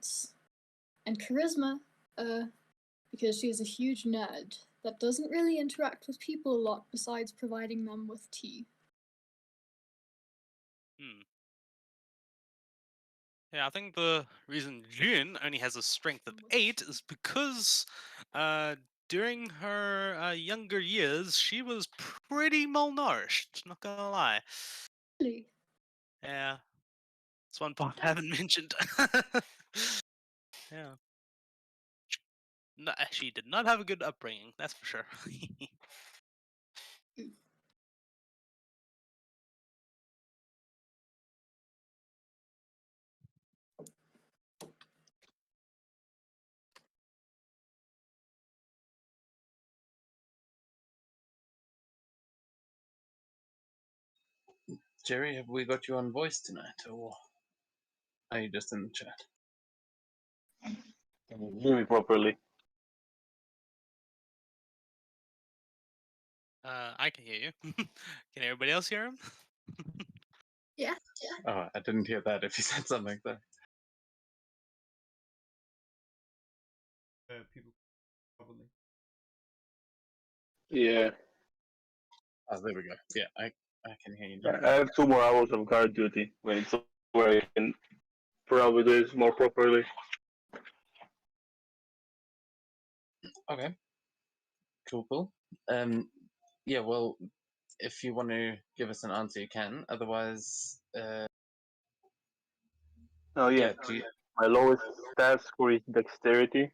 arts. And charisma, because she is a huge nerd that doesn't really interact with people a lot besides providing them with tea. Yeah, I think the reason June only has a strength of 8 is because during her younger years, she was pretty malnourished, not gonna lie. Really? Yeah. That's one part I haven't mentioned. Yeah. No, she did not have a good upbringing, that's for sure. Jerry, have we got you on voice tonight, or are you just in the chat? Can you hear me properly? I can hear you. Can everybody else hear him? Yeah. Oh, I didn't hear that if you said something like that. People probably. Yeah. Oh, there we go. Yeah, I can hear you now. I have 2 more hours of guard duty when it's where I can probably do this more properly. Okay. Cool. Yeah, well, if you want to give us an answer, you can. Otherwise, Oh yeah. My lowest stat score is dexterity.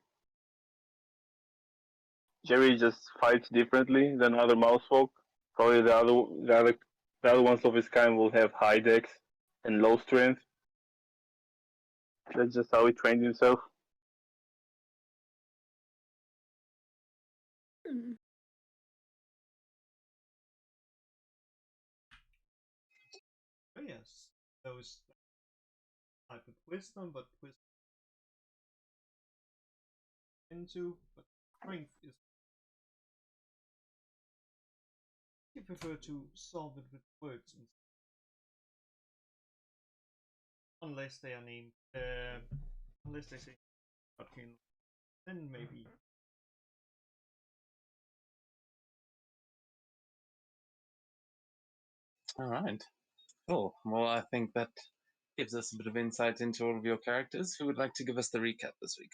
Jerry just fights differently than other mouse folk. Probably the other ones of his kind will have high dex and low strength. That's just how he trained himself. Oh yes, those type of wisdom, but wisdom into, but strength is. You prefer to solve it with words, unless they are named. Unless they say, then maybe. all right. Cool. Well, I think that gives us a bit of insight into all of your characters. Who would like to give us the recap this week?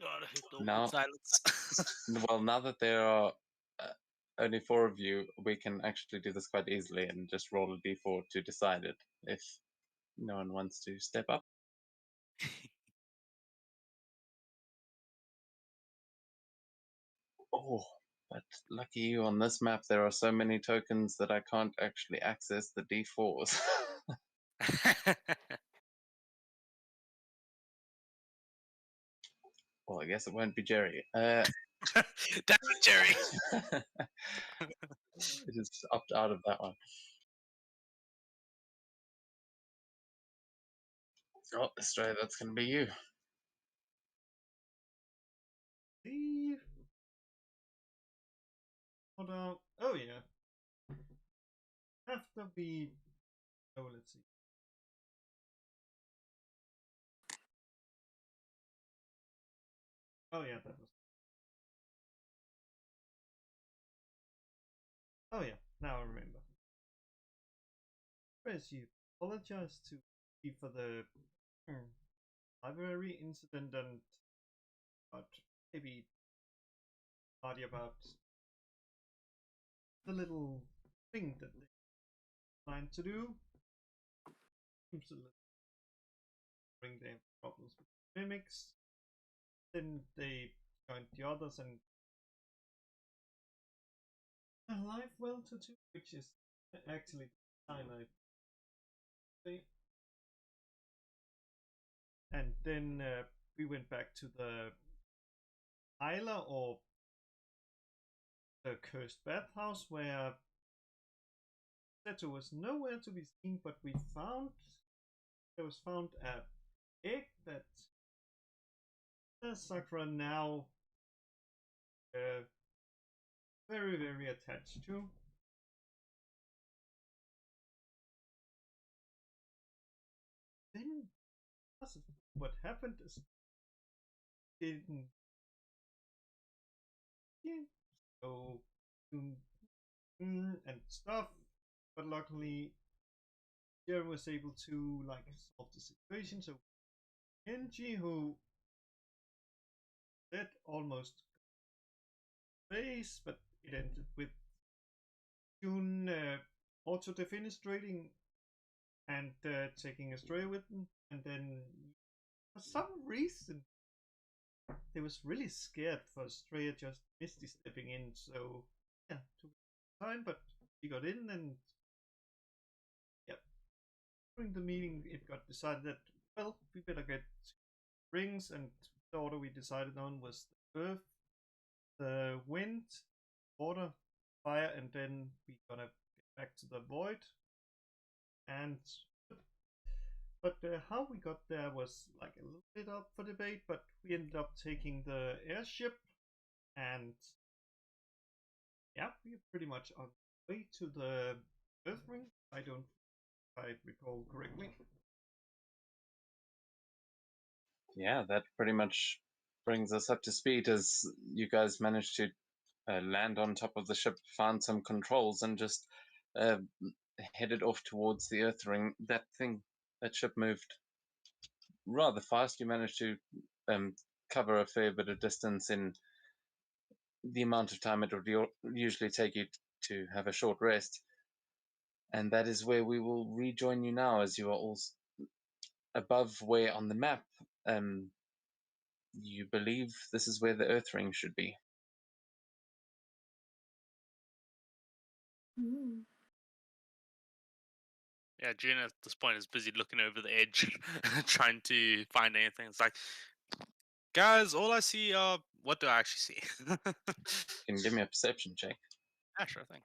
God, I hate the Now- silence. Well, now that there are only 4 of you, we can actually do this quite easily and just roll a d4 to decide it if no one wants to step up. Oh, but lucky you, on this map there are so many tokens that I can't actually access the d4s. Well, I guess it won't be Jerry. Damn it, Jerry! I just opt out of that one. Oh, Stray, that's going to be you. See. Hold on. Oh yeah. After we. Oh, let's see. Oh yeah, that was. Oh yeah, now I remember. First, you apologize to me for the library incident and but maybe party about the little thing that they planned to do. Seems to bring them problems with mimics. Then they joined the others and alive well to two, which is actually the time I say. And then we went back to the Isla or the cursed bathhouse where Seto was nowhere to be seen, but there was found an egg that Sakura now very, very attached to. Then what happened is didn't so and stuff, but luckily Jerry was able to like solve the situation. So Genji, who dead almost face, but it ended with June auto defenestrating and taking Astrea with them, and then for some reason they was really scared for Astrea just misty stepping in. So yeah, took time, but he got in, and yeah, during the meeting it got decided that well we better get rings, and the order we decided on was the earth, the wind, water, fire, and then we gonna get back to the void. And but how we got there was like a little bit up for debate, but we ended up taking the airship, and yeah, we're pretty much on the way to the Earth Ring. I don't, if I recall correctly. Yeah, that pretty much brings us up to speed as you guys managed to land on top of the ship, found some controls, and just headed off towards the Earth Ring. That ship moved rather fast. You managed to cover a fair bit of distance in the amount of time it would usually take you to have a short rest. And that is where we will rejoin you now, as you are all above where on the map you believe this is where the Earth Ring should be. Ooh. Yeah, June at this point is busy looking over the edge, trying to find anything. It's like, guys, all I see are what do I actually see? Can you give me a perception check? Yeah, sure thing.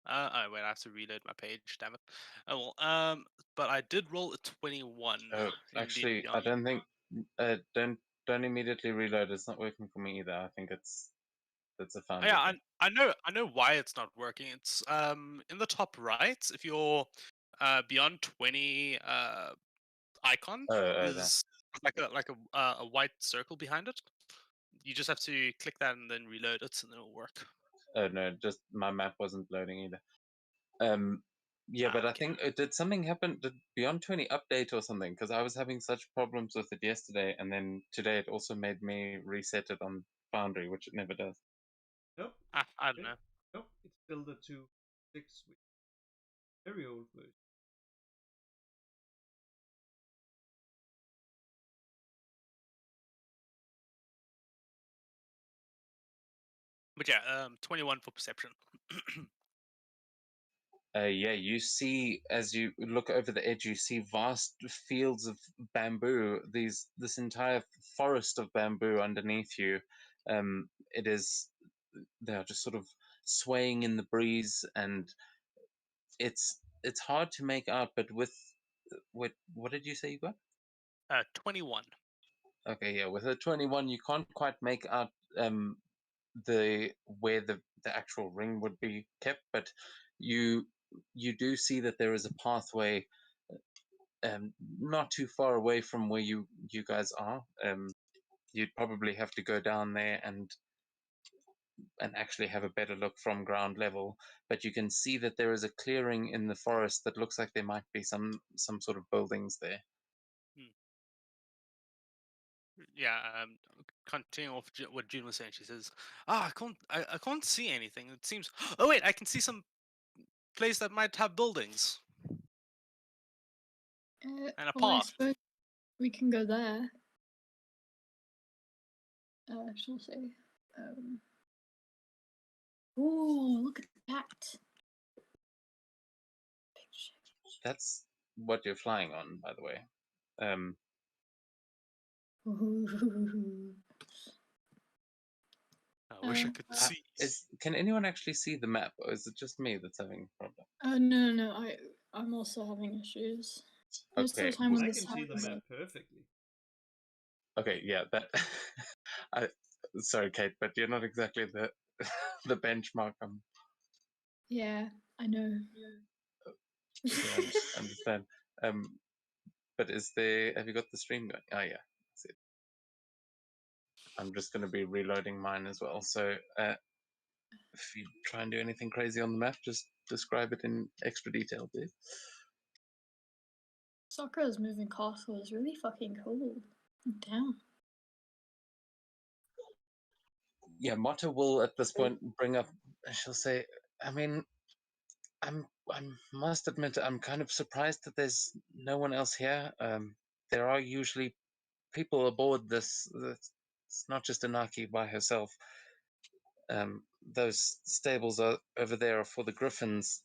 Oh wait, I have to reload my page. Damn it. Oh well. But I did roll a 21. Oh, in actually, D&D I on- don't think. Don't immediately reload. It's not working for me either. I think that's a Oh, foundry. yeah, I know why it's not working. It's in the top right. If you're beyond 20 icon That. is like a white circle behind it. You just have to click that and then reload it, and then it'll work. Oh no, just my map wasn't loading either. Yeah, but I Okay. think did something happen? Did Beyond 20 update or something? Because I was having such problems with it yesterday, and then today it also made me reset it on Foundry, which it never does. Nope. I don't know. Nope. It's still the 2.6, which is very old version. But yeah, 21 for perception. Yeah, you see as you look over the edge, you see vast fields of bamboo. This entire forest of bamboo underneath you. It is they're just sort of swaying in the breeze, and it's hard to make out. But with what did you say you got? 21. Okay, yeah, with a 21, you can't quite make out the where the actual ring would be kept, but you do see that there is a pathway not too far away from where you guys are. You'd probably have to go down there and actually have a better look from ground level, but you can see that there is a clearing in the forest that looks like there might be some sort of buildings there. Yeah, continuing off what June was saying, she says, "Ah, I can't see anything. It seems. Oh wait, I can see some place that might have buildings and a Well, I path." suppose we can go there. She'll say. Oh, look at that. That's what you're flying on, by the way. Ooh. I wish I could see. Can anyone actually see the map, or is it just me that's having a problem? No. I'm also having issues. Most of the time when I this can see the happens, map perfectly. Okay, yeah, that sorry, Kate, but you're not exactly the the benchmark. Yeah, I know. Yeah, understand. But have you got the stream going? Oh, yeah, that's it. I'm just going to be reloading mine as well. So if you try and do anything crazy on the map, just describe it in extra detail, please. Sakura's moving castle is really fucking cool. Damn. Yeah, Mata will at this point bring up. She'll say, "I mean, I must admit, I'm kind of surprised that there's no one else here. There are usually people aboard this. It's not just Anaki by herself. Those stables are over there are for the griffins.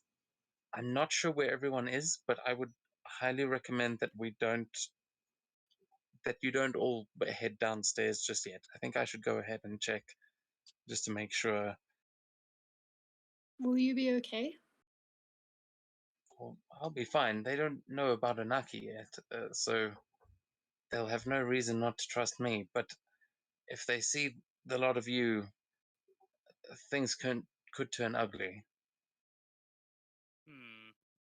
I'm not sure where everyone is, but I would highly recommend that you don't all head downstairs just yet. I think I should go ahead and check just to make sure. Will you be okay? Well, I'll be fine. They don't know about Anaki yet, so they'll have no reason not to trust me. But if they see the lot of you, things could turn ugly. Hmm.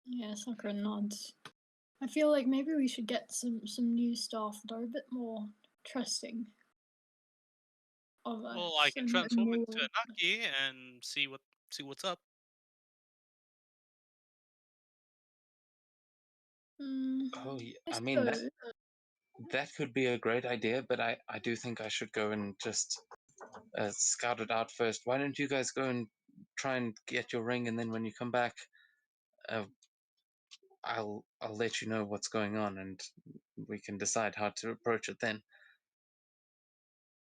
Yeah, Sakura nods. I feel like maybe we should get some new staff that are a bit more trusting of us. Well, I can and transform more... into Anaki and see what's up. Oh, yeah. I I mean suppose. that could be a great idea, but I do think I should go and just scout it out first. Why don't you guys go and try and get your ring, and then when you come back, uh, I'll let you know what's going on, and we can decide how to approach it then.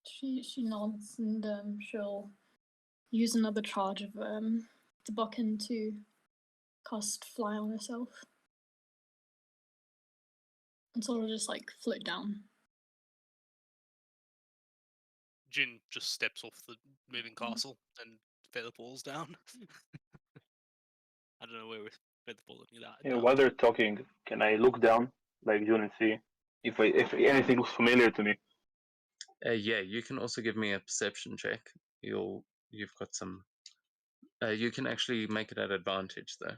She nods and she'll use another charge of the Buchan to cast fly on herself. And sort of just like float down. Jin just steps off the moving castle and feather falls down. I don't know where we're feather falling that down. While they're talking, can I look down, like June, and see if anything looks familiar to me? Yeah, you can also give me a perception check. You've got some. You can actually make it at advantage though.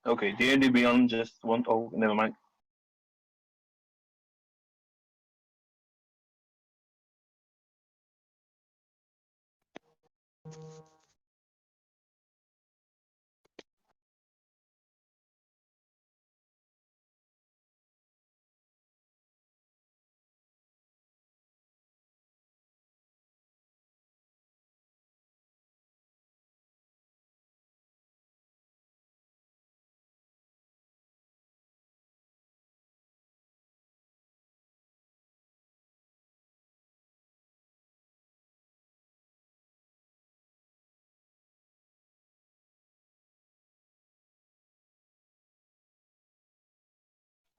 Okay, D&D Beyond just one. Oh, never mind.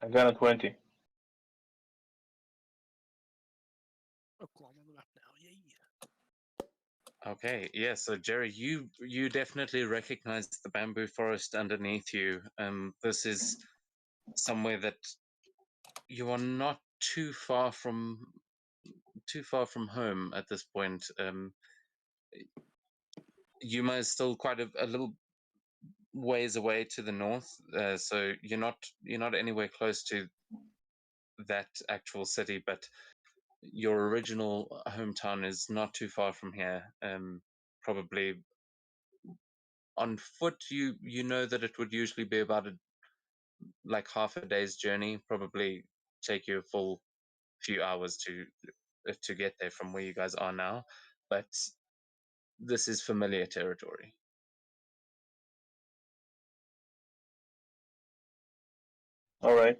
I got a 20. Oh, cool, I'm on the map now. Yeah. Okay, yeah. So Jerry, you definitely recognize the bamboo forest underneath you. This is somewhere that you are not too far from home at this point. Yuma is still quite a little ways away to the north, so you're not anywhere close to that actual city, but your original hometown is not too far from here. Probably on foot, you know that it would usually be about like half a day's journey. Probably take you a full few hours to get there from where you guys are now, but this is familiar territory. All right.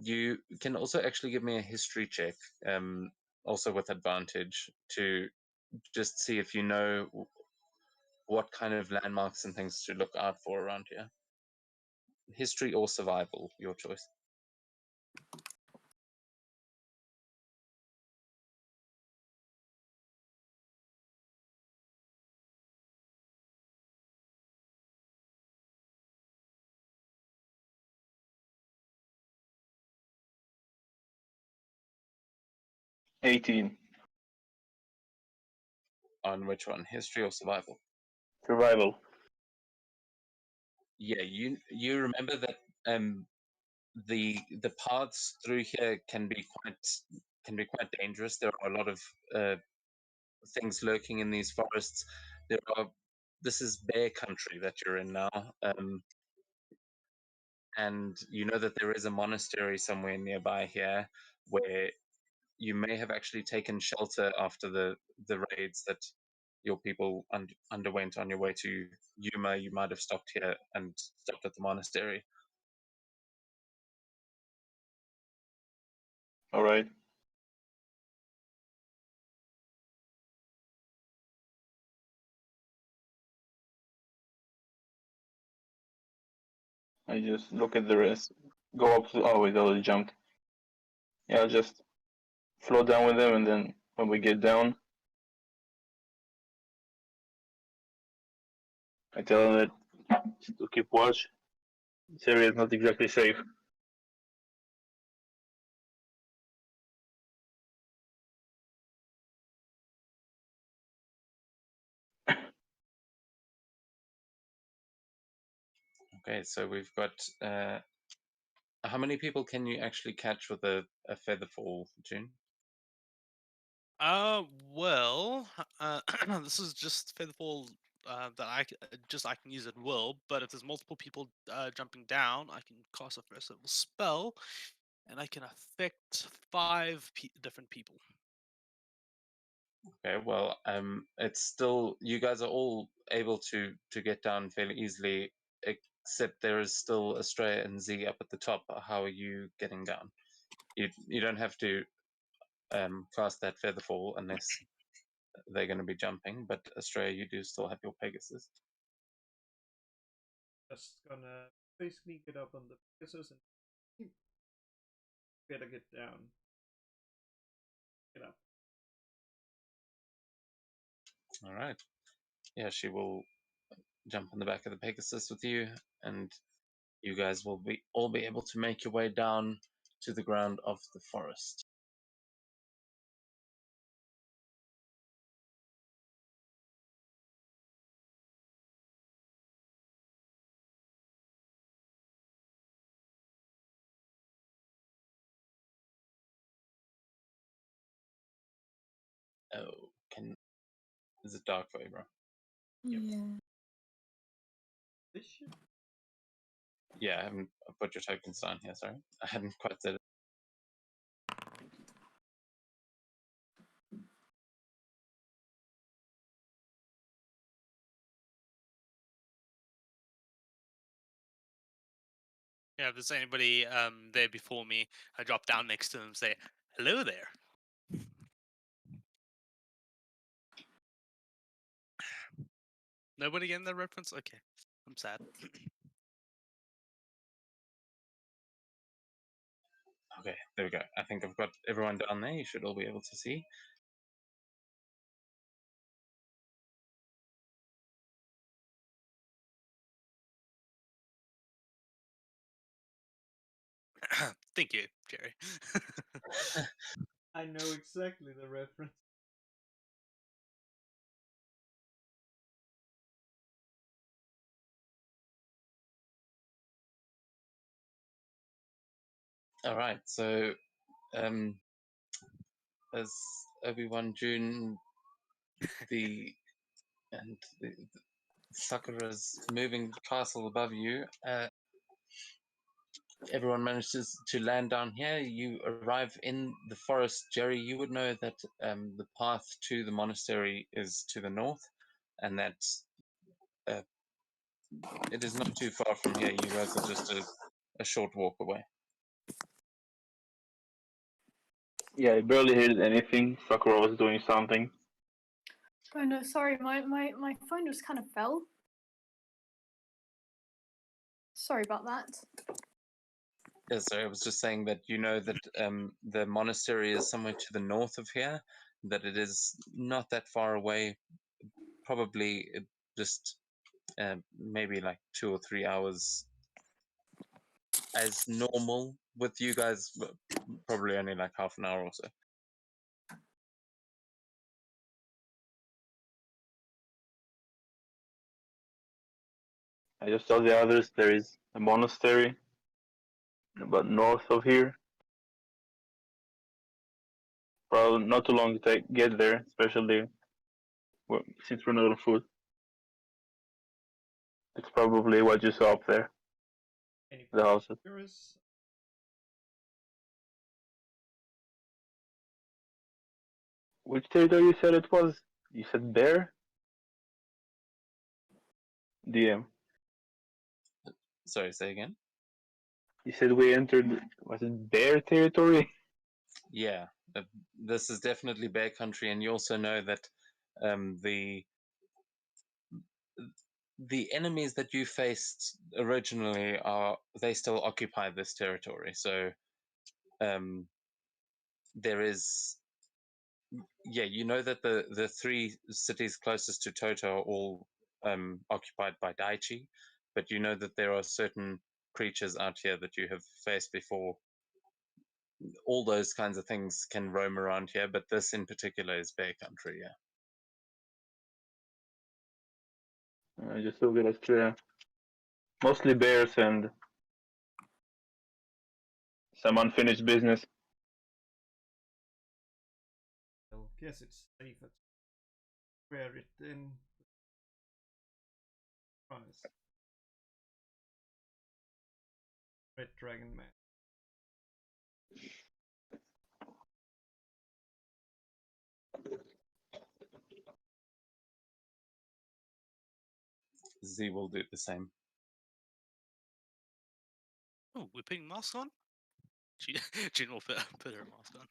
You can also actually give me a history check, also with advantage, to just see if you know what kind of landmarks and things to look out for around here. History or survival, your choice. 18. On which one, history or survival? Survival. Yeah, you remember that the paths through here can be quite dangerous. There are a lot of things lurking in these forests. This is bear country that you're in now, and you know that there is a monastery somewhere nearby here where you may have actually taken shelter after the raids that your people underwent on your way to Yuma. You might have stopped here and stopped at the monastery. All right. I just look at the rest. Go up to. Oh wait, I already jumped. Yeah, I'll just float down with them, and then when we get down, I tell them that to keep watch. This area is not exactly safe. Okay, so we've got how many people can you actually catch with a feather fall, June? Well, this is just Featherfall that I can use at will. But if there's multiple people jumping down, I can cast a first level spell, and I can affect different people. Okay, well, it's still, you guys are all able to get down fairly easily, except there is still Estrella and Z up at the top. How are you getting down? You don't have to cast that feather fall unless they're going to be jumping, but Estrella, you do still have your Pegasus. Just gonna basically get up on the Pegasus and better get down. Get up. All right. Yeah, she will jump on the back of the Pegasus with you, and you guys will all be able to make your way down to the ground of the forest. Oh, is it dark for you, bro? Yeah. This shit. Yeah, I haven't put your tokens down here, sorry. I hadn't quite said it. Yeah, if there's anybody there before me, I drop down next to them and say, "Hello there." Nobody getting that reference? Okay, I'm sad. Okay, there we go. I think I've got everyone down there. You should all be able to see. Thank you, Jerry. I know exactly the reference. All right, so as Obi-Wan June, the Sakura's moving castle above you, everyone manages to land down here. You arrive in the forest. Jerry, you would know that the path to the monastery is to the north, and that it is not too far from here. You guys are just a short walk away. Yeah, I barely heard anything. Sakura was doing something. Oh no, sorry, my phone just kind of fell. Sorry about that. Yeah, sorry, I was just saying that you know that the monastery is somewhere to the north of here, that it is not that far away, probably just maybe like 2 or 3 hours as normal with you guys, but probably only like half an hour or so. I just saw the others. There is a monastery about north of here. Probably not too long to get there, especially since we're not on foot. It's probably what you saw up there. Any The houses. particulars? Which territory you said it was? You said bear? DM. Sorry, say again. You said we entered, was it bear territory? Yeah, this is definitely bear country, and you also know that the enemies that you faced originally they still occupy this territory. So there is, yeah, you know that the three cities closest to Toto are all occupied by Daichi, but you know that there are certain creatures out here that you have faced before. All those kinds of things can roam around here, but this in particular is bear country. Yeah. I just look at it. Mostly bears and some unfinished business. I guess it's safer to wear it in. Honest. Red Dragon Man. Z will do the same. Oh, we're putting masks on? Jin will put her mask on.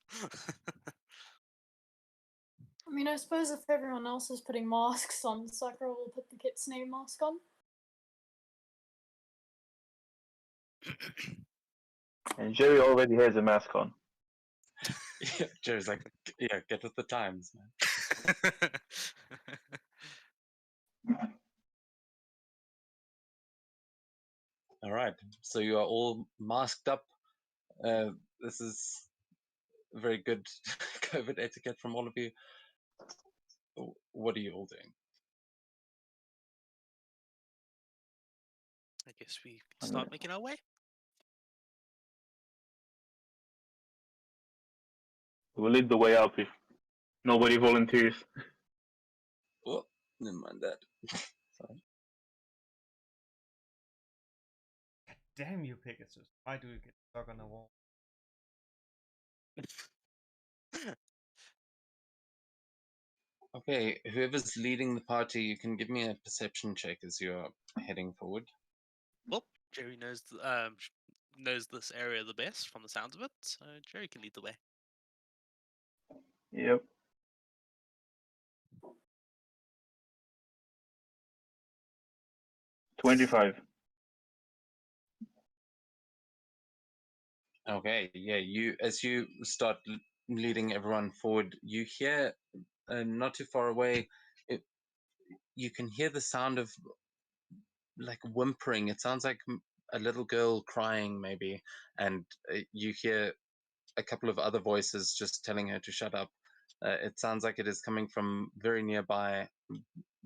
I mean, I suppose if everyone else is putting masks on, Sakura will put the Kitsune mask on. And Jerry already has a mask on. Yeah, Jerry's like, yeah, get with the times, man. All right, so you are all masked up. This is very good COVID etiquette from all of you. What are you all doing? I guess we can start making our way. We'll lead the way up if nobody volunteers. Oh, never mind that. Sorry. Damn you, Pegasus. Why do you get stuck on the wall? Okay, whoever's leading the party, you can give me a perception check as you're heading forward. Well, Jerry knows this area the best from the sounds of it, so Jerry can lead the way. Yep. $25. Okay, yeah, as you start leading everyone forward, you hear not too far away, you can hear the sound of like whimpering. It sounds like a little girl crying maybe, and you hear a couple of other voices just telling her to shut up. It sounds like it is coming from very nearby,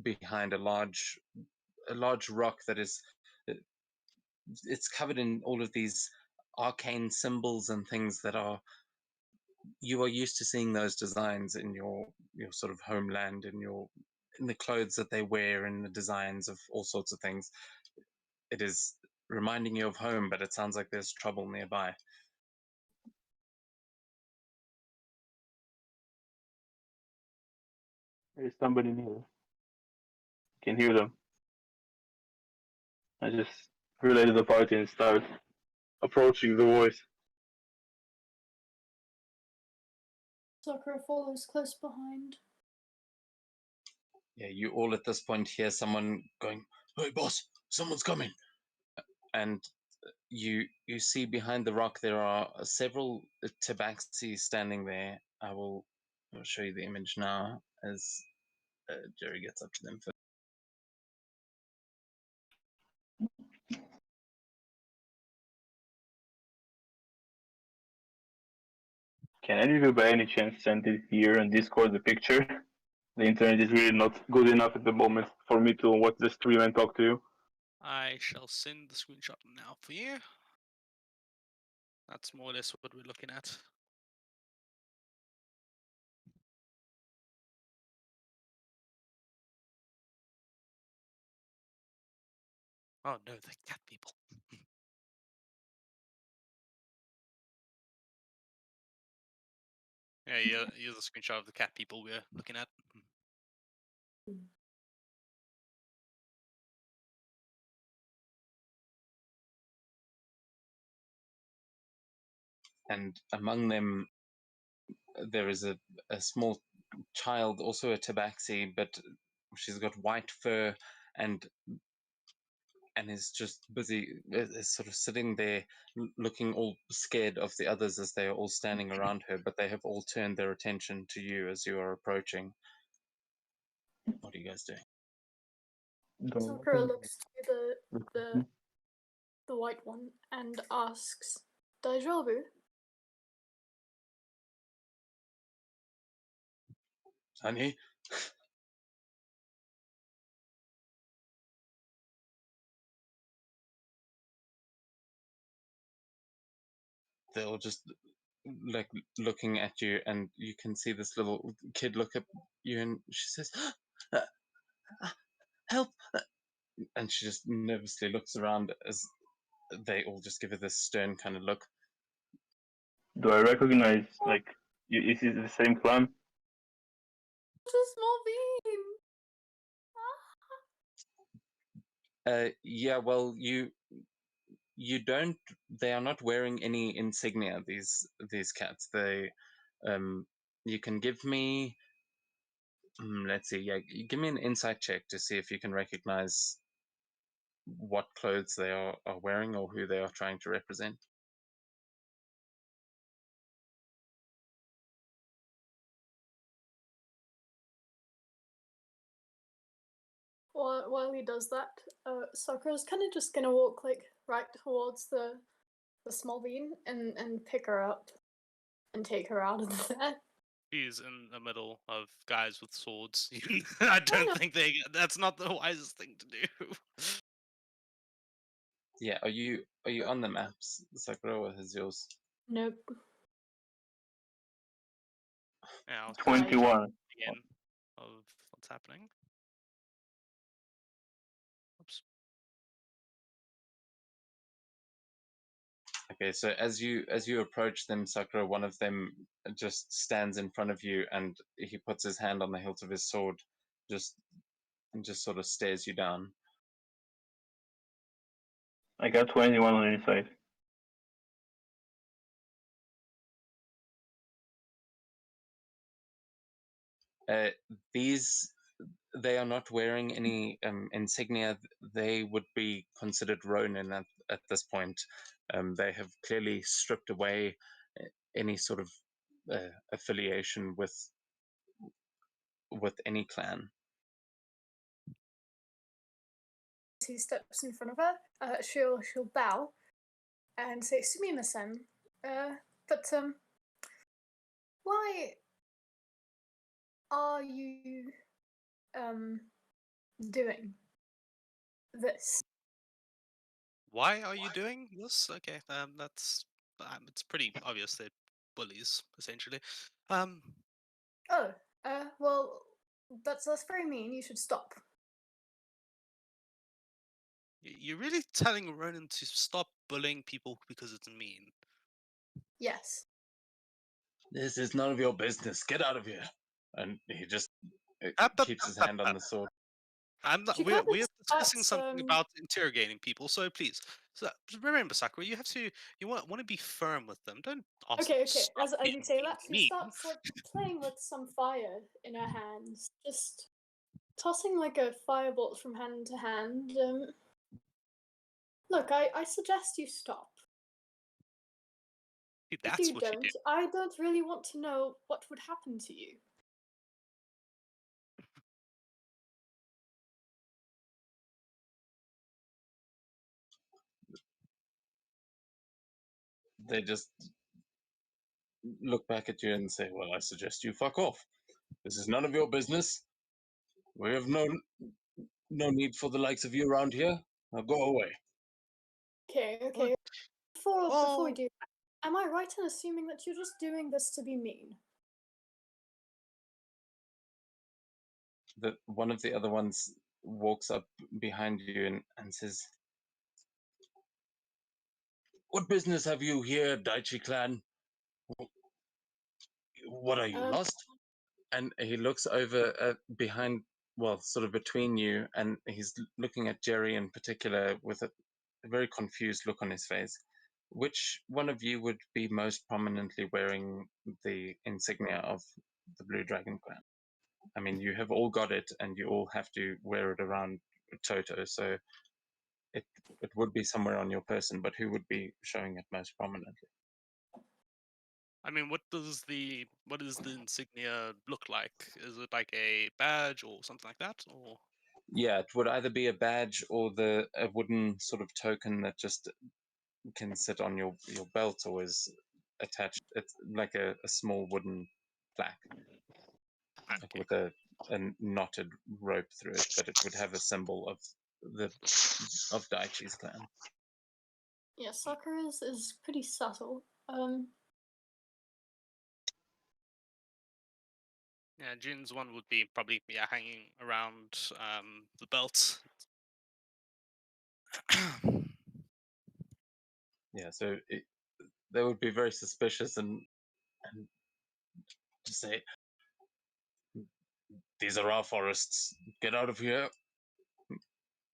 behind a large rock that is, it's covered in all of these arcane symbols and things that you are used to seeing those designs in your sort of homeland, in the clothes that they wear, and the designs of all sorts of things. It is reminding you of home, but it sounds like there's trouble nearby. There's somebody near. Can hear them. I just relay to the party and start approaching the voice. Sakura follows close behind. Yeah, you all at this point hear someone going, "Hey boss, someone's coming." And you see behind the rock there are several tabaxi standing there. I'll show you the image now as Jerry gets up to them first. Can any of you by any chance send it here on Discord the picture? The internet is really not good enough at the moment for me to watch the stream and talk to you. I shall send the screenshot now for you. That's more or less what we're looking at. Oh no, the cat people. Yeah, here's a screenshot of the cat people we're looking at. And among them, there is a small child, also a tabaxi, but she's got white fur and is just busy, is sort of sitting there looking all scared of the others as they are all standing around her, but they have all turned their attention to you as you are approaching. What are you guys doing? Sakura looks to the white one and asks, "Daijoubu?" Honey? They're all just like looking at you, and you can see this little kid look at you, and she says, "Help!" And she just nervously looks around as they all just give her this stern kind of look. Do I recognize, like, is it the same clan? It's a small bean. Yeah, well, you don't. They are not wearing any insignia. These cats. They, you can give me. Let's see. Yeah, give me an insight check to see if you can recognize what clothes they are wearing or who they are trying to represent. While he does that, Sakura's kind of just gonna walk like right towards the small bean and pick her up and take her out of there. She's in the middle of guys with swords. I don't think that's not the wisest thing to do. Yeah, are you on the maps, Sakura, or is yours? Nope. Yeah, I'll 21. again of what's happening. Oops. Okay, so as you approach them, Sakura, one of them just stands in front of you, and he puts his hand on the hilt of his sword, just sort of stares you down. I got 21 on inside. These, they are not wearing any insignia. They would be considered Ronin at this point. They have clearly stripped away any sort of affiliation with any clan. As he steps in front of her, she'll bow and say, "Sumimasen, but why are you doing this?" Why are you doing this? Okay, that's it's pretty obvious they're bullies essentially. Oh, well, that's very mean. You should stop. You're really telling Ronan to stop bullying people because it's mean. Yes. This is none of your business. Get out of here. And he just keeps his hand on the sword. I'm not. She We're kinda discussing starts, something about interrogating people, so please. So remember, Sakura, you want to be firm with them. Don't ask them Okay. to stop As you being say that, she mean. starts like playing with some fire in her hands, just tossing like a firebolt from hand to hand. Look, I suggest you stop. See, If that's you what you don't, do. I don't really want to know what would happen to you. They just look back at you and say, "Well, I suggest you fuck off. This is none of your business. We have no need for the likes of you around here." Now go away. Okay. Before we Well- do that, am I right in assuming that you're just doing this to be mean? One of the other ones walks up behind you and says, "What business have you here, Daichi clan? What are you, lost?" And he looks over behind, well, sort of between you, and he's looking at Jerry in particular with a very confused look on his face. Which one of you would be most prominently wearing the insignia of the Blue Dragon clan? I mean, you have all got it, and you all have to wear it around Toto, so it would be somewhere on your person, but who would be showing it most prominently? I mean, what does the insignia look like? Is it like a badge or something like that, or? Yeah, it would either be a badge or a wooden sort of token that just can sit on your belt or is attached. It's like a small wooden plaque, like Okay. with a knotted rope through it, but it would have a symbol of Daichi's clan. Yeah, Sakura is pretty subtle. Yeah, Jin's one would be probably hanging around the belt. Yeah, so they would be very suspicious and to say, "These are our forests. Get out of here.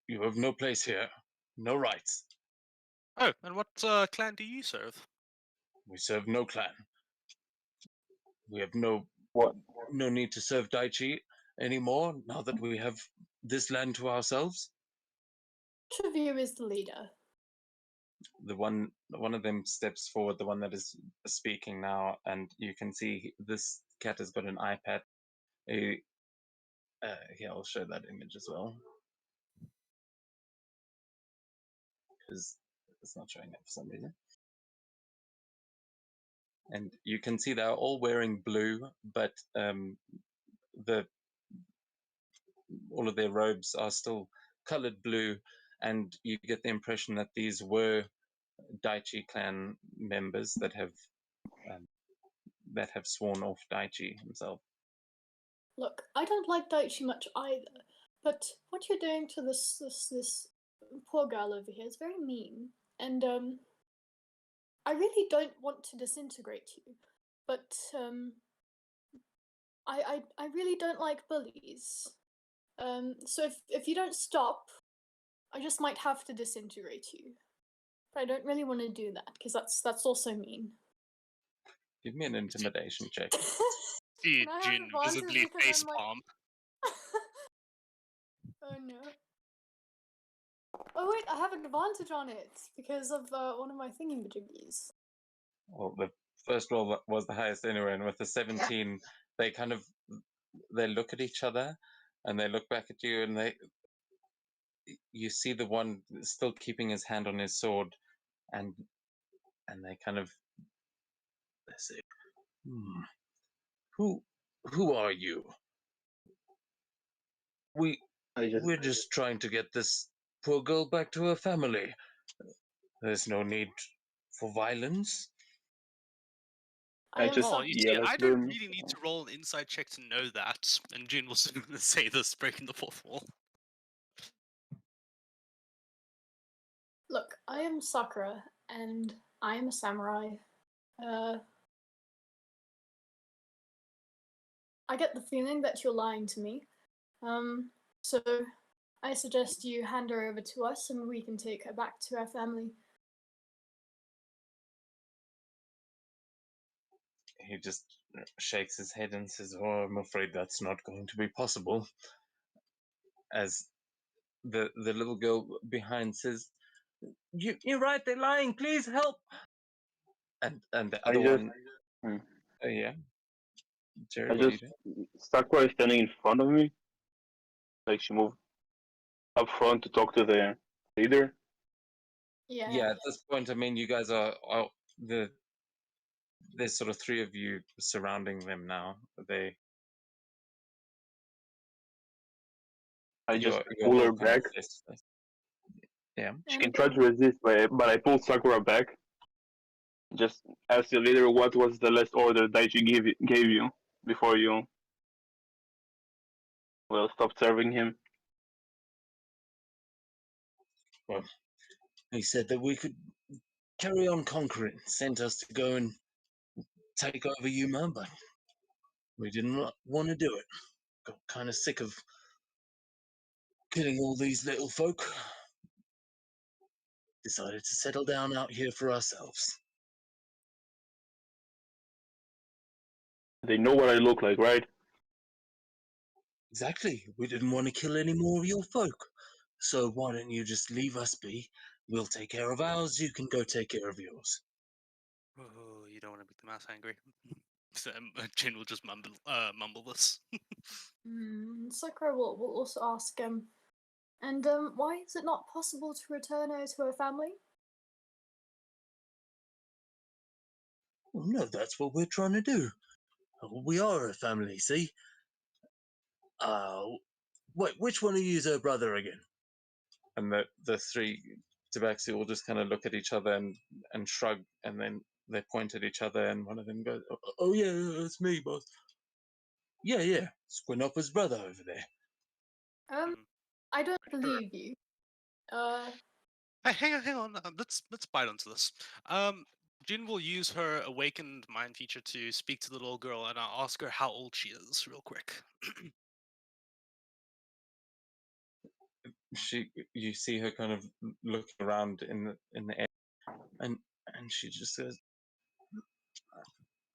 You have no place here. No rights. Oh, and what clan do you serve? We serve no clan. We have no What? need to serve Daichi anymore now that we have this land to ourselves." Which of you is the leader? One of them steps forward, the one that is speaking now, and you can see this cat has got an iPad. Here, I'll show that image as well, because it's not showing up for some reason. And you can see they're all wearing blue, but all of their robes are still colored blue, and you get the impression that these were Daichi clan members that have sworn off Daichi himself. Look, I don't like Daichi much either, but what you're doing to this poor girl over here is very mean, and I really don't want to disintegrate you, but I really don't like bullies. So if you don't stop, I just might have to disintegrate you. But I don't really want to do that because that's also mean. Give me an intimidation check. See Can I have Jin advantage visibly because I'm like- facepalm. Oh no. Oh wait, I have advantage on it because of one of my thingy-majiggies. Well, the first roll was the highest anyway, and with the 17, they kind of look at each other, and they look back at you, and you see the one still keeping his hand on his sword, and they kind of say, "Who are you? We're just trying to get this poor girl back to her family. There's no need for violence." I just Oh, you see, yell at I don't them. really need to roll an inside check to know that. And Jin will soon say this, breaking the fourth wall. Look, I am Sakura, and I am a samurai. I get the feeling that you're lying to me. So I suggest you hand her over to us and we can take her back to her family. He just shakes his head and says, "Oh, I'm afraid that's not going to be possible." As the little girl behind says, "You're right, they're lying, please help." And the other one, yeah. Jerry, what do you do? Sakura is standing in front of me. Like she moved up front to talk to the leader. Yeah. At this point, I mean, you guys are there's sort of three of you surrounding them now. I just You're pull her all kind of back. face to face. Yeah. She can And try to resist, but I pulled Sakura back. Just ask the leader what was the last order Daichi gave you before you stopped serving him. Well, he said that we could carry on conquering, sent us to go and take over Yuma, but we didn't want to do it. Got kind of sick of killing all these little folk. Decided to settle down out here for ourselves. They know what I look like, right? Exactly. We didn't want to kill any more of your folk. So why don't you just leave us be? We'll take care of ours, you can go take care of yours. Oh, you don't want to make the mouse angry. So, Jin will just mumble this. Sakura will also ask, and why is it not possible to return her to her family? Well, no, that's what we're trying to do. We are a family, see? Wait, which one of you's her brother again? And the three Tabaxi will just kind of look at each other and shrug, and then they point at each other, and one of them goes, "Oh yeah, it's me, boss. Yeah, Squinopper's brother over there." I don't believe you. Hey, hang on. Let's bite onto this. Jin will use her awakened mind feature to speak to the little girl, and I'll ask her how old she is, real quick. You see her kind of looking around in the air, and she just says,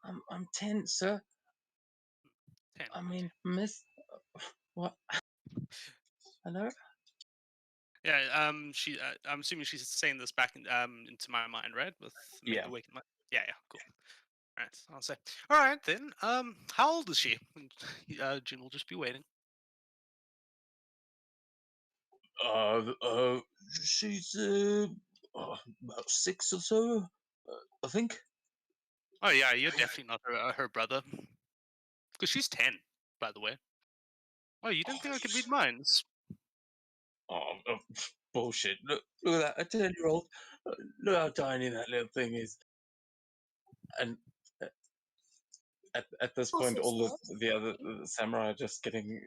I'm 10, sir. 10. I mean, miss, what? Hello? Yeah. I'm assuming she's saying this back into my mind, right? With Yeah. awakened mind. Yeah. Cool. All right. I'll say. All right then. How old is she? Jin will just be waiting. She's about 6 or so, I think. Oh yeah, you're definitely not her brother, because she's 10, by the way. Oh, you didn't think I could read minds? Oh, bullshit. Look at that, a 10-year-old. Look how tiny that little thing is. And at this point, Also all of small. the other samurai are just getting,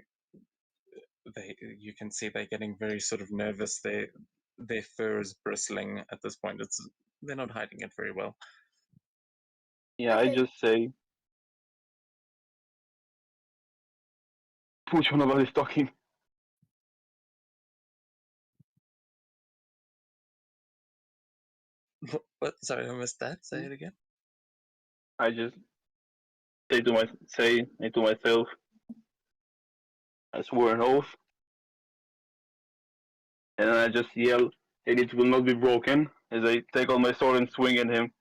you can see they're getting very sort of nervous. Their fur is bristling at this point. They're not hiding it very well. Yeah, I Okay. just say, which one of us is talking? What? Sorry, I missed that. Say it again. I just say to myself, I swear an oath, and then I just yell, and it will not be broken, as I take out my sword and swing at him.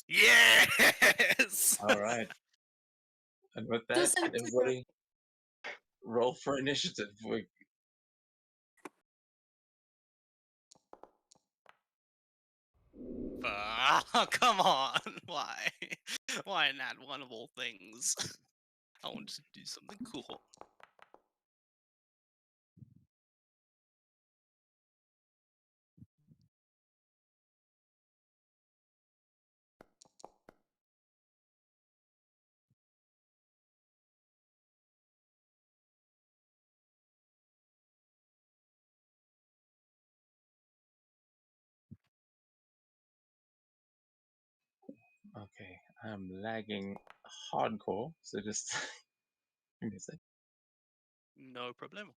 Yes. All right. And with that, Does Sakura- everybody roll for initiative. Come on. Why? Why not one of all things? I want to do something cool. Okay, I'm lagging hardcore, so just give me a sec. No problem.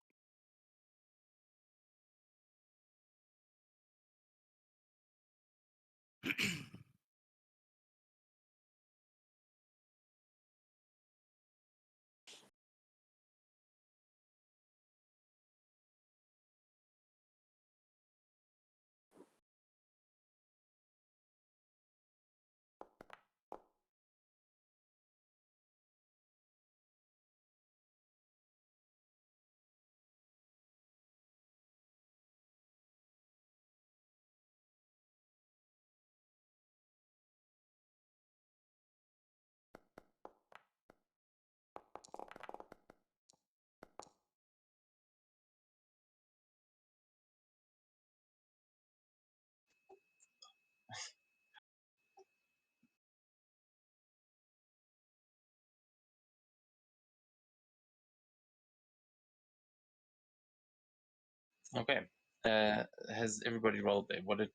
Okay. Has everybody rolled there? What did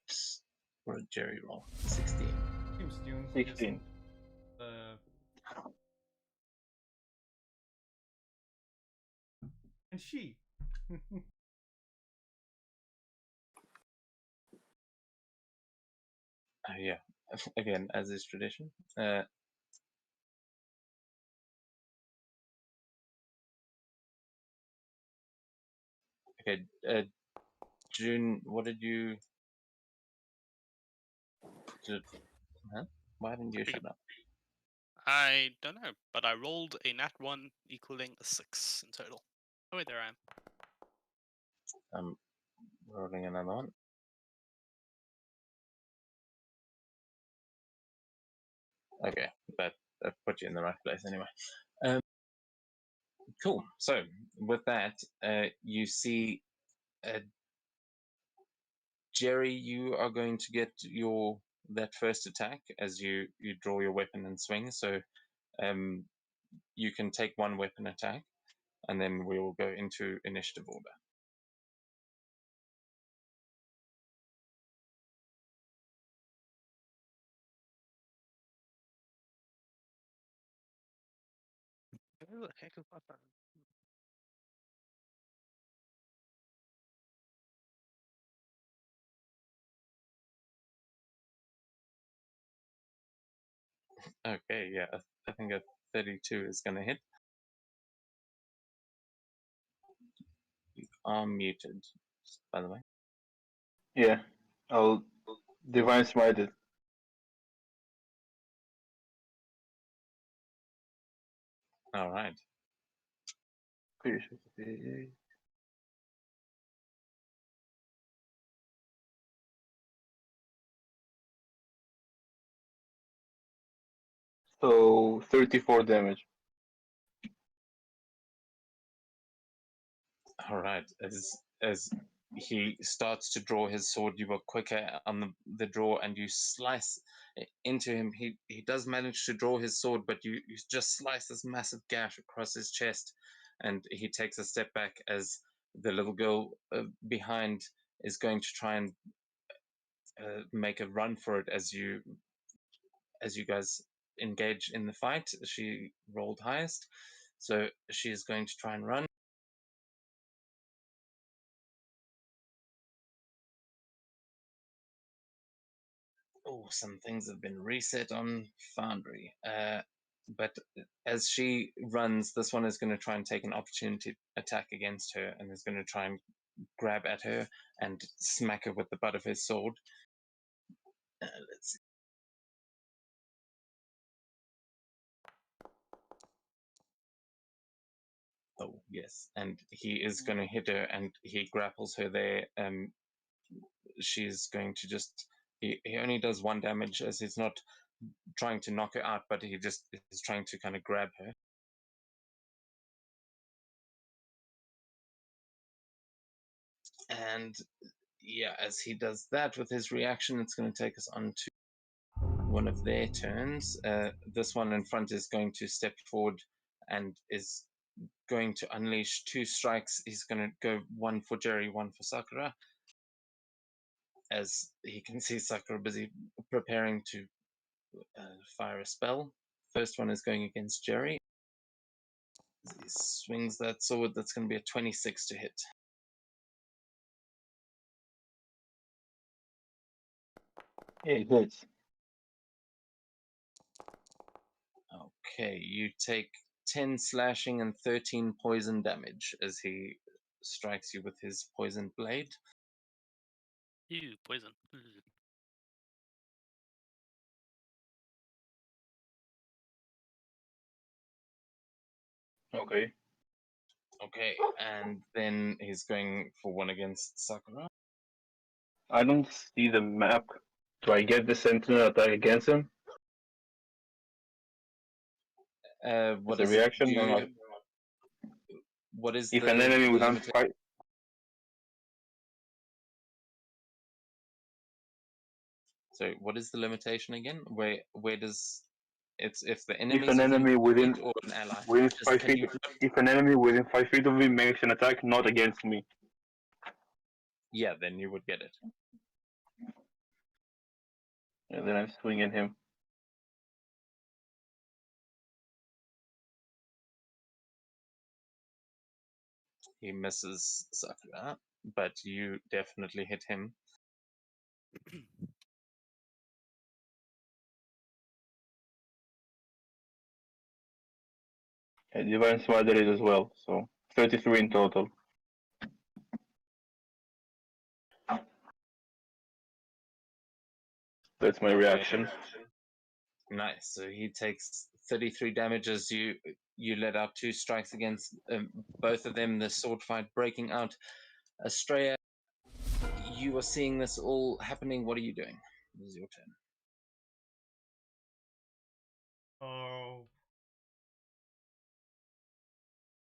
Jerry roll? 16. Seems June 16. isn't, and she. Yeah. Again, as is tradition. Okay. June, what did you? Huh? Why didn't you shut up? I don't know, but I rolled a nat 1 equaling a 6 in total. Oh wait, there I am. I'm rolling another one. Okay, that put you in the right place anyway. Cool. So with that, you see, Jerry, you are going to get that first attack as you draw your weapon and swing. So you can take one weapon attack, and then we will go into initiative order. Who the heck is that? Okay, yeah, I think a 32 is going to hit. You are muted, by the way. Yeah, I'll divine smite it. All right. So 34 damage. All right. As he starts to draw his sword, you were quicker on the draw, and you slice into him. He does manage to draw his sword, but you just slice this massive gash across his chest, and he takes a step back as the little girl behind is going to try and make a run for it as you guys engage in the fight. She rolled highest, so she is going to try and run. Oh, some things have been reset on Foundry. But as she runs, this one is going to try and take an opportunity attack against her, and is going to try and grab at her and smack her with the butt of his sword. Let's see. Oh, yes. And he is going to hit her, and he grapples her there. She's going to just... He only does 1 damage, as he's not trying to knock her out, but he just is trying to kind of grab her. And yeah, as he does that with his reaction, it's going to take us on to one of their turns. This one in front is going to step forward and is going to unleash 2 strikes. He's going to go 1 for Jerry, 1 for Sakura, as he can see Sakura busy preparing to fire a spell. First one is going against Jerry. He swings that sword. That's going to be a 26 to hit. Yeah, it hits. Okay, you take 10 slashing and 13 poison damage as he strikes you with his poison blade. Ew, poison. Okay. Okay, and then he's going for one against Sakura. I don't see the map. Do I get the sentinel attack against him? What As a is it? reaction or not? What is If the an enemy within limitation? 5... So what is the limitation again? Where does it's if the If enemy's an within enemy 5 within feet or an ally? within Just 5 can feet, you if an enemy within 5 feet of me makes an attack not against me. Yeah, then you would get it. And then I'm swinging him. He misses Sakura, but you definitely hit him. And Divine Smite there is as well, so 33 in total. That's my reaction. Nice. So he takes 33 damage as you let out two strikes against both of them. The sword fight breaking out. Estrella, you are seeing this all happening. What are you doing? This is your turn. Oh.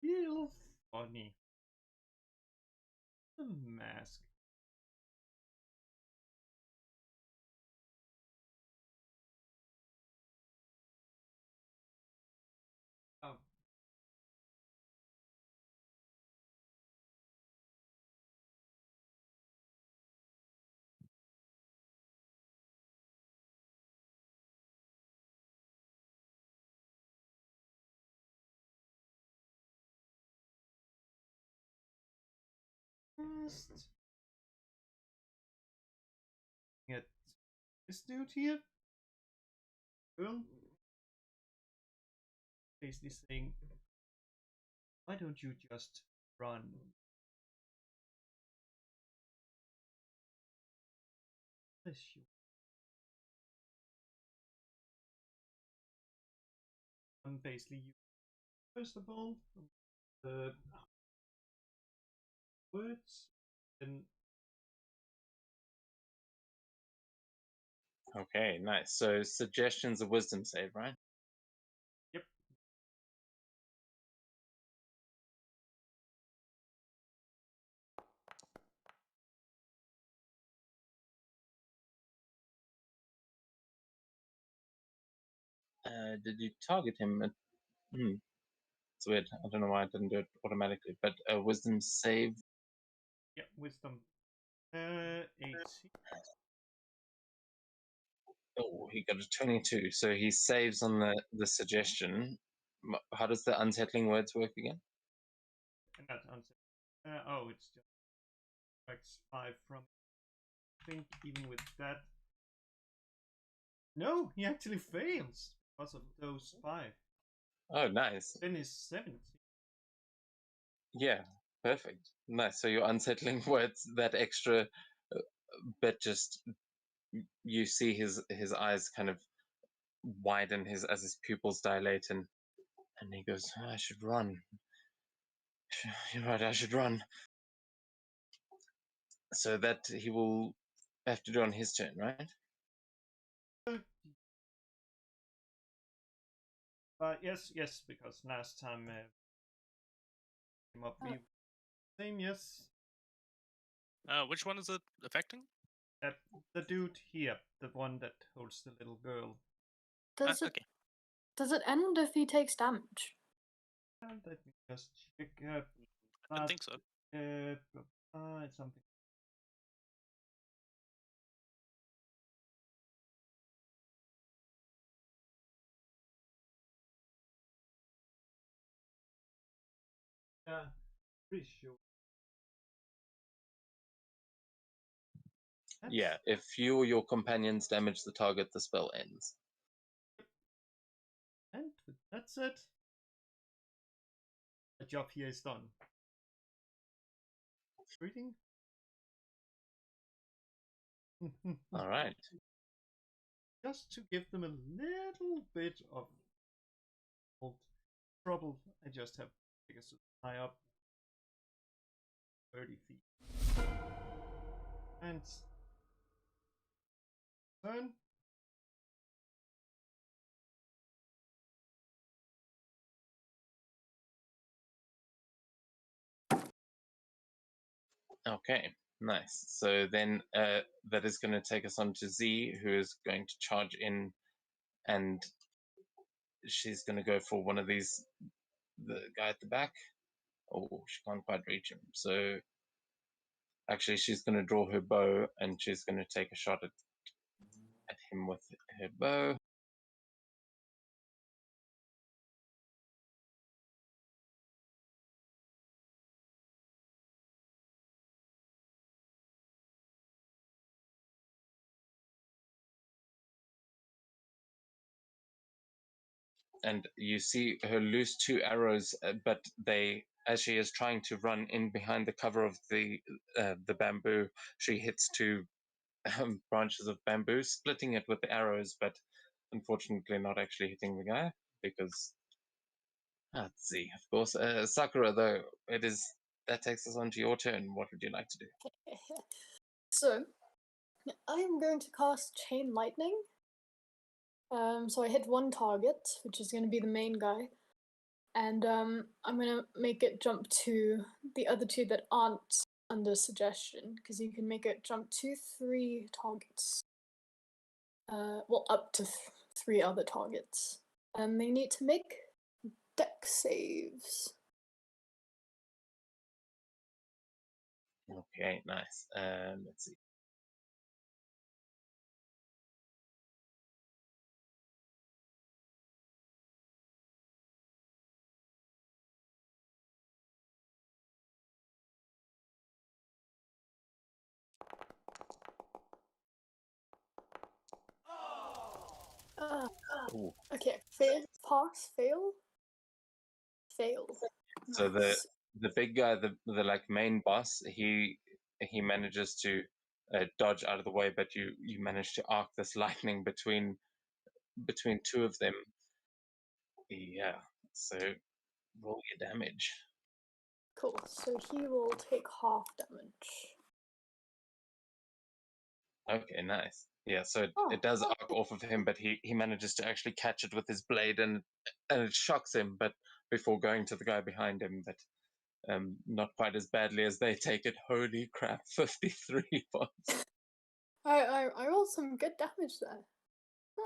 Feel funny. The mask. Oh. First, get this dude here. Girl. Basically saying, why don't you just run? Bless you. Basically, you first of all, the words, then Okay, nice. So suggestions of wisdom save, right? yep. Did you target him? It's weird. I don't know why I didn't do it automatically. But wisdom save. Yeah, wisdom. 18. Oh, he got a 22. So he saves on the suggestion. How does the unsettling words work again? And that answer. Oh, it's just X5 from. I think even with that. No, he actually fails because of those 5. Oh, nice. Then he's 70. Yeah, perfect. Nice. So your unsettling words, that extra bit, just you see his eyes kind of widen as his pupils dilate, and he goes, "Oh, I should run. You're right, I should run." So that he will have to do on his turn, right? Yes, because last time came up me same, yes. Which one is it affecting? The dude here, the one that holds the little girl. Does it Okay. does it end if he takes damage? Let me just check. I don't think so. It's something. Yeah, pretty sure. Yeah, if you or your companions damage the target, the spell ends. And that's it. The job here is done. Reading. All right. Just to give them a little bit of trouble, I just have to take a high up 30 feet. And turn. Okay, nice. So then that is going to take us on to Z, who is going to charge in, and she's going to go for one of these, the guy at the back. Oh, she can't quite reach him. So actually, she's going to draw her bow and she's going to take a shot at him with her bow. And you see her lose 2 arrows, but as she is trying to run in behind the cover of the bamboo, she hits 2 branches of bamboo, splitting it with the arrows, but unfortunately not actually hitting the guy because. Let's see. Of course, Sakura. Though that takes us on to your turn. What would you like to do? So, I am going to cast Chain Lightning. So I hit one target, which is going to be the main guy, and I'm going to make it jump to the other 2 that aren't under suggestion, because you can make it jump to 3 targets. Well, up to 3 other targets. And they need to make dex saves. Okay, nice. Let's see. Ooh. Okay, fail, pass, fail, fail. So Nice. the big guy, the like main boss, he manages to dodge out of the way, but you manage to arc this lightning between 2 of them. Yeah. So roll your damage. Cool. So he will take half damage. Okay, nice. Yeah, so it does arc off of him, but he manages to actually catch it with his blade, and it shocks him, but before going to the guy behind him, but not quite as badly as they take it. Holy crap, 53 points. I rolled some good damage there.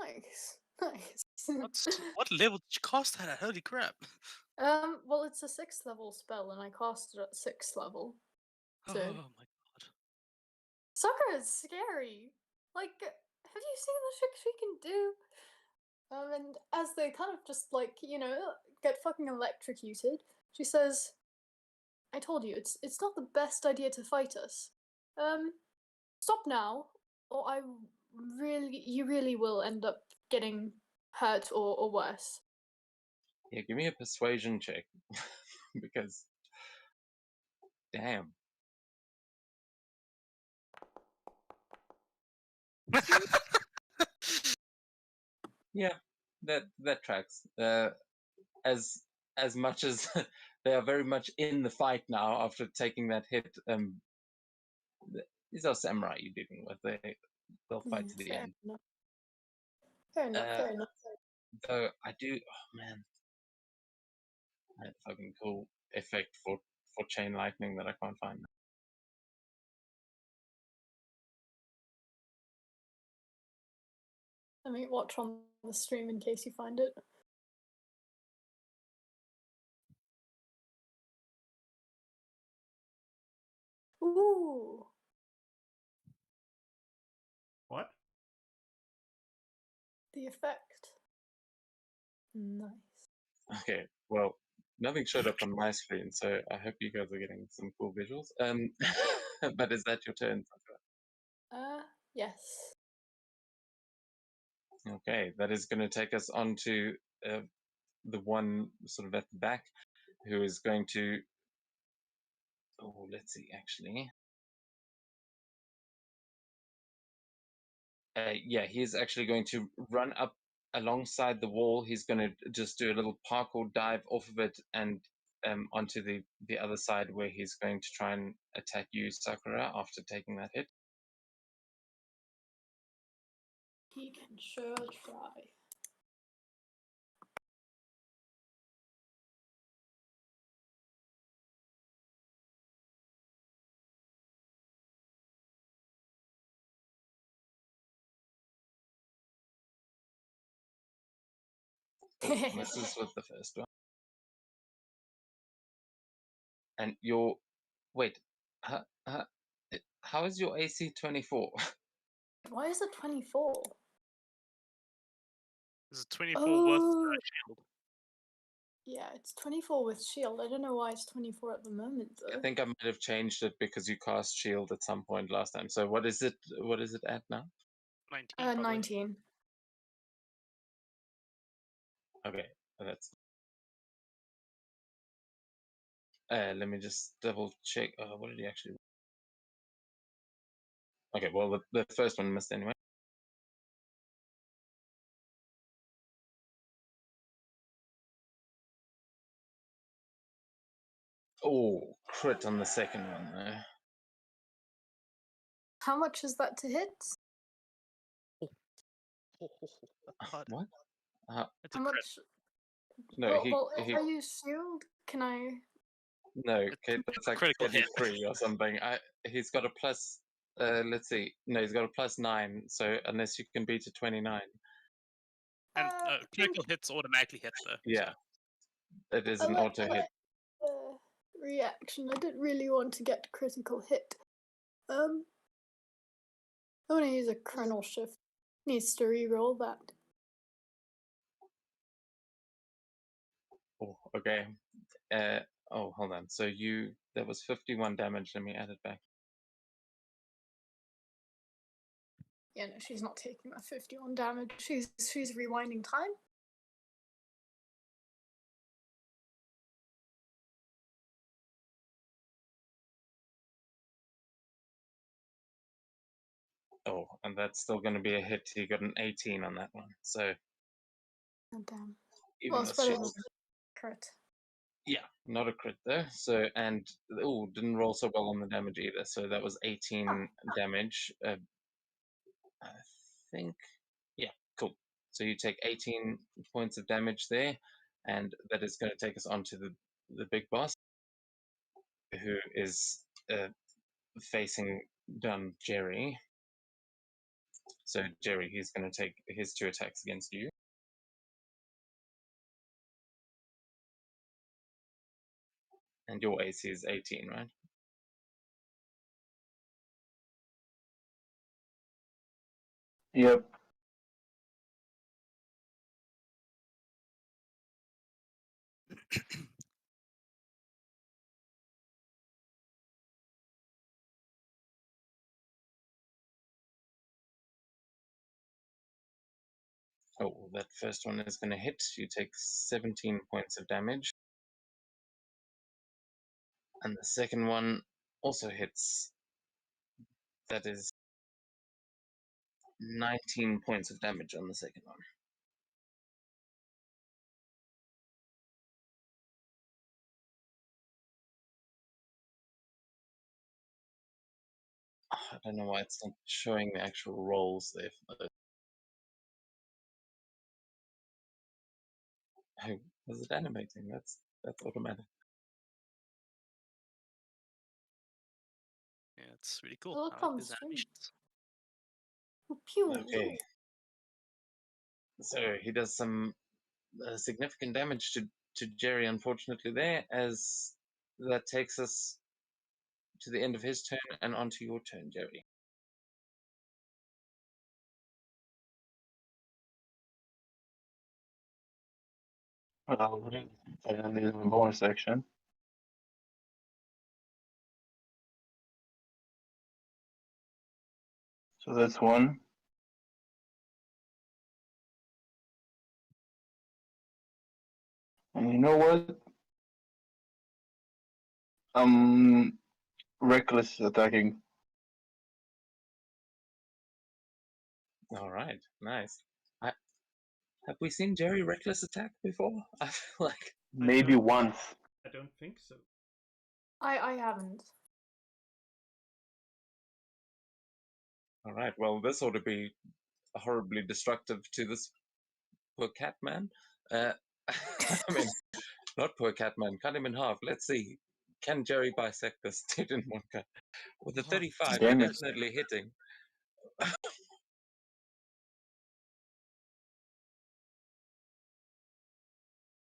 Nice, nice. What level did you cast that at? Holy crap! Well, it's a 6th level spell, and I cast it at 6th level. Oh So my god. Sakura is scary. Like, have you seen the shit she can do? And as they kind of just like, get fucking electrocuted, she says, "I told you, it's not the best idea to fight us. Stop now, or you really will end up getting hurt or worse." Yeah, give me a persuasion check. Because, damn. Yeah, that tracks. As much as they are very much in the fight now after taking that hit, these are samurai you're dealing with. They'll fight to the Fair end. enough. Fair enough. Fair enough. Though I do, oh man, that fucking cool effect for chain lightning that I can't find. I mean, watch on the stream in case you find it. Ooh. What? The effect. Nice. Okay, well, nothing showed up on my screen, so I hope you guys are getting some cool visuals. But is that your turn? Yes. Okay, that is going to take us on to the one sort of at the back, who is going to. Oh, let's see, actually. Yeah, he's actually going to run up alongside the wall. He's going to just do a little parkour dive off of it and onto the other side, where he's going to try and attack you, Sakura, after taking that hit. He can sure try. Misses with the first one. And your wait, How is your AC 24? Why is it 24? This is 24 with Oh, shield. yeah, it's 24 with shield. I don't know why it's 24 at the moment I though. think I might have changed it because you cast shield at some point last time. So what is it? What is it at now? 19, probably. 19. Okay, that's. Let me just double check. What did he actually? Okay, well the first one missed anyway. Oh, crit on the second one though. How much is that to hit? That's hard. What? It's a How crit. much? No, Well, if he I use shield, can I? no. It's Okay, that's like critical hit. 33 or something. He's got a plus. Let's see. No, he's got a +9. So unless you can beat a 29, And I critical hits automatically hit though. yeah, it is I an like auto hit. the reaction. I didn't really want to get critical hit. I want to use a kernel shift. Needs to re-roll that. Oh, okay. Oh, hold on. So that was 51 damage. Let me add it back. Yeah, no, she's not taking that 51 damage. She's rewinding time. Oh, and that's still going to be a hit. He got an 18 on that one. So Oh, damn. even Well, with it's better than shield. crit. Yeah, not a crit though. So didn't roll so well on the damage either. So that was 18 damage. I think. Yeah, cool. So you take 18 points of damage there, and that is going to take us on to the big boss, who is facing down Jerry. So Jerry, he's going to take his 2 attacks against you. And your AC is 18, right? Yep. Oh, that first one is going to hit. You take 17 points of damage. And the second one also hits. That is 19 points of damage on the second one. I don't know why it's not showing the actual rolls there for those. Oh, was it animating? That's automatic. Yeah, it's really cool. Look I like on these stream. animations. Pew. Okay. So he does some significant damage to Jerry, unfortunately, there, as that takes us to the end of his turn and onto your turn, Jerry. And this is the bonus section. So that's one. And you know what? Reckless attacking. All right, nice. Have we seen Jerry reckless attack before? I feel like Maybe once. I don't think so. I haven't. all right. Well, this ought to be horribly destructive to this poor cat man. I mean, not poor cat man. Cut him in half. Let's see. Can Jerry bisect this dude in one cut? With a 35, you're Damn it. definitely hitting.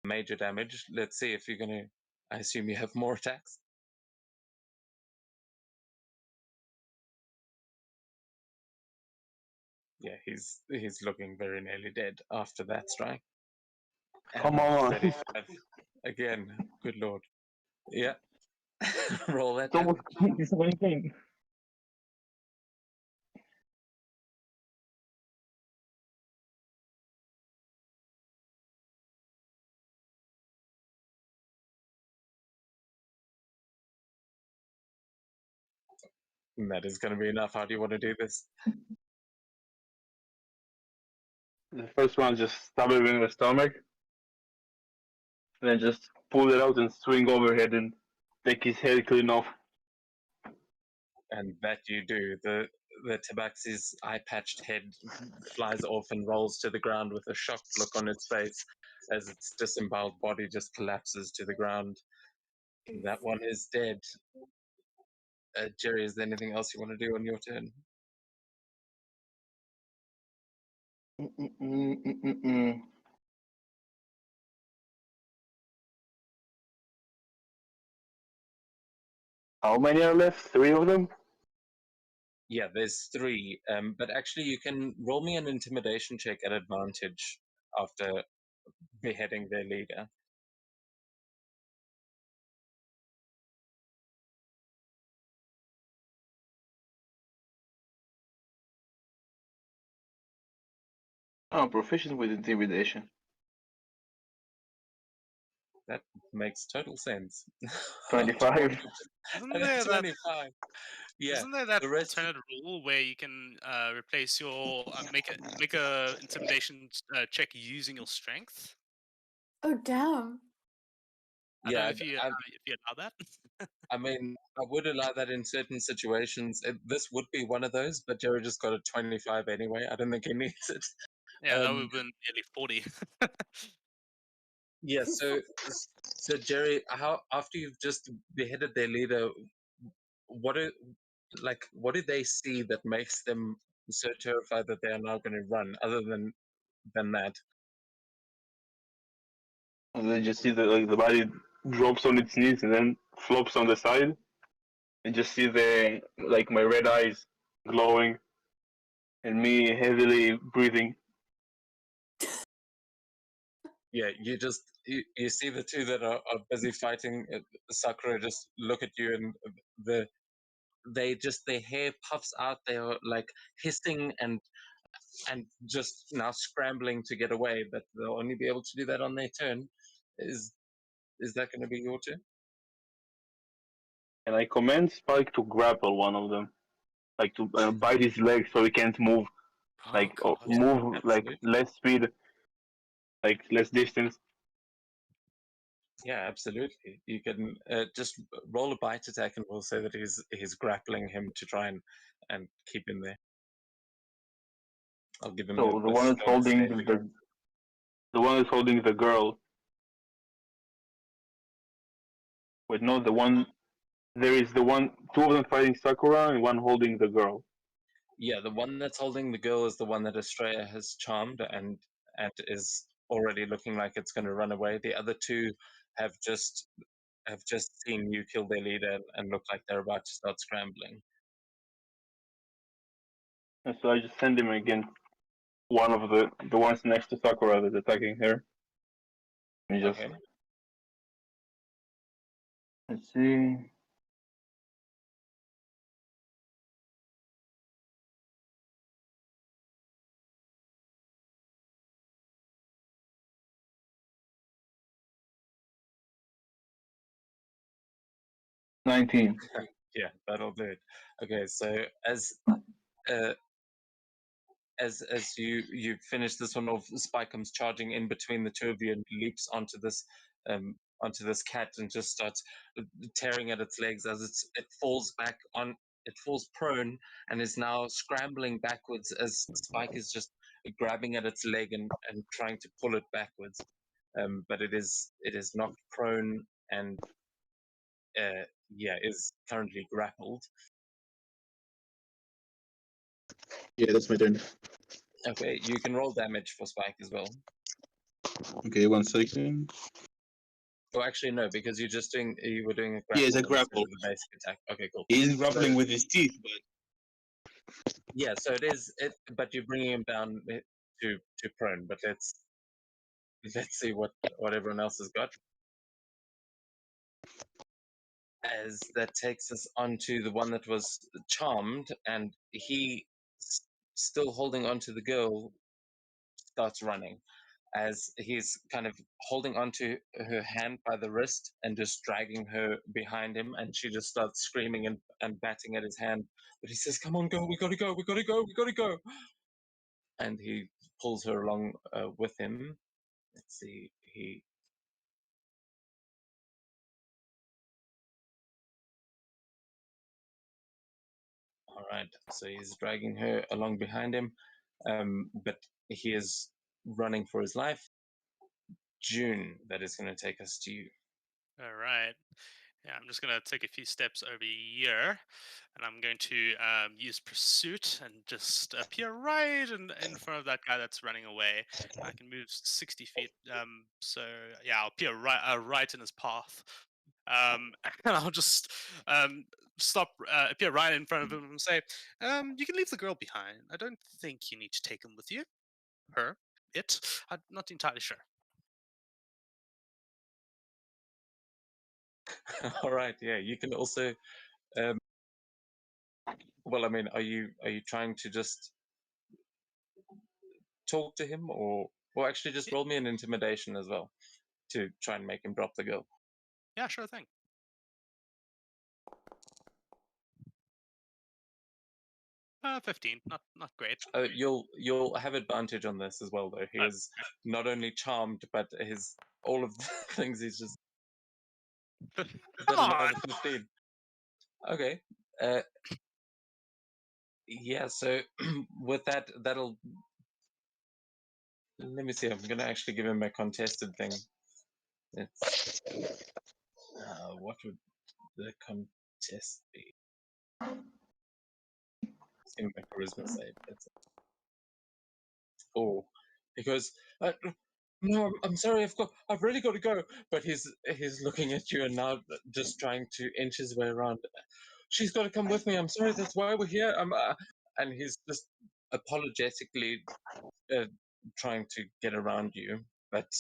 Major damage. Let's see if you're gonna. I assume you have more attacks. Yeah, he's looking very nearly dead after that strike. Come And on. 35 again. Good lord. Yeah. Roll that It's almost damage. it's one thing. And that is going to be enough. How do you want to do this? The first one just stab him in the stomach, and then just pull it out and swing overhead and take his head clean off. And that you do. The Tabaxi's eye-patched head flies off and rolls to the ground with a shocked look on its face as its disemboweled body just collapses to the ground. That one is dead. Jerry, is there anything else you want to do on your turn? How many are left? 3 of them? Yeah, there's 3. But actually, you can roll me an intimidation check at advantage after beheading their leader. Oh, proficient with intimidation. That makes total sense. 25. Isn't there that 25. Yeah. Isn't there that the rest alternate rule where you can replace your make a intimidation check using your strength? Oh damn! I don't know Yeah, if you allow that. I mean, I would allow that in certain situations. This would be one of those, but Jerry just got a 25 anyway. I don't think he needs it. Yeah, that would Um, have been nearly 40. yeah, so Jerry, how after you've just beheaded their leader, what what do they see that makes them so terrified that they are now going to run? Other than that, And then just see the body drops on its knees and then flops on the side. And just see my red eyes glowing and me heavily breathing. yeah, you see the two that are busy fighting. Sakura just look at you, and their hair puffs out. They are like hissing and just now scrambling to get away, but they'll only be able to do that on their turn. Is that going to be your turn? And I command Spike to grapple one of them. Like to bite his leg so he can't move. Oh Or god. move Absolutely. less speed. Less distance. Yeah, absolutely. You can just roll a bite attack, and we'll say that he's grappling him to try and keep him there. I'll give him So the a one that's strength holding saving. the one that's holding the girl. Wait, no, the one. There is the one. 2 of them fighting Sakura and one holding the girl. Yeah, the one that's holding the girl is the one that Estrella has charmed and is already looking like it's going to run away. The other 2 have just seen you kill their leader and look like they're about to start scrambling. And so I just send him against one of the ones next to Sakura that's attacking her. And just Okay. let's see. $19. Yeah, that'll do it. Okay, so as you finish this one off, Spike comes charging in between the 2 of you and leaps onto this cat and just starts tearing at its legs as it falls back on. It falls prone and is now scrambling backwards as Spike is just grabbing at its leg and trying to pull it backwards. But it is knocked prone and is currently grappled. Yeah, that's my turn. Okay, you can roll damage for Spike as well. Okay, 1 second. Oh, actually, no, because you were doing a grapple. Yeah, it's a instead of grapple. the basic attack. Okay, cool. He's grappling So- with his teeth, but Yeah, so it is. But you're bringing him down to prone. But let's see what everyone else has got. As that takes us onto the one that was charmed, and he, still holding onto the girl, starts running. As he's kind of holding onto her hand by the wrist and just dragging her behind him, and she just starts screaming and batting at his hand. But he says, "Come on, girl, we gotta go, we gotta go, we gotta go!" And he pulls her along with him. Let's see, he. All right, so he's dragging her along behind him, but he is running for his life. June, that is going to take us to you. All right. Yeah, I'm just going to take a few steps over here, and I'm going to use pursuit and just appear right in front of that guy that's running away. I can move 60 feet, so yeah, I'll appear right in his path. And I'll just stop, appear right in front of him and say, "You can leave the girl behind. I don't think you need to take him with you. Her, it. I'm not entirely sure." All right, yeah, you can also. Well, I mean, are you trying to just talk to him, or actually just roll me an intimidation as well to try and make him drop the girl? Yeah, sure thing. 15, not great. You'll have advantage on this as well, though. He is not only charmed, but his all of the things. He's just Come on! another 15. Okay. Yeah. So with that, that'll. Let me see. I'm gonna actually give him a contested thing. It's what would the contest be? It's gonna make charisma save. That's it. Oh, because no, I'm sorry. I've really got to go. But he's looking at you and now just trying to inch his way around. She's got to come with me. I'm sorry. That's why we're here. And he's just apologetically uh, trying to get around you. But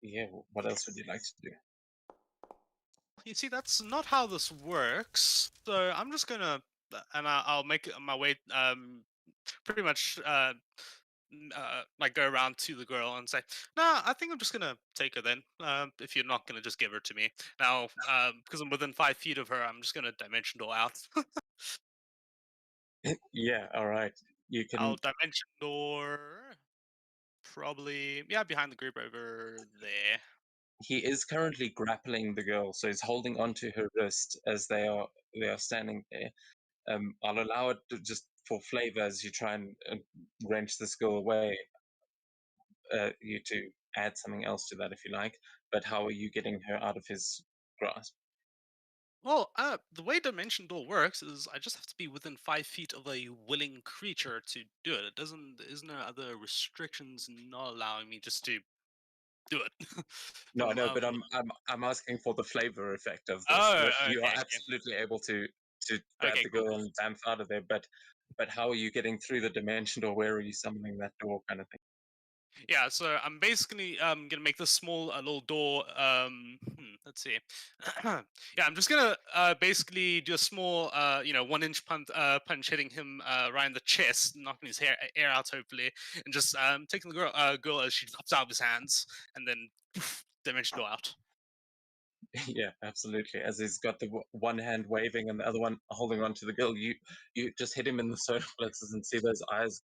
yeah, what else would you like to do? You see, that's not how this works. So I'm just gonna, and I'll make my way, pretty much, like go around to the girl and say, "Nah, I think I'm just gonna take her then. If you're not gonna just give her to me now, because I'm within 5 feet of her, I'm just gonna dimension door out." Yeah. All right. You can. I'll dimension door, probably, yeah, behind the group over there. He is currently grappling the girl, so he's holding onto her wrist as they are standing there. I'll allow it to just for flavor as you try and wrench this girl away. You to add something else to that if you like. But how are you getting her out of his grasp? Well, the way Dimension Door works is I just have to be within 5 feet of a willing creature to do it. It doesn't. There's no other restrictions not allowing me just to do it. No, no, but I'm asking for the flavor effect of this. Oh, That you are okay, absolutely able to grab okay, the cool, girl cool. and dance out of there. But how are you getting through the dimension, or where are you summoning that door, kind of thing? Yeah, so I'm basically gonna make this small little door. Let's see. Yeah, I'm just gonna basically do a small 1 inch punch hitting him right in the chest, knocking his air out hopefully, and just taking the girl as she drops out of his hands, and then poof, dimension door out. Yeah, absolutely. As he's got the one hand waving and the other one holding on to the girl, you just hit him in the solar plexus and see those eyes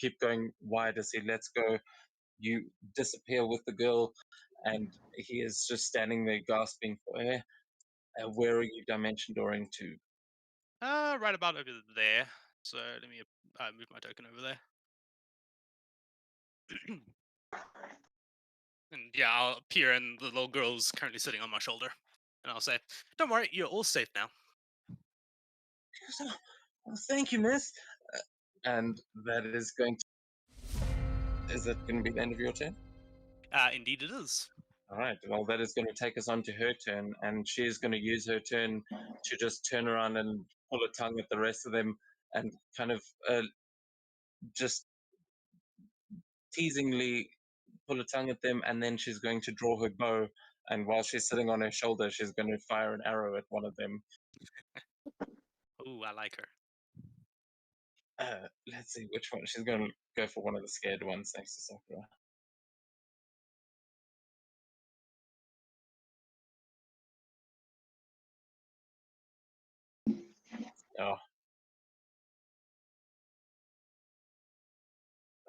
keep going wide as he lets go. You disappear with the girl, and he is just standing there gasping for air. Where are you dimension dooring to? Right about over there. So let me move my token over there. And yeah, I'll appear, and the little girl's currently sitting on my shoulder, and I'll say, "Don't worry, you're all safe now." Oh, thank you, miss. And that is going to. Is that going to be the end of your turn? Indeed, it is. All right. Well, that is going to take us on to her turn, and she is going to use her turn to just turn around and pull a tongue at the rest of them and kind of just teasingly pull a tongue at them, and then she's going to draw her bow, and while she's sitting on her shoulder, she's going to fire an arrow at one of them. Ooh, I like her. Let's see which one. She's going to go for one of the scared ones next to Sakura. Oh.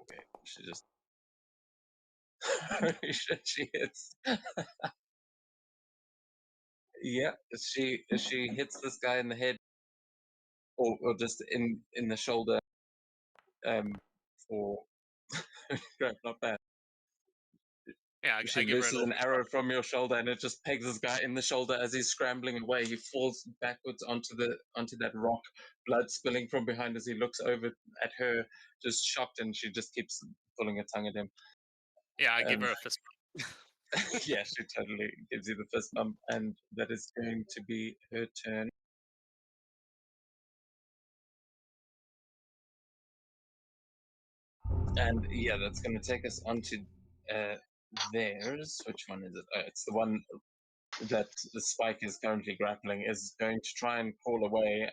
Okay, she just... Holy shit, she hits. Yeah, she hits this guy in the head, or just in the shoulder. For crap, not bad. Yeah, I She give her an looses an overshot. arrow from your shoulder, and it just pegs this guy in the shoulder as he's scrambling away. He falls backwards onto that rock, blood spilling from behind as he looks over at her, just shocked, and she just keeps pulling her tongue at him. Yeah, I give her a fist bump. Yeah, she totally gives you the fist bump, and that is going to be her turn. And yeah, that's going to take us onto theirs. Which one is it? It's the one that the Spike is currently grappling, is going to try and crawl away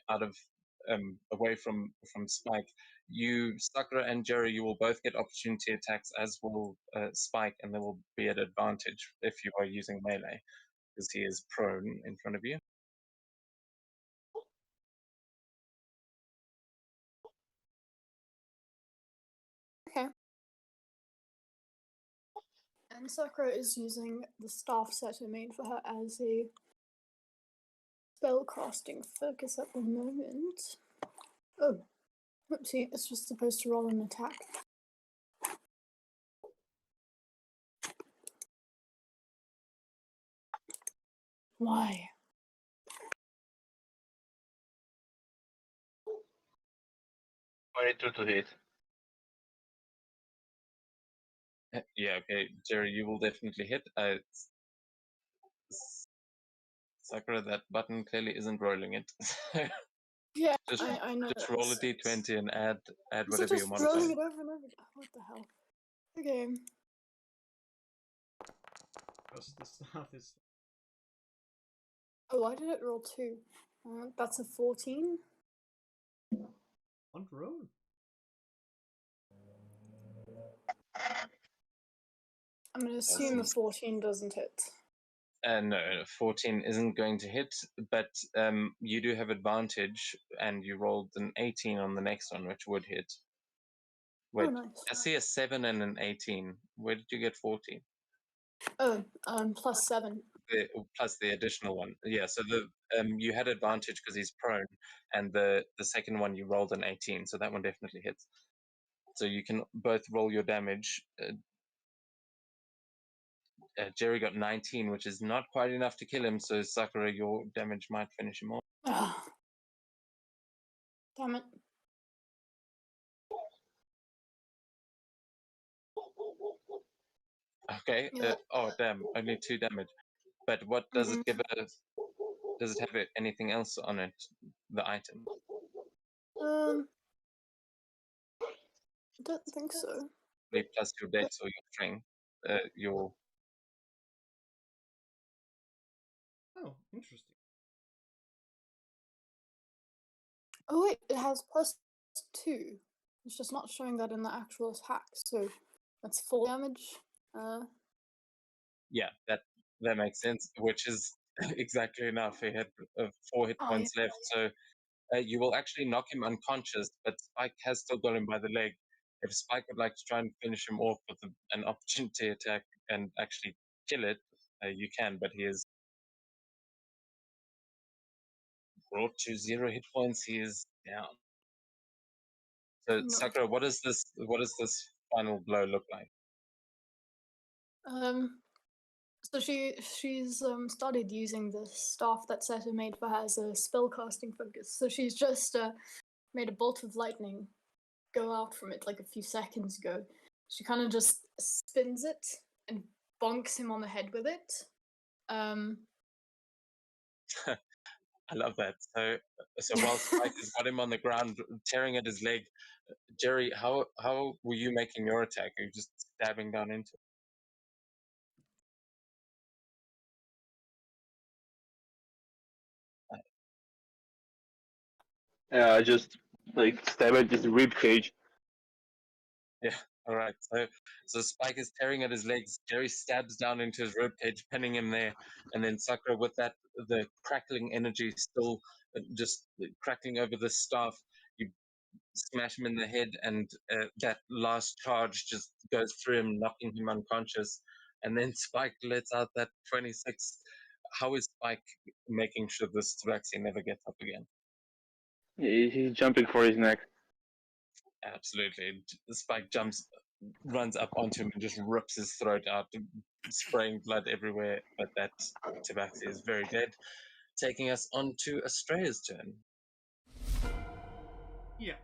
away from Spike. You, Sakura and Jerry, you will both get opportunity attacks, as will Spike, and there will be an advantage if you are using melee, because he is prone in front of you. Okay. And Sakura is using the staff set I made for her as a spellcasting focus at the moment. Oh, whoopsie, it's just supposed to roll an attack. Why? To hit. Yeah, okay, Jerry, you will definitely hit. Sakura, that button clearly isn't rolling it. Yeah, just I know. just roll a d20 and add Is it whatever your just modifier. rolling it over and over? What the hell? Okay. Because the staff is. Oh, why did it roll 2? That's a 14. On roll. I'm gonna assume the 14 doesn't hit. No, 14 isn't going to hit, but you do have advantage, and you rolled an 18 on the next one, which would hit. Wait, Oh, nice. I see a 7 and an 18. Where did you get 14? Oh, plus 7. Plus the additional one. Yeah, so you had advantage because he's prone, and the second one you rolled an 18, so that one definitely hits. So you can both roll your damage. Jerry got 19, which is not quite enough to kill him, so Sakura, your damage might finish him off. Ah. Damn it. Okay. Yeah. Oh, damn. Only 2 damage. But what does it give us? Does it have anything else on it? The item? I don't think so. Plus your dex or your strength. Your... Oh, interesting. Oh wait, it has plus 2. It's just not showing that in the actual attack, so that's 4 damage. Yeah, that makes sense, which is exactly enough. He had 4 hit Oh, points left, so you will actually knock him unconscious, but Spike has still got him by the leg. If Spike would like to try and finish him off with an opportunity attack and actually kill it, you can, but he is brought to 0 hit points. He is down. So no. Sakura, what does this final blow look like? So she's started using the staff that Seta made for her as a spellcasting focus. So she's just made a bolt of lightning go out from it like a few seconds ago. She kind of just spins it and bonks him on the head with it. I love that. So while Spike has got him on the ground, tearing at his leg, Jerry, how were you making your attack? Are you just stabbing down into it? Just like stab at his rib cage. Yeah. All right. So Spike is tearing at his legs. Jerry stabs down into his ribcage, pinning him there, and then Sakura, with the crackling energy still just crackling over the staff, you smash him in the head, and that last charge just goes through him, knocking him unconscious. And then Spike lets out that 26. How is Spike making sure this Tabaxi never gets up again? He's jumping for his neck. Absolutely. Spike runs up onto him and just rips his throat out, spraying blood everywhere. But that Tabaxi is very dead. Taking us on to Astrea's turn. Yeah.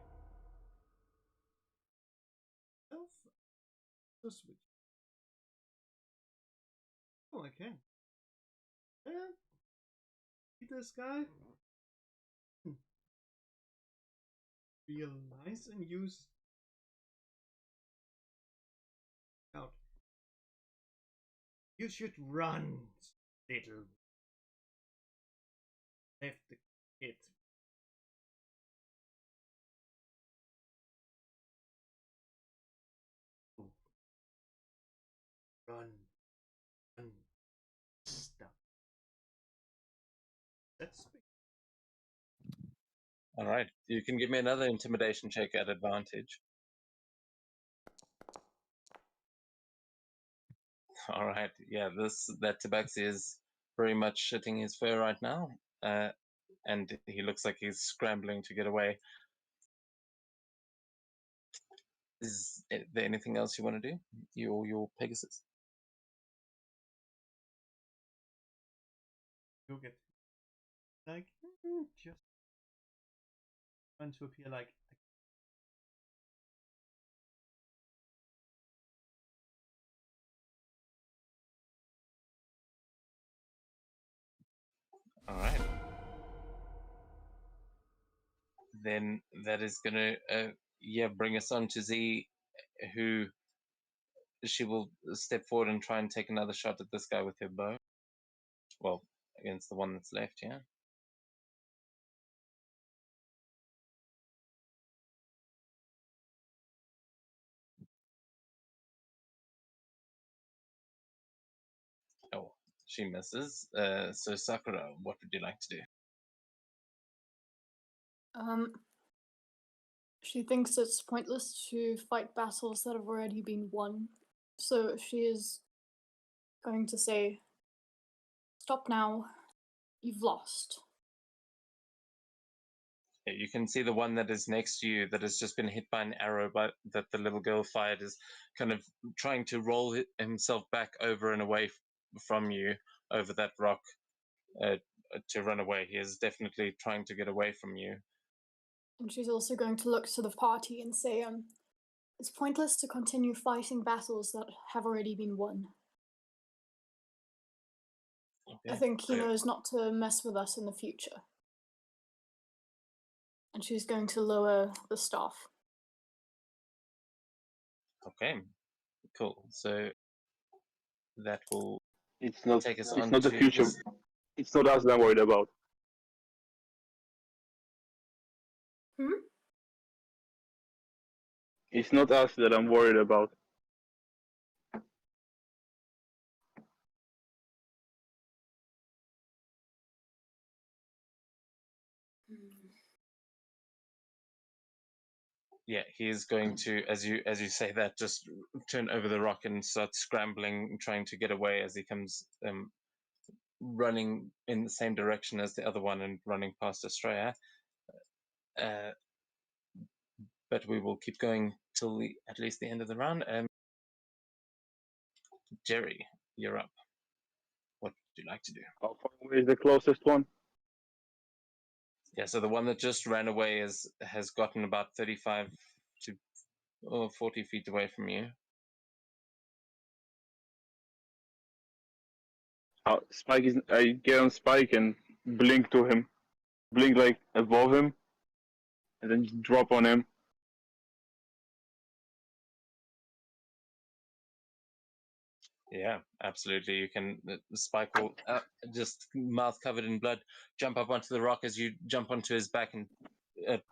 So switch. Oh, I can. See this guy? Real nice and use out. You should run, little. Left the kid. Run. Run. Stop. That's big. All right. You can give me another intimidation check at advantage. All right. Yeah, that Tabaxi is very much shitting his fur right now. And he looks like he's scrambling to get away. Is there anything else you want to do? Your Pegasus? You'll get like just run to appear like All right. Then that is going to bring us on to Z, who she will step forward and try and take another shot at this guy with her bow. Well, against the one that's left, yeah. Oh, she misses. So Sakura, what would you like to do? She thinks it's pointless to fight battles that have already been won. So she is going to say, "Stop now. You've lost." Yeah, you can see the one that is next to you that has just been hit by an arrow, but that the little girl fired is kind of trying to roll himself back over and away from you over that rock to run away. He is definitely trying to get away from you. And she's also going to look to the party and say, "It's pointless to continue fighting battles that have already been won. Okay. I think he knows not to mess with us in the future." And she's going to lower the staff. Okay, cool. So that will It's not. take us It's on not the to future. this. It's not us that I'm worried about. It's not us that I'm worried about. Yeah, he is going to, as you say that, just turn over the rock and start scrambling, trying to get away as he comes running in the same direction as the other one and running past Australia. But we will keep going till at least the end of the round. Jerry, you're up. What would you like to do? How far away is the closest one? Yeah, so the one that just ran away has gotten about 35 to 40 feet away from you. Spike is. I get on Spike and blink to him blink like above him, and then just drop on him. Yeah, absolutely. You can. Spike will just mouth covered in blood jump up onto the rock as you jump onto his back and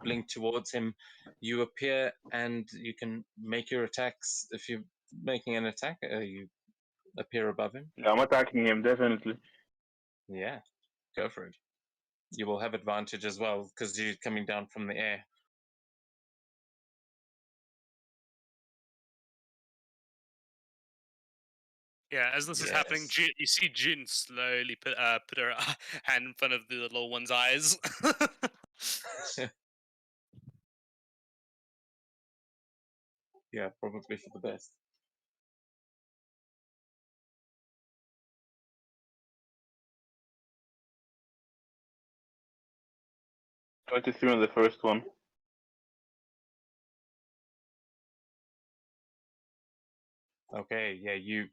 blink towards him. You appear and you can make your attacks. If you're making an attack, you appear above him. Yeah, I'm attacking him definitely. Yeah, go for it. You will have advantage as well because you're coming down from the air. Yeah, as this is happening, Yes. you see Jin slowly put her hand in front of the little one's eyes. Yeah, probably for the best. $23 on the first one. Okay, yeah, you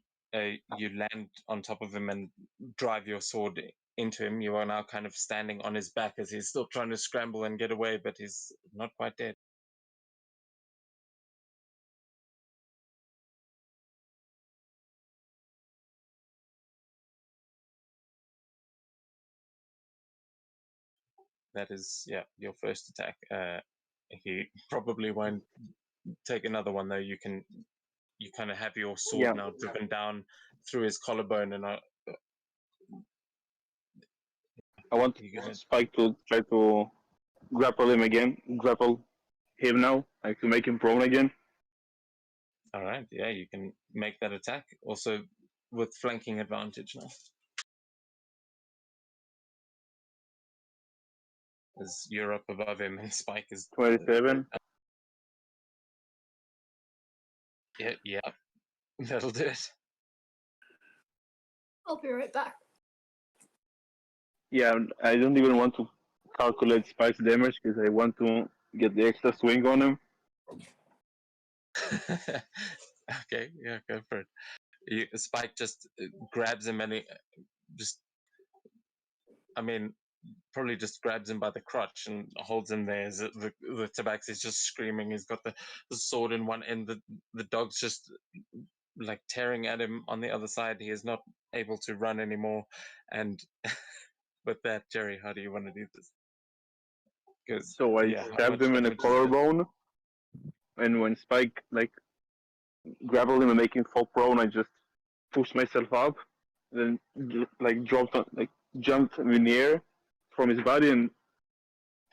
land on top of him and drive your sword into him. You are now kind of standing on his back as he's still trying to scramble and get away, but he's not quite dead. That is, yeah, your first attack. He probably won't take another one though. You kind of have your sword now driven down through his collarbone, and I want Spike to try to grapple him again. Grapple him now, like to make him prone again. All right, yeah, you can make that attack. Also with flanking advantage now. As you're up above him and Spike is 27. Yeah, that'll do it. I'll be right back. Yeah, I don't even want to calculate Spike's damage because I want to get the extra swing on him. Okay, yeah, go for it. Spike just grabs him and he just, I mean, probably just grabs him by the crotch and holds him there. The Tabaxi is just screaming. He's got the sword in one end. The dog's just like tearing at him on the other side. He is not able to run anymore. And with that, Jerry, how do you want to do this? So I stabbed him in the collarbone, and when Spike like grappled him and make him fall prone, I just pushed myself up, then like dropped on, like jumped in the air from his body and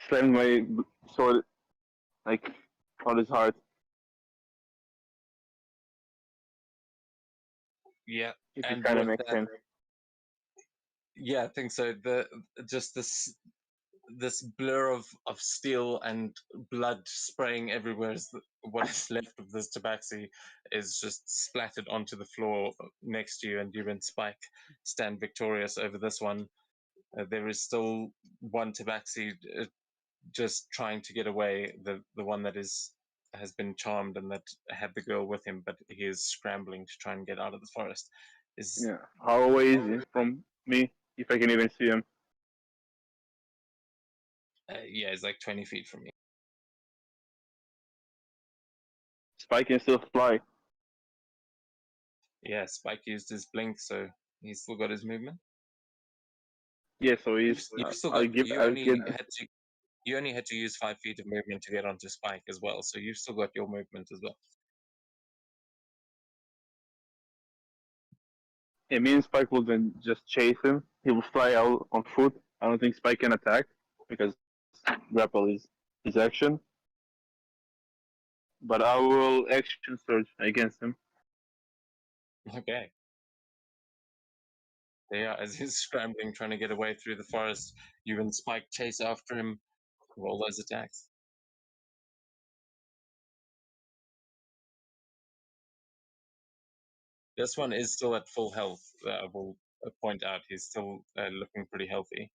slammed my sword like on his heart. Yeah, if and it kind of with makes that, sense. yeah, I think so. Just this blur of steel and blood spraying everywhere is what is left of this tabaxi is just splattered onto the floor next to you, and you and Spike stand victorious over this one. There is still one tabaxi just trying to get away, the one that has been charmed and that had the girl with him, but he is scrambling to try and get out of the forest. Yeah, how away is he from me? If I can even see him. Yeah, it's like 20 feet from you. Spike can still fly. Yeah, Spike used his blink, so he's still got his movement. Yeah, so he's. You've still I'll got. give. I'll get. You only had to use 5 feet of movement to get onto Spike as well, so you've still got your movement as well. Yeah, me and Spike will then just chase him. He will fly out on foot. I don't think Spike can attack because grapple is his action. But I will action surge against him. Okay. Yeah, as he's scrambling, trying to get away through the forest, you and Spike chase after him. Roll those attacks. This one is still at full health. I will point out he's still looking pretty healthy.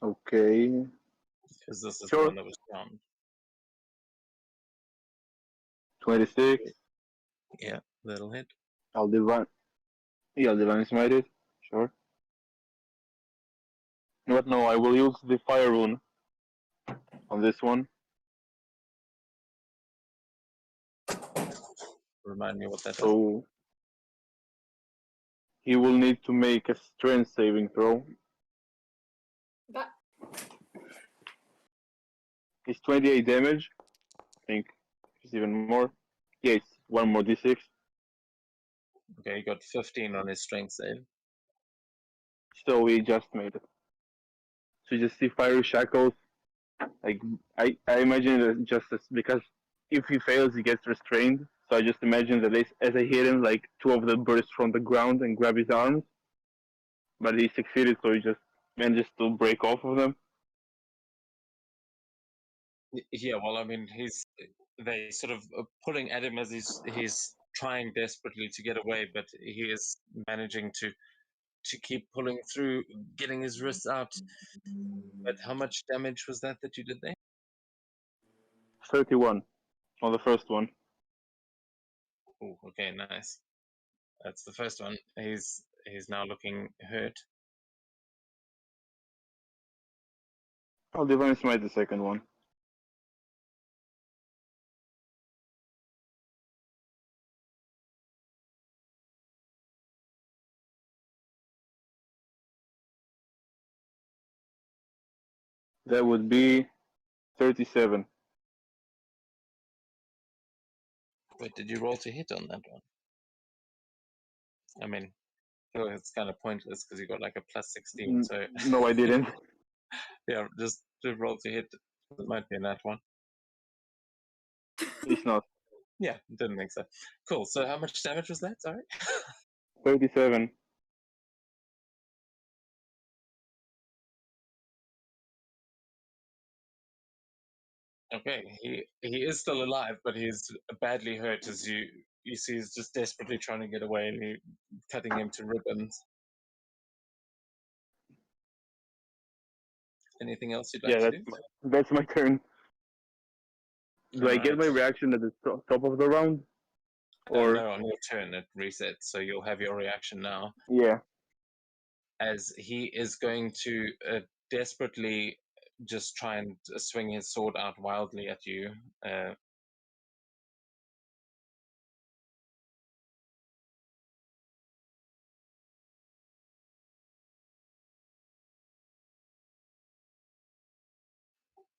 Okay. Because this is the one that was charmed. 26. Yeah, that'll hit. I'll divine. Yeah, I'll divine smite it. Sure. But no, I will use the fire rune on this one. Remind me what that is. So he will need to make a strength saving throw. That It's 28 damage. I think it's even more. Yeah, it's one more d6. Okay, he got 15 on his strength save. So he just made it. So you just see fiery shackles. Like I imagine that just because if he fails, he gets restrained. So I just imagine that as I hit him, like two of them burst from the ground and grab his arms. But he succeeded, so he just manages to break off of them. Yeah, well, I mean, they sort of pulling at him as he's trying desperately to get away, but he is managing to keep pulling through, getting his wrists out. But how much damage was that you did there? 31 on the first one. Oh, okay, nice. That's the first one. He's now looking hurt. I'll divine smite the second one. That would be 37. Wait, did you roll to hit on that one? I mean, it's kind of pointless because you got like a plus 16. So No, I didn't. yeah, just to roll to hit. It might be in that one. It's not. Yeah, didn't think so. Cool. So how much damage was that? Sorry. 37. Okay, he is still alive, but he's badly hurt. As you see, he's just desperately trying to get away, and you cutting him to ribbons. Anything else you'd like Yeah, to do? that's my turn. Do I get my Alright. reaction at the top of the round? Or No, on your turn it resets, so you'll have your reaction now. yeah. As he is going to desperately just try and swing his sword out wildly at you.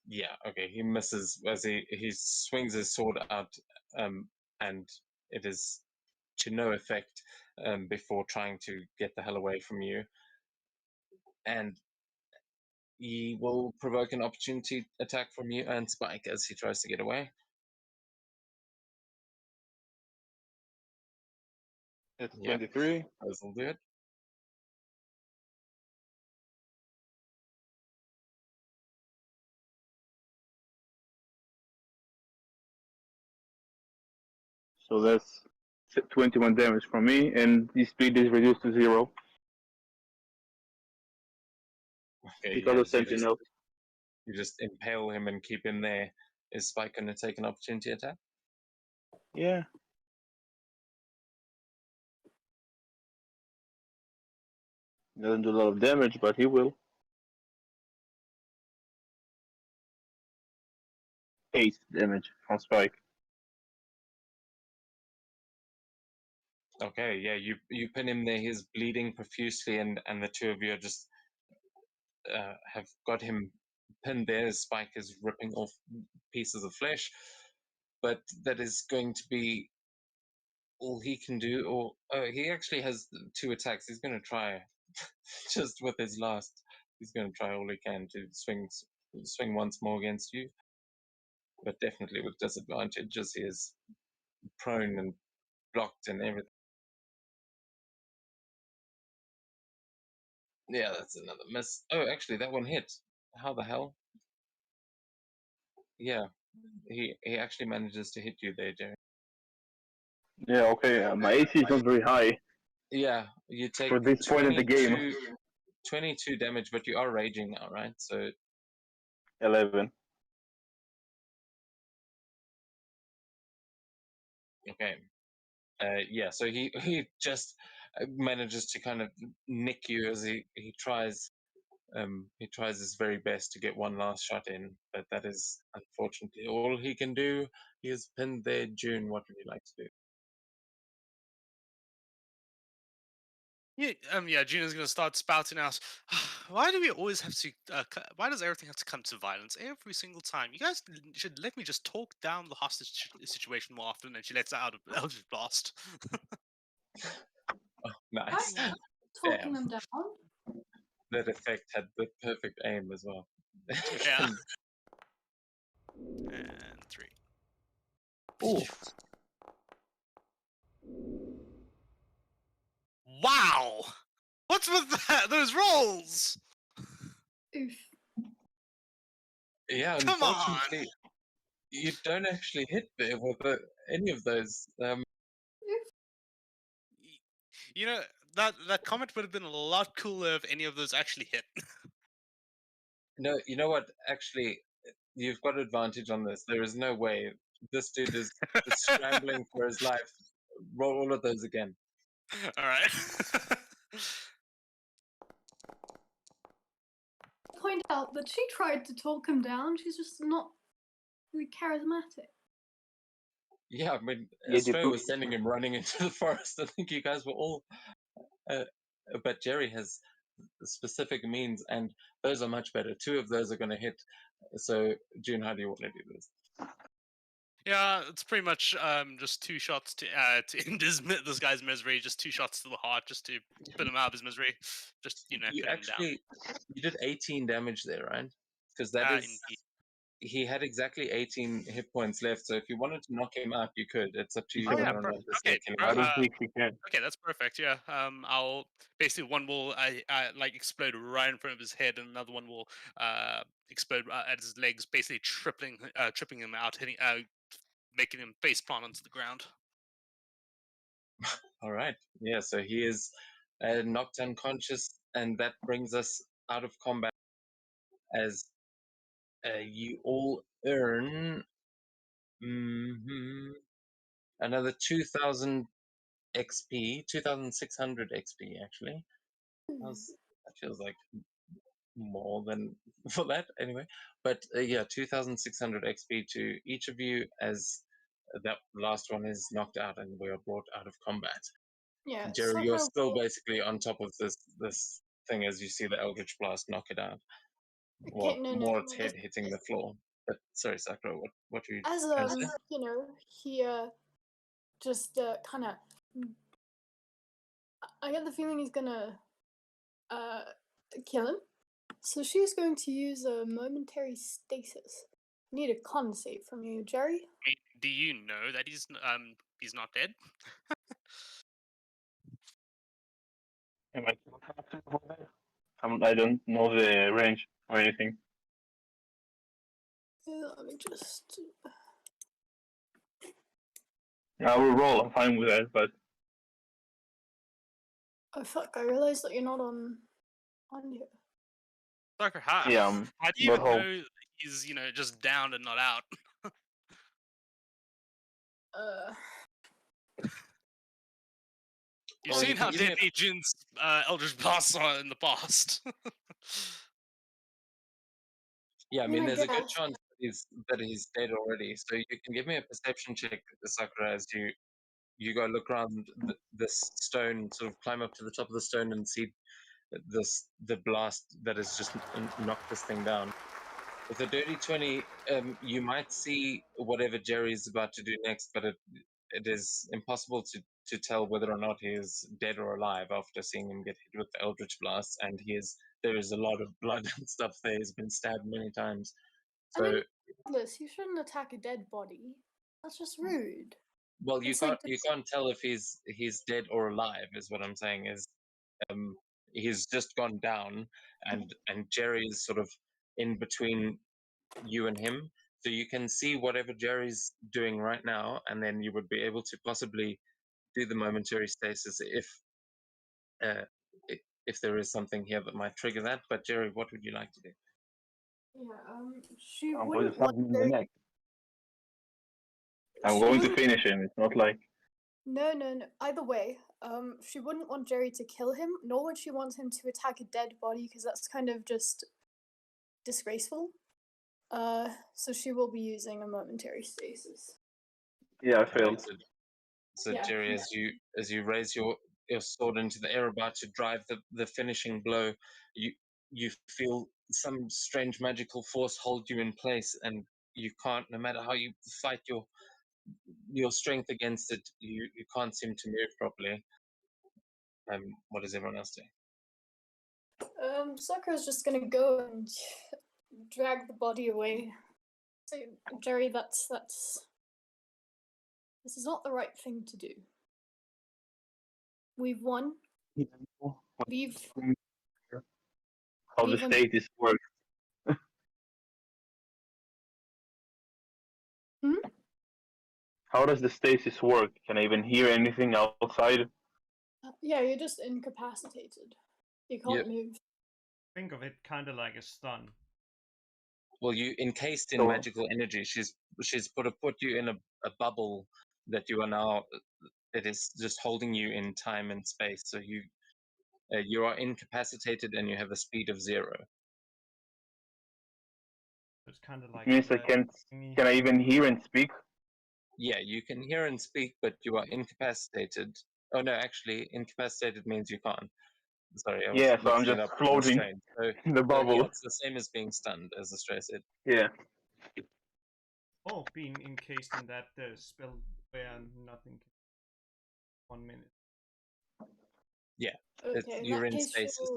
Yeah, okay, he misses as he swings his sword out, and it is to no effect before trying to get the hell away from you. And he will provoke an opportunity attack from you and Spike as he tries to get away. It's Yep. 23. Those will do it. So that's 21 damage from me, and the speed is reduced to 0 Okay, because yeah, of Sentinel. you just impale him and keep him there. Is Spike going to take an opportunity attack? Yeah. Doesn't do a lot of damage, but he will. 8 damage from Spike. Okay, yeah, you pin him there. He's bleeding profusely, and the two of you are just have got him pinned there. His Spike is ripping off pieces of flesh, but that is going to be all he can do. Or he actually has 2 attacks. He's going to try just with his last. He's going to try all he can to swing once more against you, but definitely with disadvantage as he is prone and blocked and everything. Yeah, that's another miss. Oh, actually, that one hit. How the hell? Yeah, he actually manages to hit you there, Jerry. Yeah, okay. My AC is not very high Yeah, you take for this point in the game. 22 damage, but you are raging now, right? So 11. okay, yeah. So he just manages to kind of nick you as he tries He tries his very best to get one last shot in, but that is unfortunately all he can do. He is pinned there. June, what would you like to do? Yeah, Gina's gonna start spouting out. Why do we always have to? Why does everything have to come to violence every single time? You guys should let me just talk down the hostage situation more often. And she lets out a Eldritch Blast. Oh, nice. Talking Damn, them down. that effect had the perfect aim as well. Yeah. And 3. Ooh. Wow! What's with that? Those rolls? Oof. Yeah, Come on! unfortunately, you don't actually hit there with any of those. You know, that comment would have been a lot cooler if any of those actually hit. No, you know what? Actually, you've got advantage on this. There is no way. This dude is scrambling for his life. Roll all of those again. Alright. Point out that she tried to talk him down. She's just not really charismatic. Yeah, I mean, Yeah, they Astro was put- sending him running into the forest. I think you guys were all. But Jerry has specific means, and those are much better. 2 of those are going to hit. So, June, how do you want to do this? Yeah, it's pretty much just 2 shots to end this guy's misery. Just 2 shots to the heart, just to put him out of his misery. Just You put him down. actually you did 18 damage there, right? Because that is Indeed. he had exactly 18 hit points left. So if you wanted to knock him out, you could. It's up to you Oh yeah, whether or not this okay. killing I don't Uh, think we can. okay, that's perfect. Yeah. I'll basically one will like explode right in front of his head, and another one will explode at his legs, basically tripping him out, hitting making him face plant onto the ground. All right. Yeah. So he is knocked unconscious, and that brings us out of combat as you all earn another 2,000 XP, 2,600 XP actually. That feels like more than for that anyway. But yeah, 2,600 XP to each of you as that last one is knocked out and we are brought out of combat. Yeah, Jerry, you're Sakura still will- basically on top of this thing as you see the Eldritch Blast knock it out. Well, Okay, no, more its head as- hitting the floor. But sorry, Sakura, what were you As trying to say? you know, he just kind of. I get the feeling he's gonna uh kill him. So she's going to use a momentary stasis. Need a con save from you, Jerry. I mean, do you know that he's not dead? Am I I don't know the range or anything. Let me just. I will roll. I'm fine with that, but Oh fuck! I realized that you're not on here. Sucker, how, yeah, how do you not even home. know that he's just down and not out? Uh, You've Well, you seen can how give me a- deadly Jin's Eldritch Blasts are in the past. Yeah, I I mean, mean, I there's a good guess. chance that he's dead already. So you can give me a perception check, Sakura, as you go look around this stone, sort of climb up to the top of the stone and see the blast that has just knocked this thing down. With a dirty 20, you might see whatever Jerry's about to do next, but it is impossible to tell whether or not he is dead or alive after seeing him get hit with the Eldritch Blast, and there is a lot of blood and stuff there. He's been stabbed many times. I mean, So, regardless, you shouldn't attack a dead body. That's just rude. well, you It's like can't tell if he's dead or alive. Is what I'm saying. Is he's just gone down, and Jerry is sort of in between you and him. So you can see whatever Jerry's doing right now, and then you would be able to possibly do the momentary stasis uh, if there is something here that might trigger that. But Jerry, what would you like to do? Yeah, she I'm going to wouldn't stab want him in the to. neck. I'm She going to wouldn't. finish him. It's not like No. Either way, She wouldn't want Jerry to kill him, nor would she want him to attack a dead body because that's kind of just disgraceful. So she will be using a momentary stasis. Yeah, I Alright, failed. so Yeah, Jerry, yeah. as you raise your sword into the air, about to drive the finishing blow, you feel some strange magical force hold you in place, and you can't, no matter how you fight your strength against it, you can't seem to move properly. What does everyone else do? Sakura's just gonna go and drag the body away. So, Jerry, that's this is not the right thing to do. We've won. Leave How the leave him. status works. Hmm? How does the stasis work? Can I even hear anything outside? Yeah, you're just incapacitated. You Yep. can't move. Think of it kind of like a stun. Well, you encased in So- magical energy. She's put you in a bubble that you are now. It is just holding you in time and space. So you are incapacitated and you have a speed of 0. It's kind of like Means I can't. Can I even hear and speak? Yeah, you can hear and speak, but you are incapacitated. Oh no, actually, incapacitated means you can't. Sorry, I was Yeah, so I'm mixing it just up with floating restrained. So, in the yeah, bubble. it's the same as being stunned, as the stray said. Yeah. Or being encased in that spell where nothing can. 1 minute. Okay, in You're that in case, stasis.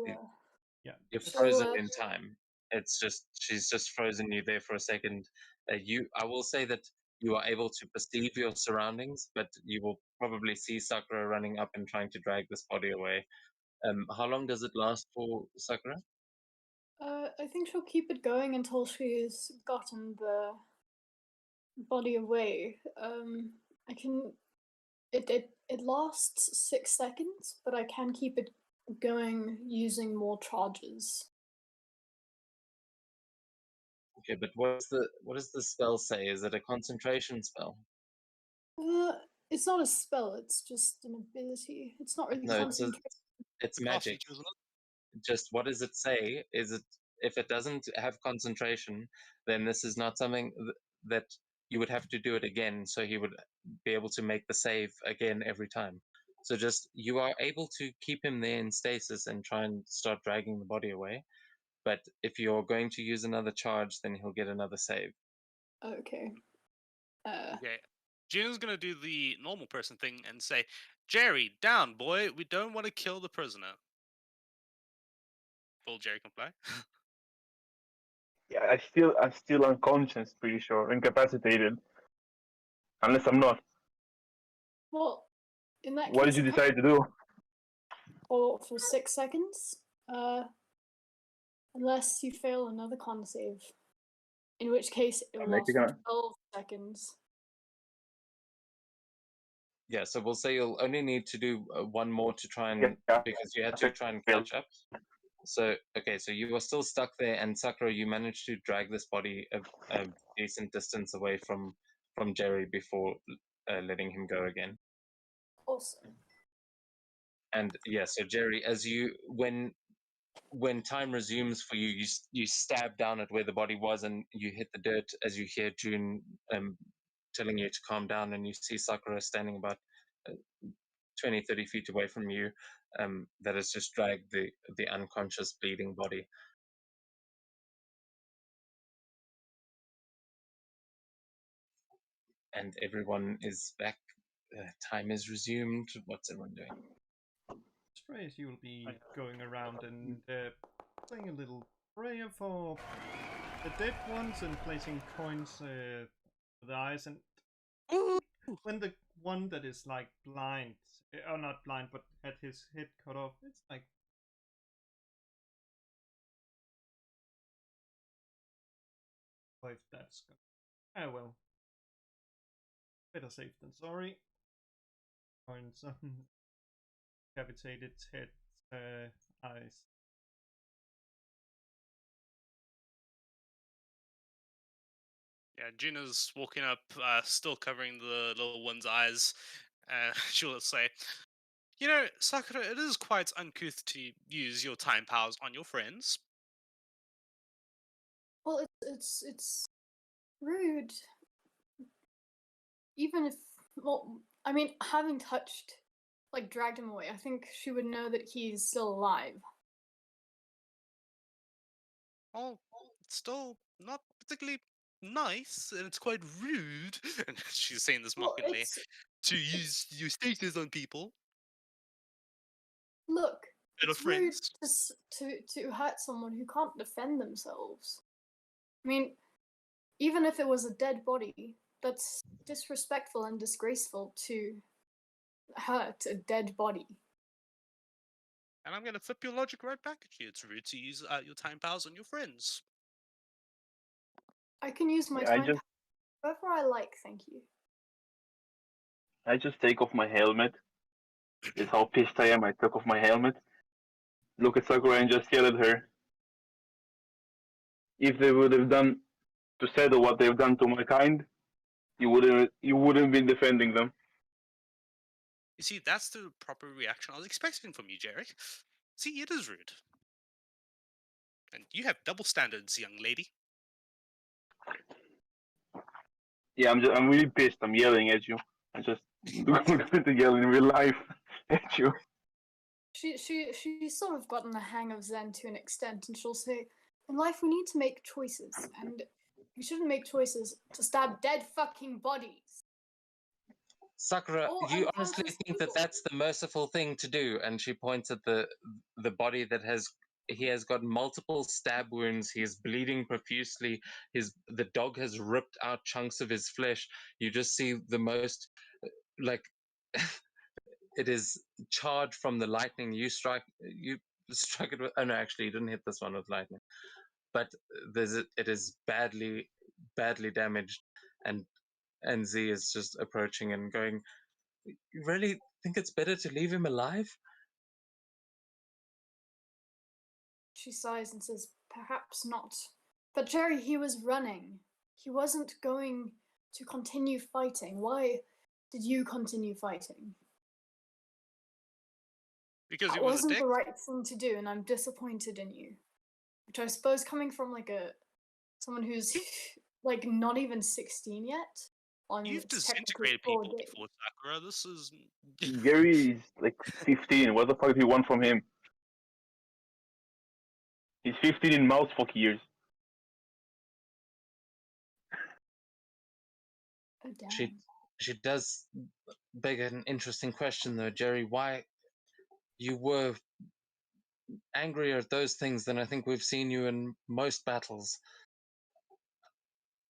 Yeah. You're just- frozen So, in time. It's just she's just frozen you there for a second. I will say that you are able to perceive your surroundings, but you will probably see Sakura running up and trying to drag this body away. How long does it last for, Sakura? I think she'll keep it going until she's gotten the body away. I can. It lasts 6 seconds, but I can keep it going using more charges. Okay, but what does the spell say? Is it a concentration spell? Uh, it's not a spell. It's just an ability. It's not really No, concentration. it's Class magic. feature, isn't it? Just what does it say? Is it if it doesn't have concentration, then this is not something that you would have to do it again. So he would be able to make the save again every time. So just you are able to keep him there in stasis and try and start dragging the body away. But if you're going to use another charge, then he'll get another save. Okay. Okay. Gina's gonna do the normal person thing and say, Jerry, down, boy. We don't want to kill the prisoner. Will Jerry comply? Yeah, I'm still unconscious, pretty sure, incapacitated. Unless I'm not. Well, in that What case, did you it comes decide to do? for 6 seconds. Unless you fail another con save, in which case it will Make last it for gonna- 12 seconds. Yeah, so we'll say you'll only need to do one more to try and Yeah. because you had to try and catch up. So okay, so you are still stuck there, and Sakura, you managed to drag this body a decent distance away from Jerry before letting him go again. Awesome. And yeah, so Jerry, as you when time resumes for you, you stab down at where the body was, and you hit the dirt as you hear June telling you to calm down, and you see Sakura standing about 20, 30 feet away from you, that has just dragged the unconscious, bleeding body. And everyone is back. Time is resumed. What's everyone doing? Sprays, you will be going around and saying a little prayer for the dead ones and placing coins for the eyes. And when the one that is like blind, or not blind, but had his head cut off, it's like. If that's gonna. Oh well. Better safe than sorry. Coins on decapitated head, eyes. Yeah, Gina's walking up, still covering the little one's eyes. She'll say, You know, Sakura, it is quite uncouth to use your time powers on your friends. Well, it's rude. Even if, well, I mean, having touched, like, dragged him away, I think she would know that he's still alive. Well, it's still not particularly nice, and it's quite rude. And she's saying this Well, mockingly it's to use your status on people look, and our it's rude friends. to hurt someone who can't defend themselves. I mean, even if it was a dead body, that's disrespectful and disgraceful to hurt a dead body. And I'm gonna flip your logic right back at you. It's rude to use your time powers on your friends. I can use my Yeah, time however I like, thank you. I just take off my helmet. It's how pissed I am. I took off my helmet. Look at Sakura and just yell at her. If they would have done to Seto what they've done to my kind, you wouldn't be defending them. You see, that's the proper reaction I was expecting from you, Jerry. See, it is rude. And you have double standards, young lady. Yeah, I'm really pissed. I'm yelling at you. I just going to yell in real life at you. She's sort of gotten the hang of Zen to an extent, and she'll say, "In life, we need to make choices, and you shouldn't make choices to stab dead fucking bodies." Sakura, Or you honestly unconscious think that people. that's the merciful thing to do? And she points at the body that he has got multiple stab wounds. He is bleeding profusely. The dog has ripped out chunks of his flesh. You just see the most like it is charred from the lightning. You strike it with. Oh no, actually, you didn't hit this one with lightning. But it is badly damaged, and Z is just approaching and going, "You really think it's better to leave him alive?" She sighs and says, "Perhaps not. But Jerry, he was running. He wasn't going to continue fighting. Why did you continue fighting? Because he That was a wasn't dick. the right thing to do, and I'm disappointed in you." Which I suppose, coming from like someone who's like not even 16 yet. Well, I mean, You've it's technically disintegrated people 4 days. before, Sakura. This is. Gary is like 15. What the fuck do you want from him? He's 15 in mouse fuck years. Oh damn. She does beg an interesting question though, Jerry. Why you were angrier at those things than I think we've seen you in most battles.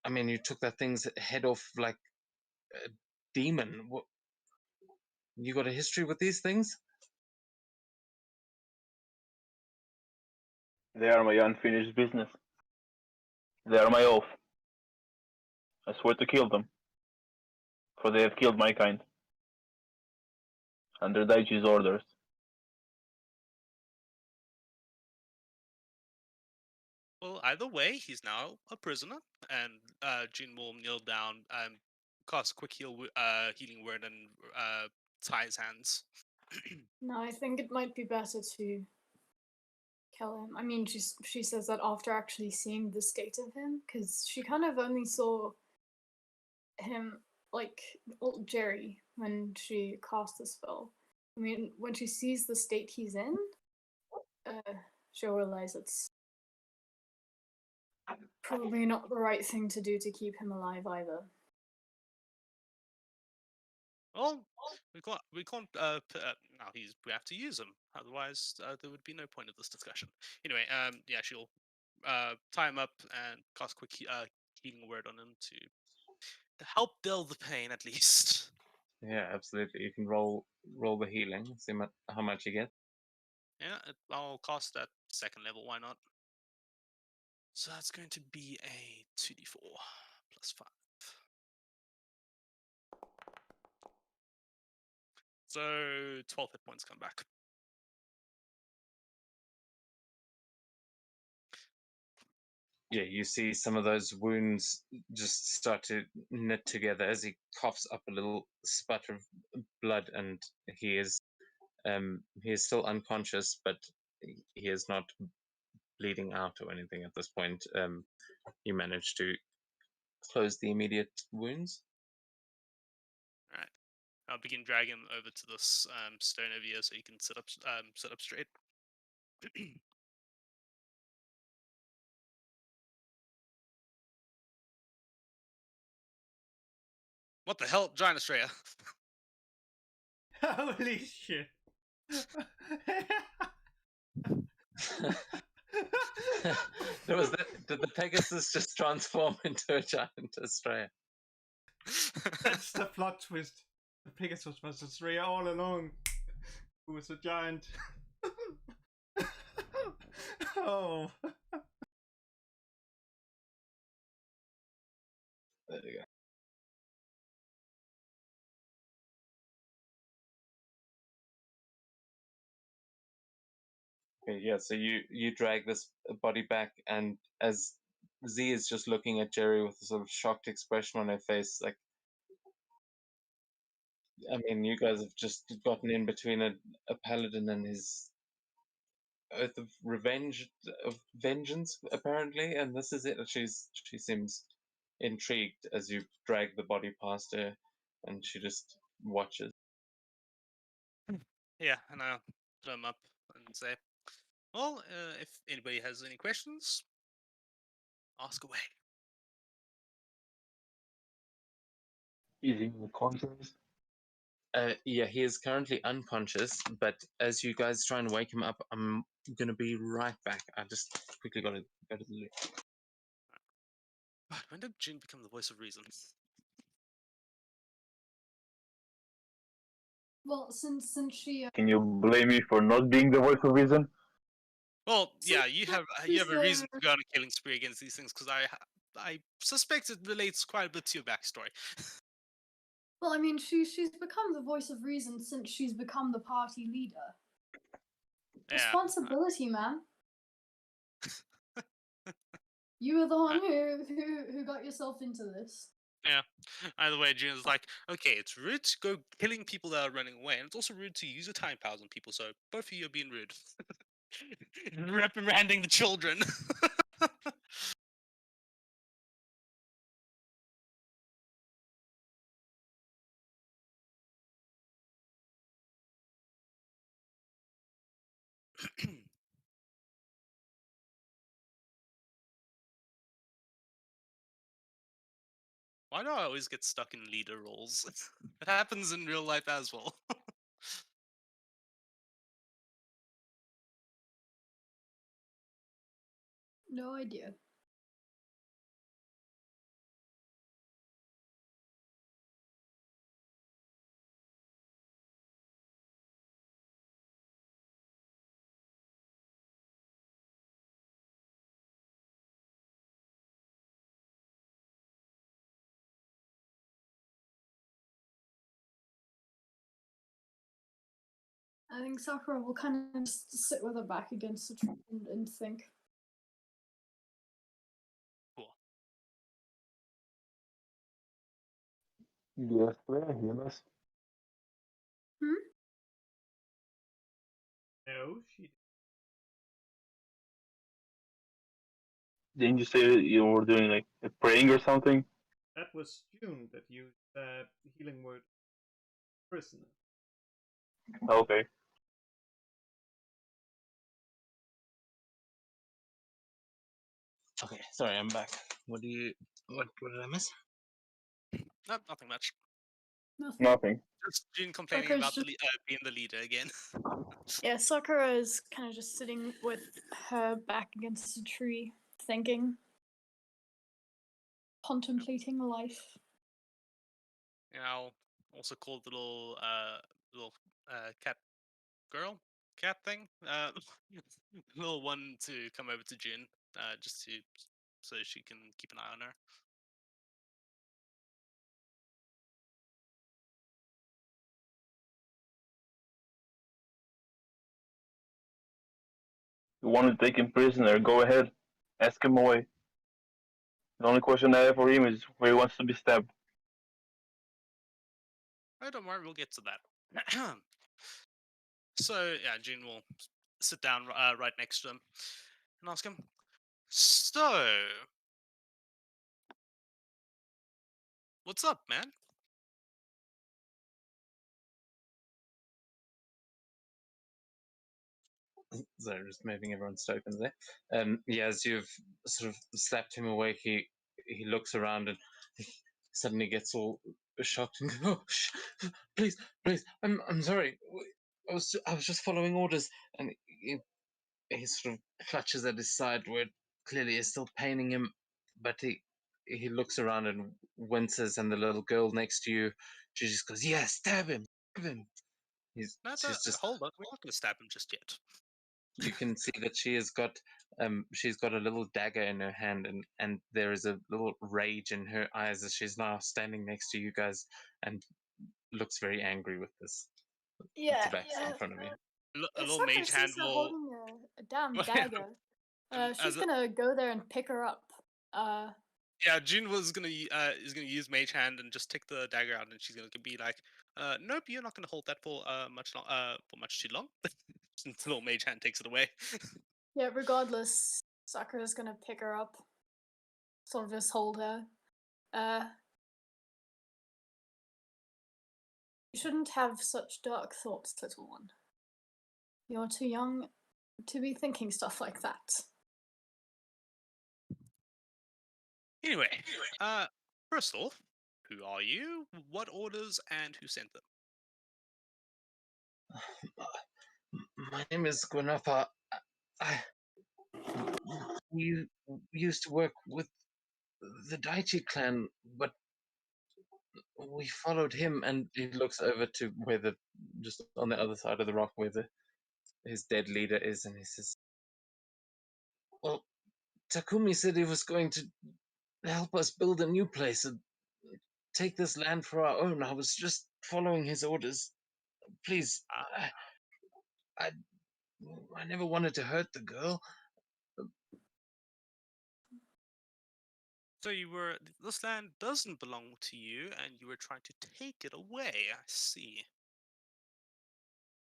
I mean, you took that thing's head off like a demon. You got a history with these things? They are my unfinished business. They are my oath. I swear to kill them, for they have killed my kind. Under Daichi's orders. Well, either way, he's now a prisoner, and Jin will kneel down and cast a quick healing word and tie his hands. No, I think it might be better to kill him. I mean, she says that after actually seeing the state of him, because she kind of only saw him like Jerry when she cast the spell. I mean, when she sees the state he's in, she'll realize it's probably not the right thing to do to keep him alive either. Well, we can't. Now we have to use him. Otherwise, there would be no point of this discussion. Anyway, yeah, she'll tie him up and cast a quick healing word on him to help dull the pain at least. Yeah, absolutely. You can roll the healing, see how much you get. Yeah, I'll cast that second level. Why not? So that's going to be a 2d4 plus 5. So 12 hit points come back. Yeah, you see some of those wounds just start to knit together as he coughs up a little sputter of blood, and he is He is still unconscious, but he is not bleeding out or anything at this point. You managed to close the immediate wounds. All right. I'll begin dragging him over to this stone over here so he can sit up straight. What the hell, Giant Australia? Holy shit. Did the Pegasus just transform into a giant Australia? That's the plot twist. The Pegasus was Australia all along. Who was a giant. Oh. There you go. Okay, yeah, so you drag this body back, and as Z is just looking at Jerry with a sort of shocked expression on her face, like, I mean, you guys have just gotten in between a paladin and his oath of vengeance, apparently, and this is it. She seems intrigued as you drag the body past her, and she just watches. Yeah, and I'll put him up and say, well, if anybody has any questions, ask away. Is he unconscious? Yeah, he is currently unconscious, but as you guys try and wake him up, I'm gonna be right back. I just quickly gotta go to the loo. God, when did Jin become the voice of reason? Well, since she Can you blame me for not being the voice of reason? Well, So yeah, you have she's, a reason to go on a killing spree against these things because I suspect it relates quite a bit to your backstory. well, I mean, she's become the voice of reason since she's become the party leader. Yeah, Responsibility, man. You were the one who got yourself into this. yeah. Either way, Jin is like, okay, it's rude to go killing people that are running away, and it's also rude to use your time powers on people. So both of you are being rude. Reprimanding the children. Why do I always get stuck in leader roles? It happens in real life as well. No idea. I think Sakura will kind of just sit with her back against the tree and think. Cool. Yes, we're humans. No, she. Didn't you say you were doing like a praying or something? That was June that used the healing word prisoner. Okay. Okay, sorry, I'm back. What did I miss? No, nothing much. Nothing. Nothing. Just Jin complaining Sakura's about just, being the leader again. yeah, Sakura is kind of just sitting with her back against the tree, thinking, contemplating life. And I'll also call the little cat thing, little one to come over to Jin, just so she can keep an eye on her. You want to take him prisoner, go ahead. Ask him away. The only question I have for him is where he wants to be stabbed. Oh, don't worry, we'll get to that. So yeah, June will sit down right next to him and ask him. So, what's up, man? Sorry, just moving everyone's tokens there. Yeah, as you've sort of slapped him awake, he looks around and he suddenly gets all shocked and goes, "Oh, please, please, I'm sorry. I was just following orders." And he sort of clutches at his side where it clearly is still paining him, but he looks around and winces, and the little girl next to you, she just goes, "Yeah, stab him, stab him." No, She's just, hold on. We're not going to stab him just yet. you can see that she's got a little dagger in her hand, and there is a little rage in her eyes as she's now standing next to you guys and looks very angry with this Yeah, tobacco in front of you. A little Sakura mage hand sees her will. holding a damn dagger. As She's a- gonna go there and pick her up. Yeah, June was gonna is gonna use mage hand and just take the dagger out, and she's gonna be like, "Nope, you're not gonna hold that for for much too long." Since the little mage hand takes it away. Yeah, regardless, Sakura's gonna pick her up. Sort of just hold her. You shouldn't have such dark thoughts, little one. You're too young to be thinking stuff like that. Anyway, first off, who are you? What orders and who sent them? My name is Guanafa. I we used to work with the Daichi clan, but we followed him, and he looks over to where just on the other side of the rock where his dead leader is, and he says, "Well, Takumi said he was going to help us build a new place and take this land for our own. I was just following his orders. Please, Ah. I, I never wanted to hurt the girl." So this land doesn't belong to you, and you were trying to take it away. I see.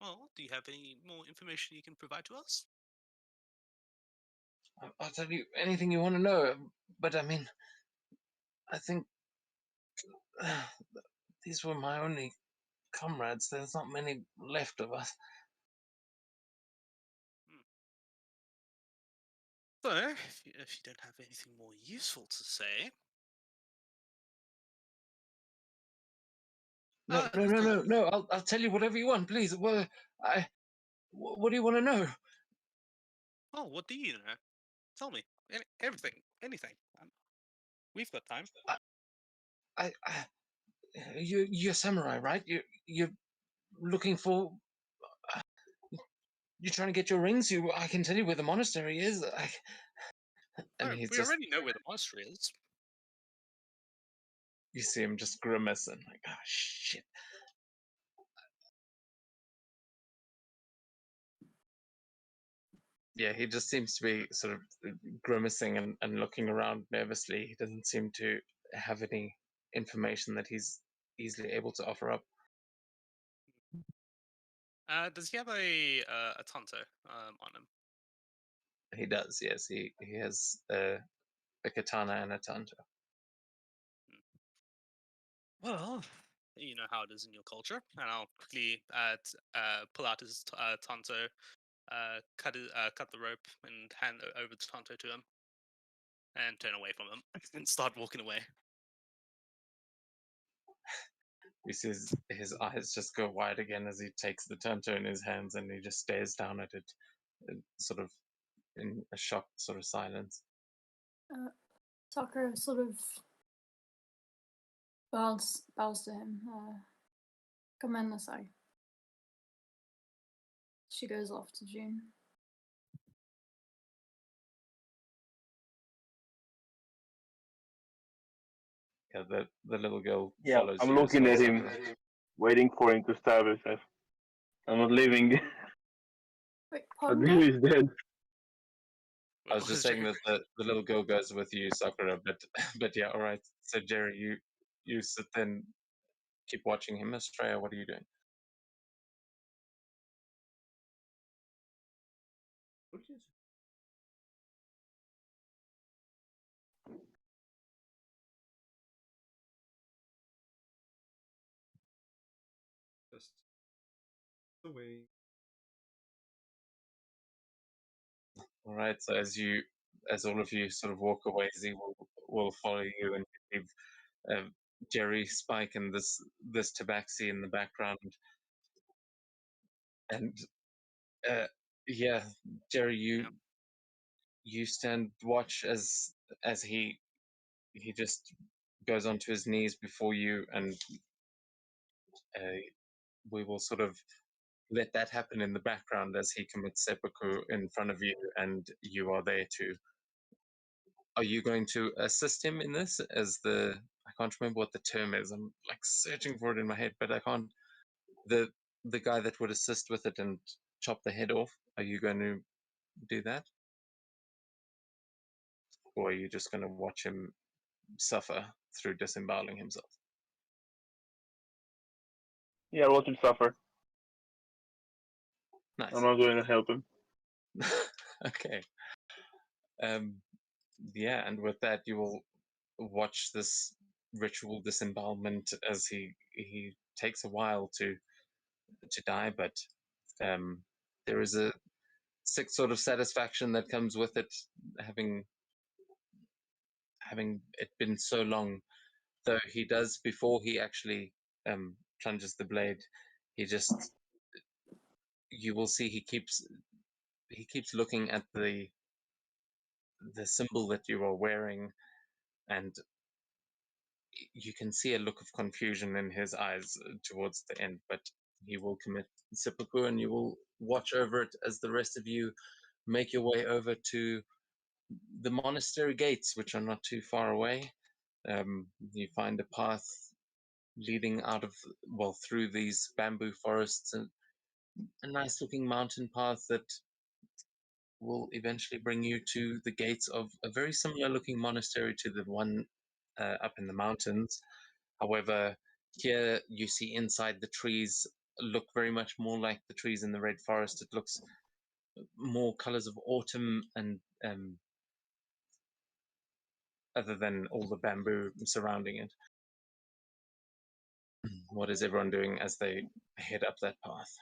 Well, do you have any more information you can provide to us? I'll tell you anything you want to know, but I mean, I think these were my only comrades. There's not many left of us. So, if you don't have anything more useful to say, No, no, no, no, no. I'll tell you whatever you want, please. What do you want to know? oh, what do you know? Tell me everything, anything. We've got time. I you're samurai, right? You're looking for. You're trying to get your rings. I can tell you where the monastery is. And Oh, he's we just. already know where the monastery is. You see him just grimace and like, ah, shit. Yeah, he just seems to be sort of grimacing and looking around nervously. He doesn't seem to have any information that he's easily able to offer up. Does he have a tanto on him? He does, yes. He has a katana and a tanto. Well, you know how it is in your culture, and I'll quickly pull out his tanto, cut the rope, and hand over the tanto to him, and turn away from him, and start walking away. You see his eyes just go wide again as he takes the tanto in his hands, and he just stares down at it, sort of in a shocked sort of silence. Sakura sort of bows to him. Gomen nasai. She goes off to June. Yeah, the little girl Yeah, follows I'm you as looking well, at him, Sakura. waiting for him to stab himself. I'm not leaving Wait, pardon until me? he's dead. I was just saying that the little girl goes with you, Sakura, but but yeah, all right. So Jerry, you sit there and keep watching him, Estrella. What are you doing? just away. All right. So as all of you sort of walk away, Z will follow you and leave Jerry, Spike, and this tabaxi in the background. And yeah, Jerry, you stand watch as he just goes onto his knees before you, and we will sort of let that happen in the background as he commits seppuku in front of you, and you are there to. Are you going to assist him in this as the? I can't remember what the term is. I'm like searching for it in my head, but I can't. The guy that would assist with it and chop the head off. Are you going to do that, or are you just going to watch him suffer through disemboweling himself? Yeah, I'll let him suffer. Nice. I'm not going to help him. Okay. Yeah, and with that, you will watch this ritual disembowelment as he takes a while to die, but there is a sick sort of satisfaction that comes with it, having it been so long. Though he does, before he actually plunges the blade, he just, you will see he keeps looking at the symbol that you are wearing, and you can see a look of confusion in his eyes towards the end, but he will commit seppuku, and you will watch over it as the rest of you make your way over to the Monastery Gates, which are not too far away. You find a path leading out of, well, through these bamboo forests, and a nice looking mountain path that will eventually bring you to the gates of a very similar looking monastery to the one up in the mountains. However, here you see inside the trees look very much more like the trees in the Red Forest. It looks more colors of autumn, and other than all the bamboo surrounding it. What is everyone doing as they head up that path?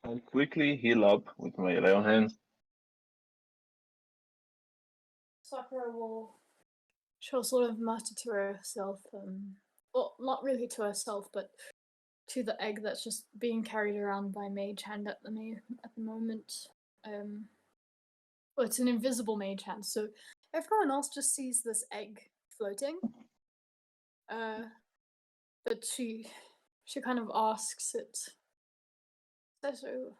I'll quickly heal up with my lion hands. Sakura will she'll sort of mutter to herself, well, not really to herself, but to the egg that's just being carried around by Mage Hand at the moment. Well, it's an invisible Mage Hand, so everyone else just sees this egg floating. But she kind of asks it. So,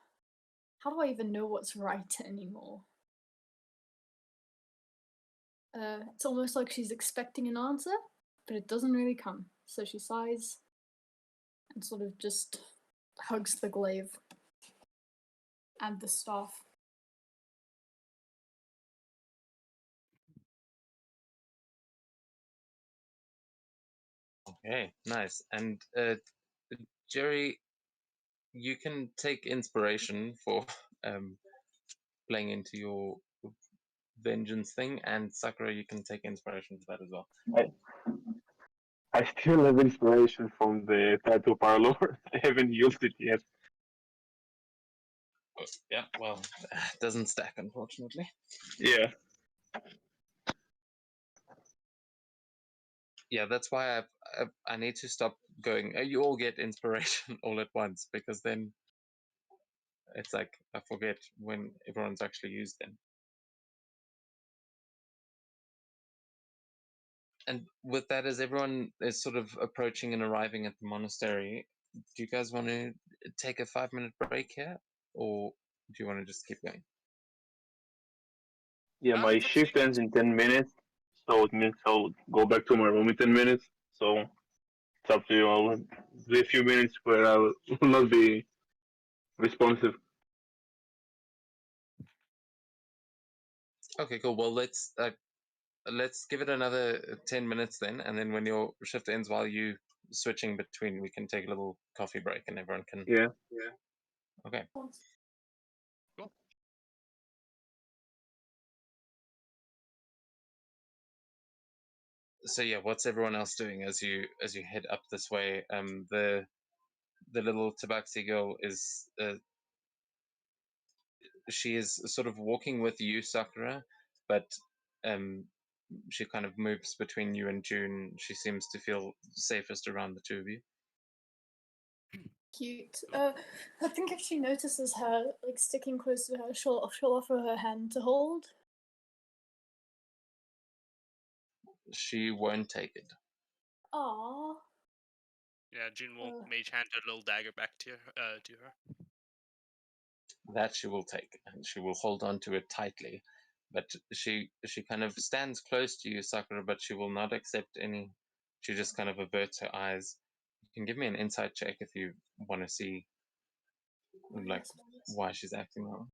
how do I even know what's right anymore? It's almost like she's expecting an answer, but it doesn't really come. So she sighs and sort of just hugs the glaive and the staff. Okay, nice. And Jerry, you can take inspiration for playing into your vengeance thing, and Sakura, you can take inspiration for that as well. I still have inspiration from the tattoo parlor. I haven't used it yet. Yeah, well, it doesn't stack, unfortunately. Yeah. Yeah, that's why I need to stop going. You all get inspiration all at once, because then it's like I forget when everyone's actually used them. And with that, as everyone is sort of approaching and arriving at the monastery, do you guys want to take a 5-minute break here, or do you want to just keep going? Yeah, my Let's shift see. ends in 10 minutes, so it means I'll go back to my room in 10 minutes. So it's up to you. I'll do a few minutes where I will not be responsive. Okay, cool. Well, let's give it another 10 minutes then, and then when your shift ends, while you switching between, we can take a little coffee break, and everyone can. Yeah. Okay. Cool. So yeah, what's everyone else doing as you head up this way? The little tabaxi girl is she is sort of walking with you, Sakura, but um she kind of moves between you and June. She seems to feel safest around the two of you. Cute. I think if she notices her like sticking close to her, she'll offer her hand to hold. She won't take it. Aww. Yeah, June will Uh. mage hand her little dagger back to her. That she will take, and she will hold on to it tightly. But she kind of stands close to you, Sakura, but she will not accept any. She just kind of averts her eyes. You can give me an insight check if you want to see like why she's acting that way.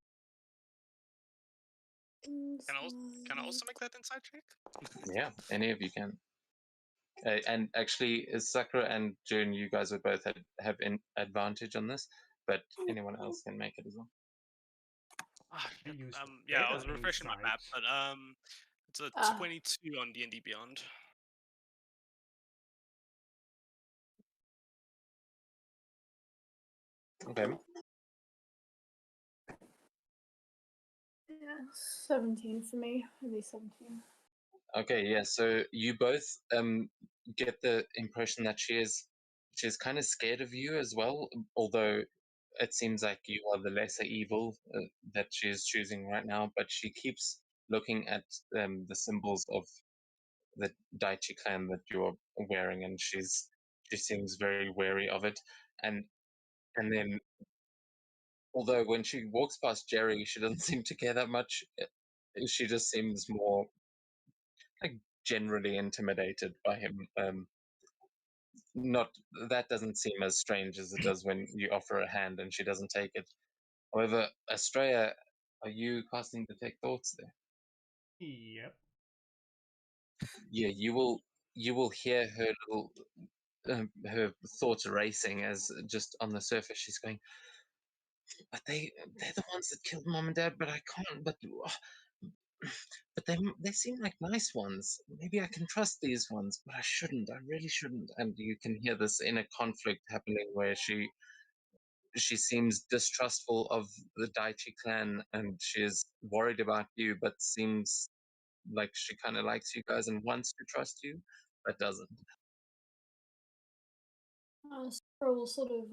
Can I also make that inside check? Yeah, any of you can. And actually, Sakura and June, you guys would both have advantage on this, but anyone else can make it as well. Ah, I shit. used Yeah, I better was refreshing my insight. map, but it's a 22 on D&D Beyond. Okay. Yeah, 17 for me. Maybe 17. Okay, yeah. So you both get the impression that she's kind of scared of you as well, although it seems like you are the lesser evil that she is choosing right now. But she keeps looking at the symbols of the Daichi clan that you're wearing, and she seems very wary of it. And then, although when she walks past Jerry, she doesn't seem to care that much. She just seems more like generally intimidated by him. Not that doesn't seem as strange as it does when you offer a hand and she doesn't take it. However, Estrella, are you casting detect thoughts there? Yep. Yeah, you will hear her little her thoughts racing as just on the surface she's going, but they're the ones that killed mom and dad, but I can't. But they seem like nice ones. Maybe I can trust these ones, but I shouldn't. I really shouldn't. And you can hear this inner conflict happening where she seems distrustful of the Daichi clan and she is worried about you, but seems like she kind of likes you guys and wants to trust you, but doesn't. Sarah will sort of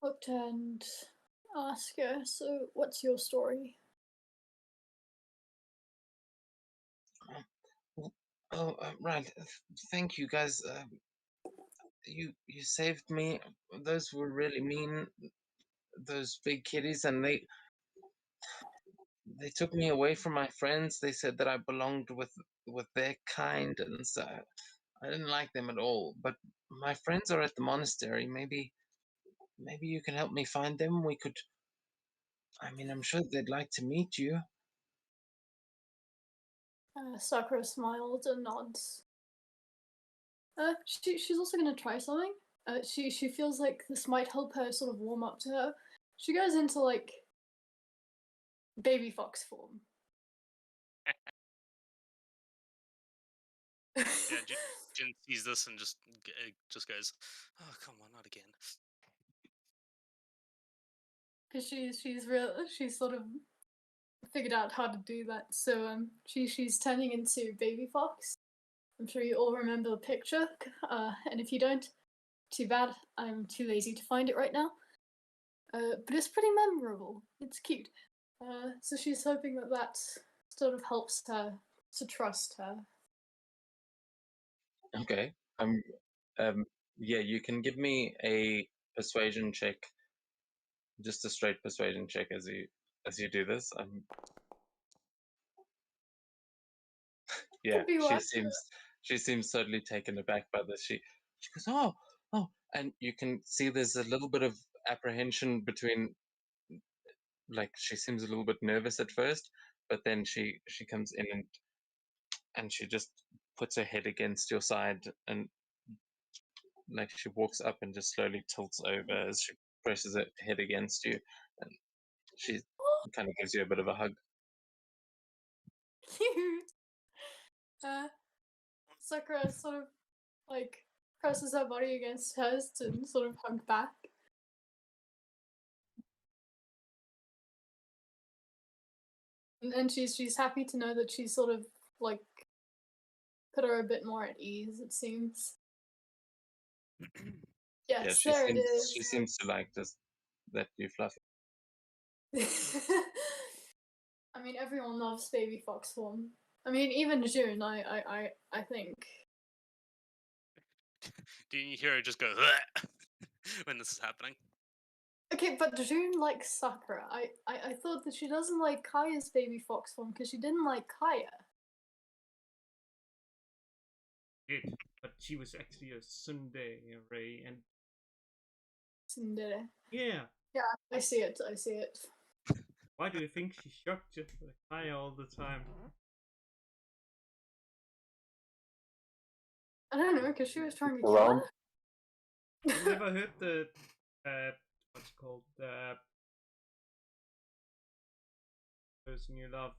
look to her and ask her, so what's your story? Oh, right. Thank you, guys. You saved me. Those were really mean. Those big kitties, and they took me away from my friends. They said that I belonged with their kind, and so I didn't like them at all. But my friends are at the monastery. Maybe you can help me find them. We could. I mean, I'm sure they'd like to meet you. Sakura smiles and nods. She's also gonna try something. She feels like this might help her sort of warm up to her. She goes into like baby fox form. Yeah, Jin sees this and just goes, "Oh, come on, not again." Because she's sort of figured out how to do that. So she's turning into baby fox. I'm sure you all remember the picture. And if you don't, too bad. I'm too lazy to find it right now. But it's pretty memorable. It's cute. So she's hoping that sort of helps her to trust her. Okay. Yeah, you can give me a persuasion check, just a straight persuasion check as you do this. Yeah, Could be what? she seems totally taken aback by this. She goes, oh, and you can see there's a little bit of apprehension between, like she seems a little bit nervous at first, but then she comes in and she just puts her head against your side and like she walks up and just slowly tilts over as she presses her head against you, and she kind of gives you a bit of a hug. Cute. Sakura sort of like presses her body against hers to sort of hug back. And she's happy to know that she's sort of like put her a bit more at ease, it seems. Yeah, Yes, there it she is. seems to like just that you fluff it. I mean, everyone loves baby fox form. I mean, even June, I think. Do you hear her just go "Bleh," when this is happening? Okay, but June likes Sakura. I thought that she doesn't like Kaya's baby fox form because she didn't like Kaya. Did, but she was actually a Sunday Ray, and Tsundere. yeah. Yeah, I see it. I see it. Why do you think she shocked just like Kaya all the time? I don't know, because she was trying to kill Around. her. You never heard the what's it called, the person you love?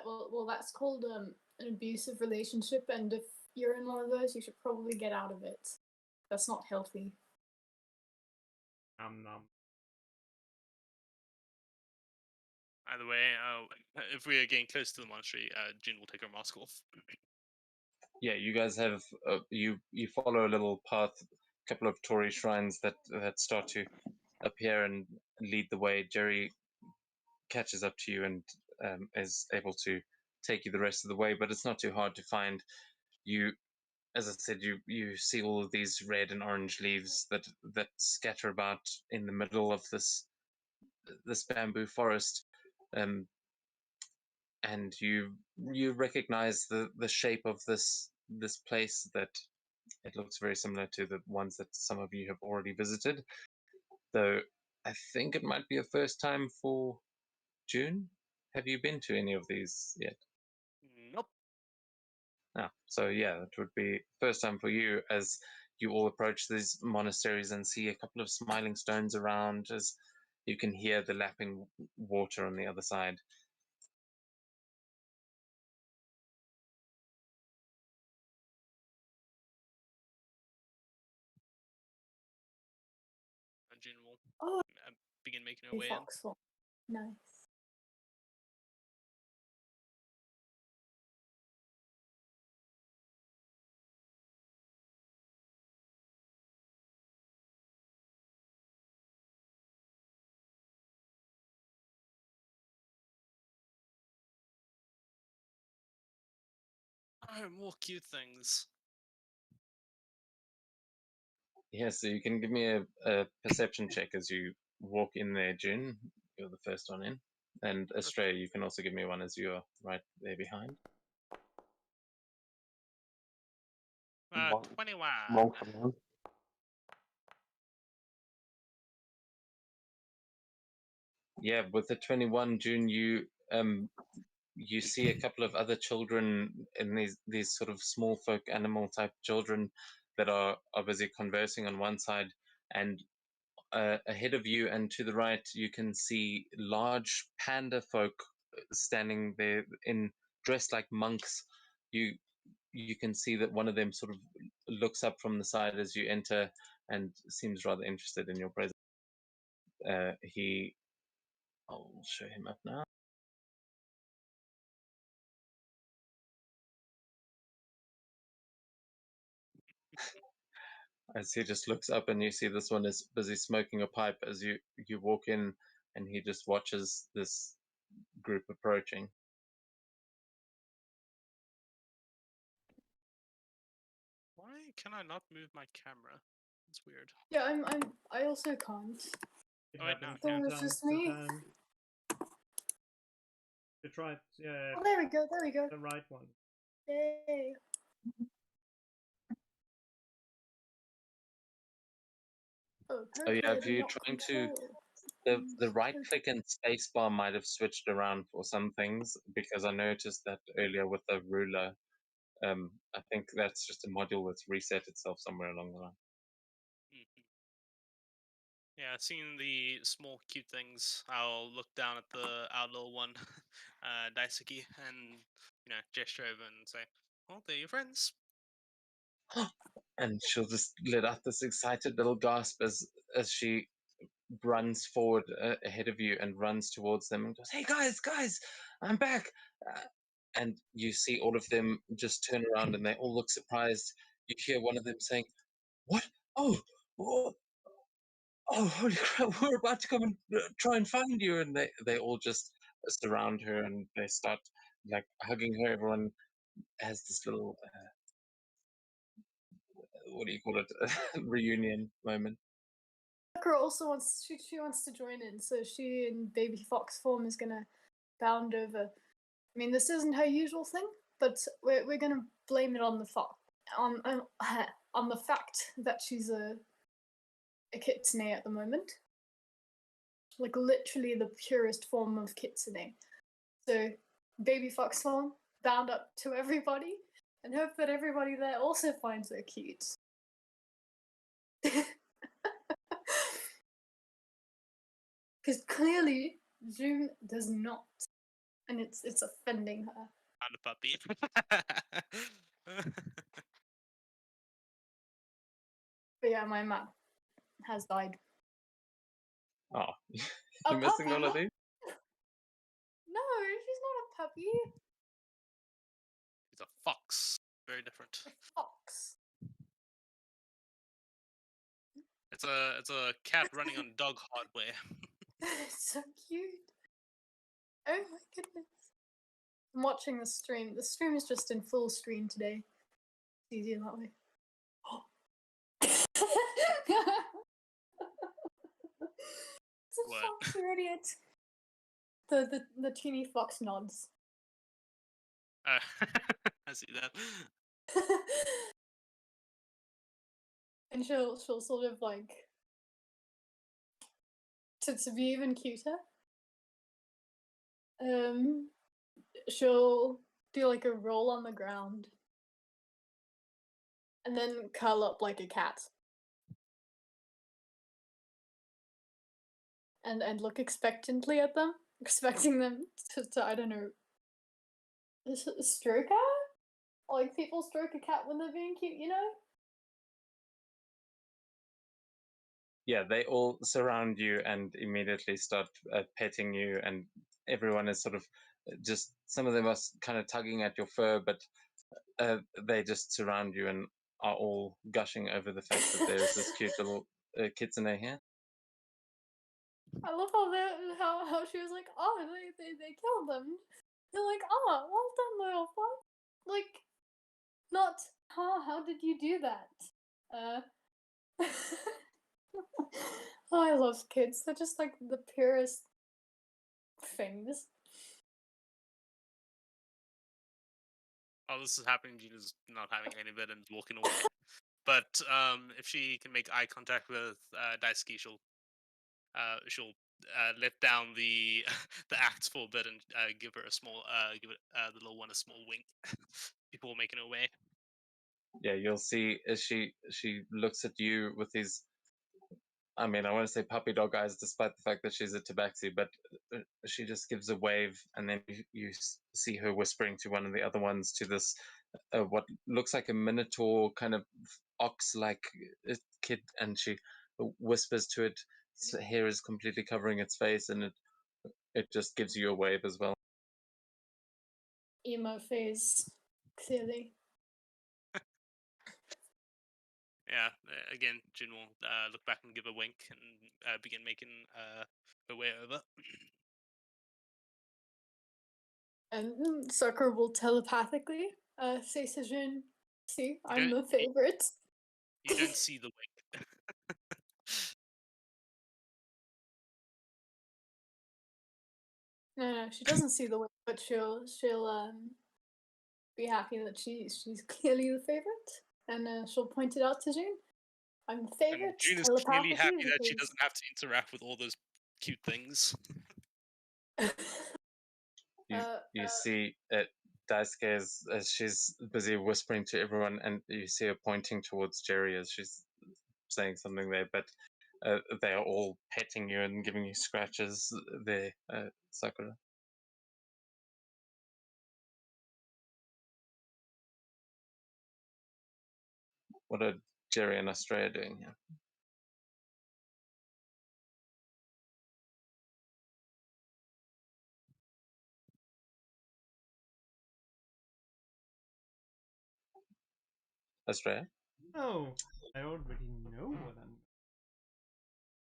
Well, that's called an abusive relationship, and if you're in one of those, you should probably get out of it. That's not healthy. Nom. Either way, if we are getting close to the monastery, Jin will take her mask off. Yeah, you guys have you follow a little path, a couple of Torii shrines that start to appear and lead the way. Jerry catches up to you and is able to take you the rest of the way, but it's not too hard to find. You, as I said, you see all of these red and orange leaves that scatter about in the middle of this bamboo forest, and you recognize the shape of this place, that it looks very similar to the ones that some of you have already visited, though I think it might be a first time for June. Have you been to any of these yet? Nope. So yeah, it would be first time for you as you all approach these monasteries and see a couple of smiling stones around, as you can hear the lapping water on the other side. Jin will Oh, begin making her baby way in. fox form. Nice. Oh, more cute things. Yeah, so you can give me a perception check as you walk in there, June. You're the first one in. And Australia, you can also give me one as you're right there behind. 21. Monks around. Yeah, with the 21, June, you see a couple of other children in these sort of small folk animal type children that are busy conversing on one side, and ahead of you and to the right you can see large panda folk standing there in dressed like monks. You can see that one of them sort of looks up from the side as you enter and seems rather interested in your presence. I'll show him up now. As he just looks up and you see this one is busy smoking a pipe as you walk in, and he just watches this group approaching. Why can I not move my camera? It's weird. Yeah, I also can't. It Oh, wait, no. happens Oh, it's just me. sometimes. You tried Oh, there we go. There we go. the right one. Yay. Oh, Oh yeah, apparently I if do you're not trying to, control. the right click and space bar might have switched around for some things, because I noticed that earlier with the ruler. I think that's just a module that's reset itself somewhere along the line. Mhm. Yeah, seeing the small cute things, I'll look down at our little one, Daisuke, and gesture over and say, "Well, they're your friends." And she'll just let out this excited little gasp as she runs forward ahead of you and runs towards them and goes, "Hey guys, I'm back!" Uh, and you see all of them just turn around and they all look surprised. You hear one of them saying, "What? Oh, oh, oh holy crap! We're about to come and try and find you!" And they all just surround her and they start like hugging her. Everyone has this little what do you call it reunion moment. Tucker also wants she wants to join in, so she in baby fox form is gonna bound over. I mean, this isn't her usual thing, but we're gonna blame it on the on the fact that she's a kitsune at the moment, like literally the purest form of kitsune. So baby fox form bound up to everybody, and hope that everybody there also finds her cute. Because clearly June does not, and it's offending her. Found a puppy. But yeah, my map has died. Oh, A you're missing puppy? all of these? No, she's not a puppy. He's a fox. Very different. A fox. It's a cat running on dog hardware. It's so cute. Oh my goodness. I'm watching the stream. The stream is just in full screen today. It's easier that way. It's a What? fox, you idiot. The teeny fox nods. I see that. And she'll sort of like to be even cuter. She'll do like a roll on the ground and then curl up like a cat. And look expectantly at them, expecting them to I don't know, stroke her? Like people stroke a cat when they're being cute, you know? Yeah, they all surround you and immediately start petting you, and everyone is sort of just, some of them are kind of tugging at your fur, but they just surround you and are all gushing over the fact that there's this cute little kitsune here. I love how she was like, oh, they killed them. They're like, oh, well done, little fox. Like, not, how did you do that? Oh, I love kids. They're just like the purest things. Oh, this is happening. Gina's not having any of it and walking away. But if she can make eye contact with Daisuke, she'll let down the the axe for a bit and give her a small give the little one a small wink before making her way. Yeah, you'll see as she looks at you with these, I mean, I want to say puppy dog eyes, despite the fact that she's a tabaxi, but she just gives a wave, and then you see her whispering to one of the other ones, to this what looks like a minotaur kind of ox-like kid, and she whispers to it. Its hair is completely covering its face, and it just gives you a wave as well. Emo phase, clearly. Yeah, again, Jin will look back and give a wink and begin making her way over. And Sucker will telepathically say to Jin, see, I'm don't- the favorite. You don't see the wink. No, she doesn't see the wink, but she'll be happy that she's clearly the favorite, and she'll point it out to June. I'm the And favorite. June is clearly happy that she doesn't have to interact with all those cute things. You see Daisuke as she's busy whispering to everyone, and you see her pointing towards Jerry as she's saying something there. But they are all petting you and giving you scratches there, Sakura. What are Jerry and Australia doing here? Australia? Oh, I already know what I'm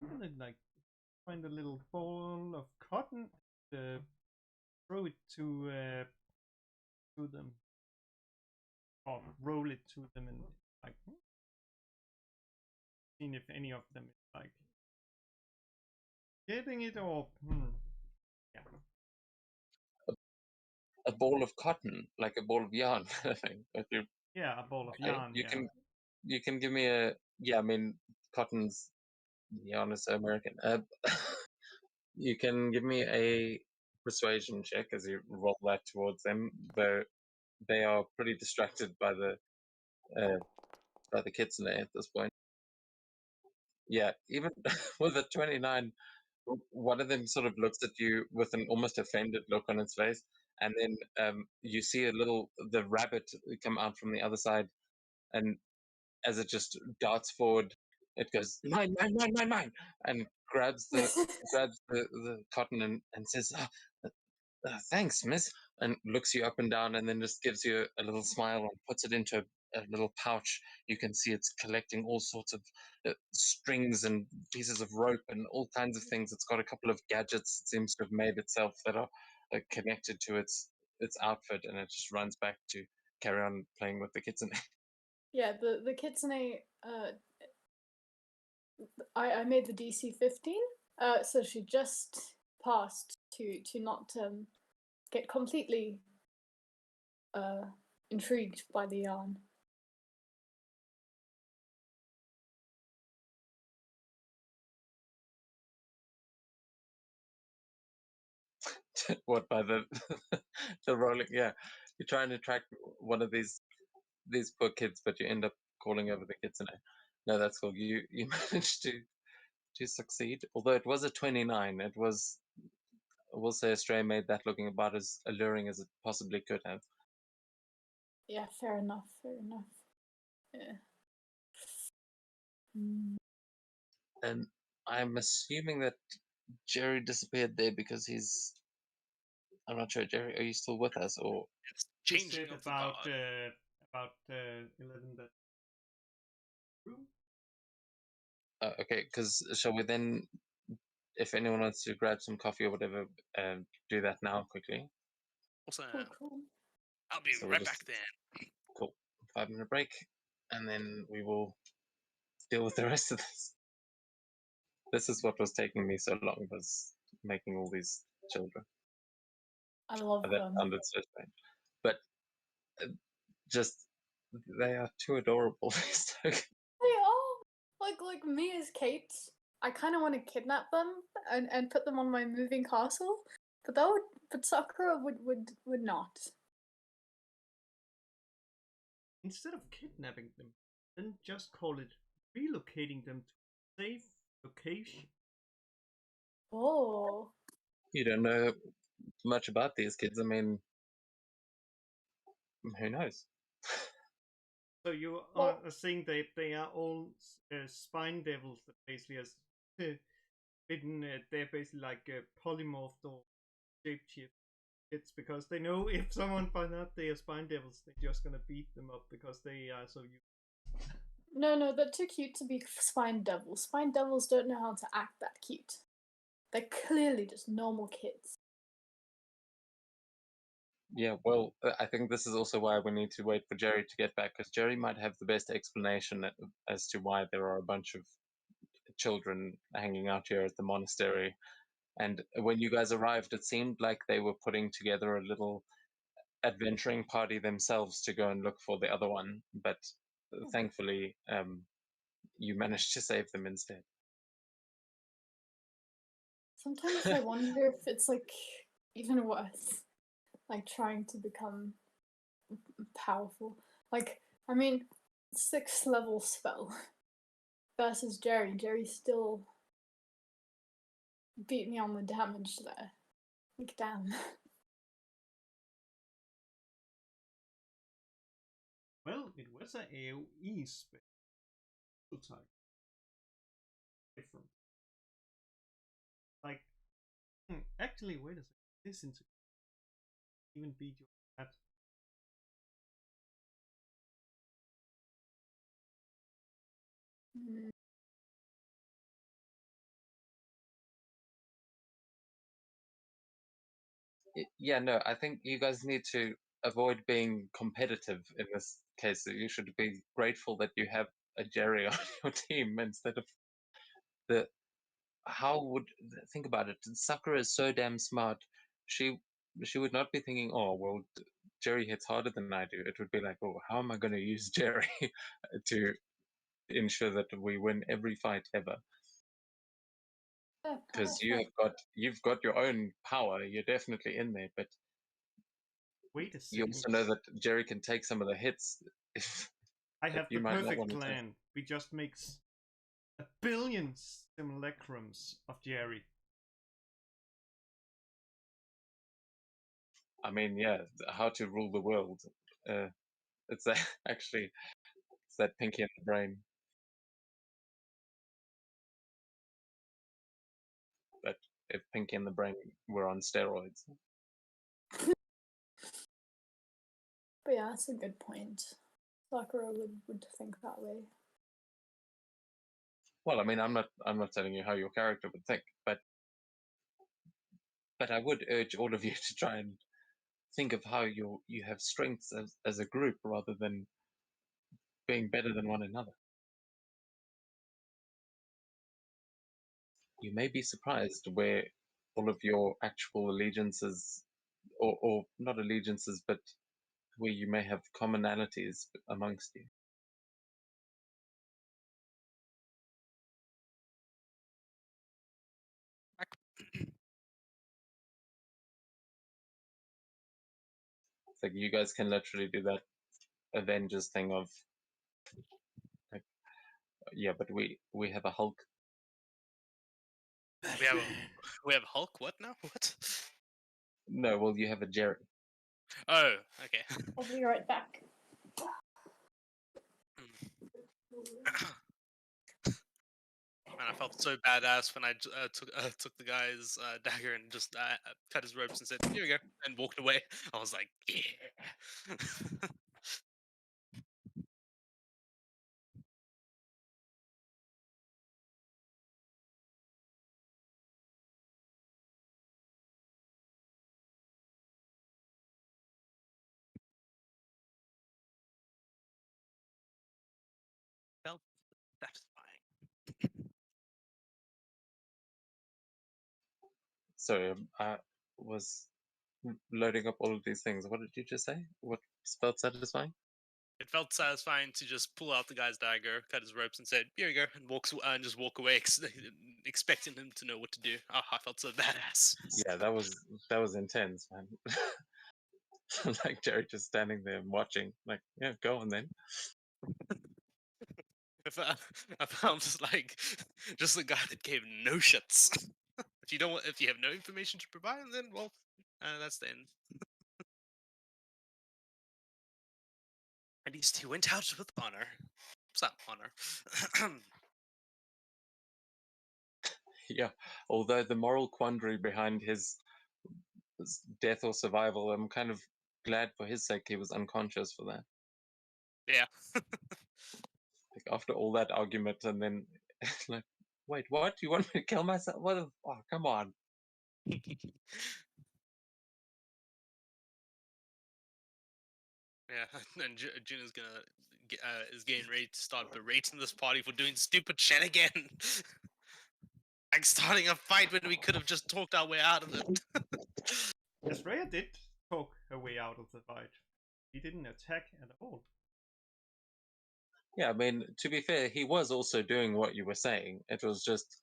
gonna like find a little ball of cotton and throw it to them, or roll it to them, and like seeing if any of them is like getting it or yeah. A ball of cotton, like a ball of yarn, I think. Yeah, a ball of Okay, yarn. you can give me a, yeah. I mean, cotton's yarn is so American. You can give me a persuasion check as you roll that towards them, though they are pretty distracted by the kitsune at this point. Yeah, even with a 29, one of them sort of looks at you with an almost offended look on its face, and then you see the rabbit come out from the other side, and as it just darts forward, it goes mine, mine, mine, mine, mine, and grabs the cotton and says, "Thanks, miss," and looks you up and down, and then just gives you a little smile and puts it into a little pouch. You can see it's collecting all sorts of strings and pieces of rope and all kinds of things. It's got a couple of gadgets it seems to have made itself that are connected to its outfit, and it just runs back to carry on playing with the kitsune. Yeah, the kitsune. I made the DC 15. So she just passed to not get completely intrigued by the yarn. What, by the the rolling? Yeah, you're trying to track one of these poor kids, but you end up calling over the kitsune. No, that's cool. You managed to succeed, although it was a 29. It was, I will say, Australia made that looking about as alluring as it possibly could have. Yeah, fair enough. Fair enough. Yeah. Mm. And I'm assuming that Jerry disappeared there because he's. I'm not sure, Jerry. Are you still with us, or? It's He changing said of the guard. about 11 that room. Okay, because shall we then, if anyone wants to grab some coffee or whatever, do that now quickly. Awesome. Cool. I'll be So we'll right just back then. cool 5-minute break, and then we will deal with the rest of this. This is what was taking me so long, was making all these children. I love That them. sounded so strange, but just they are too adorable. They are like me as Kate. I kind of want to kidnap them and put them on my moving castle, but Sakura would not. Instead of kidnapping them, then just call it relocating them to a safe location. Oh, You don't know much about these kids. I mean, who knows? So you are well, saying they are all spine devils that basically has been they're basically like polymorphed or shapeshift. It's because they know if someone finds out they are spine devils, they're just gonna beat them up because they are so used. no, they're too cute to be spine devils. Spine devils don't know how to act that cute. They're clearly just normal kids. Yeah, well, I think this is also why we need to wait for Jerry to get back, because Jerry might have the best explanation as to why there are a bunch of children hanging out here at the monastery. And when you guys arrived, it seemed like they were putting together a little adventuring party themselves to go and look for the other one. But thankfully, you managed to save them instead. Sometimes I wonder if it's like even worse, like trying to become powerful. Like, I mean, 6th level spell. versus Jerry. Jerry still beat me on the damage there. Like, damn. Well, it was a AoE spell type. Different. Like, actually, wait a second. This into even beat you at. Mm. Yeah, no, I think you guys need to avoid being competitive in this case. You should be grateful that you have a Jerry on your team instead of the. How would think about it? Sakura is so damn smart. She would not be thinking, oh well, Jerry hits harder than I do. It would be like, oh, how am I going to use Jerry to ensure that we win every fight ever? Because you've got your own power. You're definitely in there, but Wait a you second. also know that Jerry can take some of the hits. I have you the might not perfect want to take. plan. We just makes a billion simulacrums of Jerry. I mean, yeah, how to rule the world. It's actually it's that pinky in the brain. But if pinky in the brain were on steroids. But yeah, that's a good point. Sakura would think that way. Well, I mean, I'm not telling you how your character would think, but I would urge all of you to try and think of how you have strengths as a group rather than being better than one another. You may be surprised where all of your actual allegiances, or not allegiances, but where you may have commonalities amongst you. It's like you guys can literally do that Avengers thing of like, yeah, but we have a Hulk. We have Hulk. What now? What? No, well, you have a Jerry. Oh, okay. I'll be right back. Man, I felt so badass when I took the guy's dagger and just cut his ropes and said, "Here we go," and walked away. I was like, "Yeah." Felt satisfying. Sorry, I was loading up all of these things. What did you just say? What felt satisfying? It felt satisfying to just pull out the guy's dagger, cut his ropes, and said, "Here you go," and and just walk away, expecting him to know what to do. Oh, I felt so badass. Yeah, that was intense, man. Like Jerry just standing there and watching. Like, yeah, go on then. I found like just the guy that gave no shits. If you have no information to provide, then well, that's the end. At least he went out with honor. Some honor. Yeah, although the moral quandary behind his death or survival, I'm kind of glad for his sake he was unconscious for that. Yeah. Like after all that argument, and then like, wait, what? You want me to kill myself? What? Oh, come on. Yeah, and Jin is is getting ready to start berating this party for doing stupid shit again. Like starting a fight when we could have just talked our way out of it. Yes, Rhea did talk her way out of the fight. He didn't attack at all. Yeah, I mean, to be fair, he was also doing what you were saying. It was just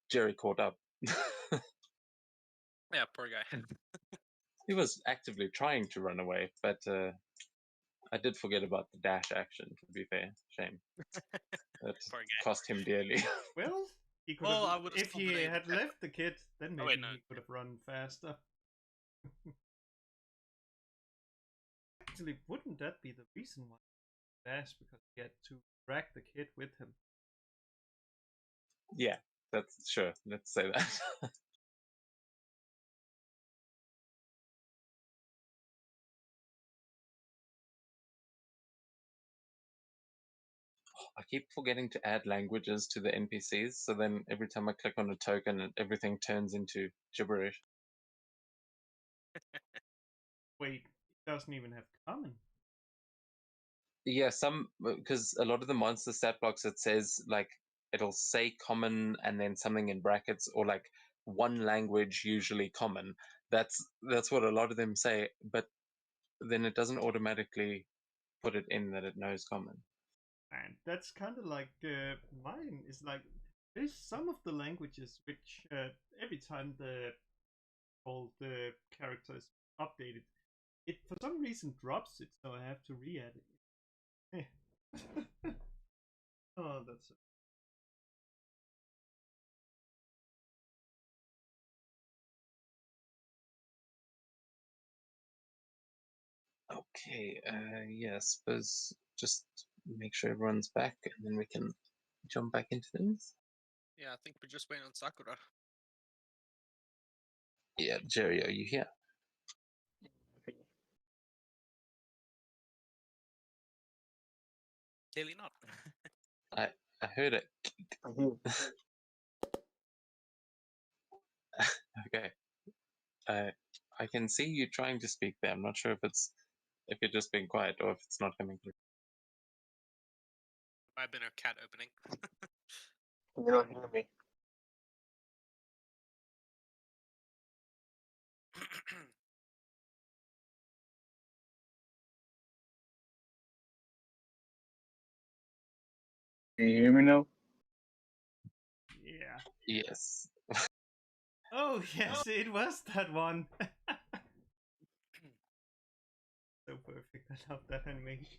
Jerry caught up. Yeah, poor guy. He was actively trying to run away, but I did forget about the dash action, to be fair. Shame. That Poor guy. cost him dearly. Well, he could Well, I have. would've If still he been able had to- left the kid, then Oh, maybe wait, no. he could have run faster. Actually, wouldn't that be the reason why he crashed? Because he had to drag the kid with him. Yeah, that's sure. Let's say that. I keep forgetting to add languages to the NPCs, so then every time I click on a token, everything turns into gibberish. Wait, it doesn't even have common. Yeah, some because a lot of the monster stat blocks it says like it'll say common and then something in brackets or like one language usually common. That's what a lot of them say, but then it doesn't automatically put it in that it knows common. And that's kind of like mine is like there's some of the languages which every time the character is updated, it for some reason drops it, so I have to re-add it. Oh, that's Okay, yeah, I suppose just make sure everyone's back and then we can jump back into things. Yeah, I think we're just waiting on Sakura. Yeah, Jerry, are you here? Clearly not. I heard it. Okay. I can see you trying to speak there. I'm not sure if you're just being quiet or if it's not coming through. Might have been her cat opening. You don't hear me. Can you hear me now? yeah. Yes. Oh yes, it was that one. So perfect. I love that animation.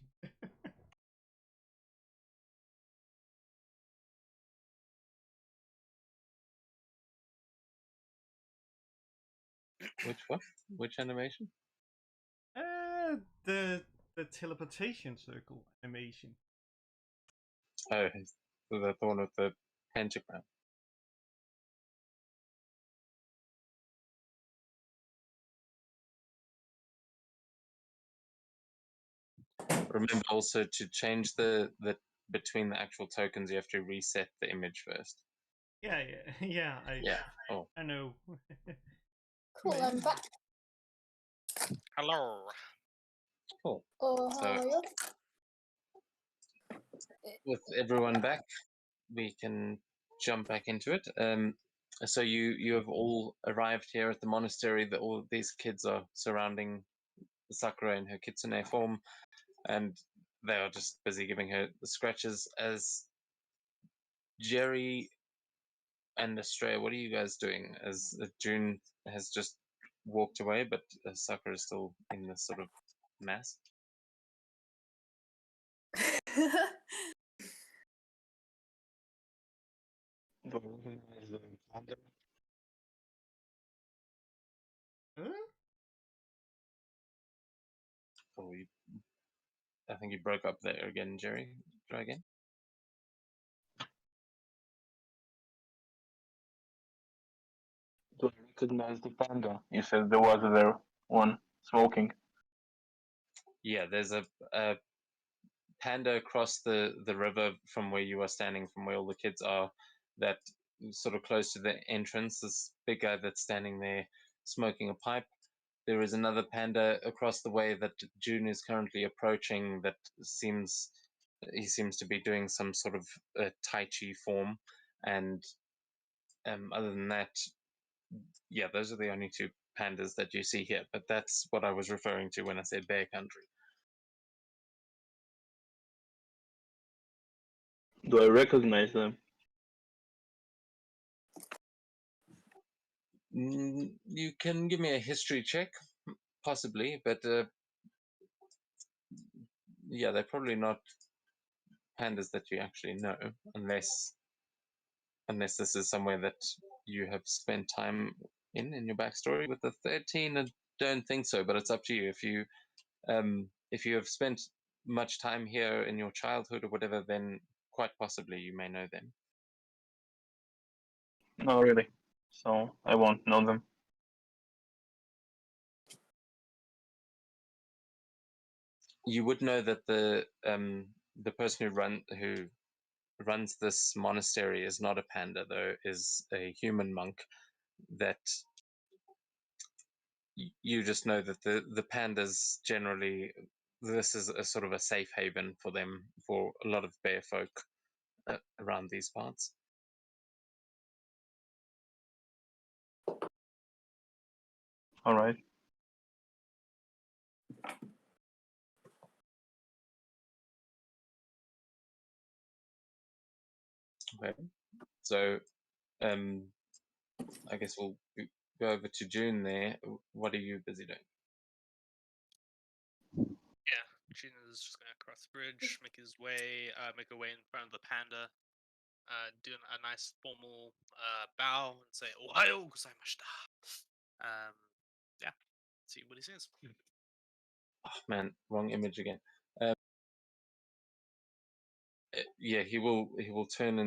Which one? Which animation? Uh, the teleportation circle animation. Oh, the one with the pentagram. Remember also to change the between the actual tokens, you have to reset the image first. Yeah, yeah. Yeah. Oh, I know. Cool, I'm back. Hello. cool. Oh, So- how are you? With everyone back, we can jump back into it. So you have all arrived here at the monastery. That all these kids are surrounding Sakura in her kitsune form, and they are just busy giving her the scratches. As Jerry and Astrea, what are you guys doing? As June has just walked away, but Sakura is still in this sort of mass. Do I recognize the panda? Huh? Oh, I think you broke up there again, Jerry. Try again. Do I recognize the panda? You said there was there one smoking. Yeah, there's a panda across the river from where you are standing, from where all the kids are, that sort of close to the entrance. This big guy that's standing there smoking a pipe. There is another panda across the way that June is currently approaching. That he seems to be doing some sort of Tai Chi form, and other than that, yeah, those are the only two pandas that you see here. But that's what I was referring to when I said bear country. Do I recognize them? You can give me a history check, possibly, but yeah, they're probably not pandas that you actually know, unless this is somewhere that you have spent time in your backstory. With the 13, I don't think so, but it's up to you. If you have spent much time here in your childhood or whatever, then quite possibly you may know them. Not really. So I won't know them. You would know that the person who runs this monastery is not a panda, though, is a human monk. That you just know that the pandas generally, this is a sort of a safe haven for them, for a lot of bear folk around these parts. All right. Okay. So I guess we'll go over to June there. What are you busy doing? Yeah, Jin is just gonna cross the bridge, make her way in front of the panda, do a nice formal bow and say "Ohayo gozaimashita." Yeah, see what he says. Oh man, wrong image again. Yeah, he will turn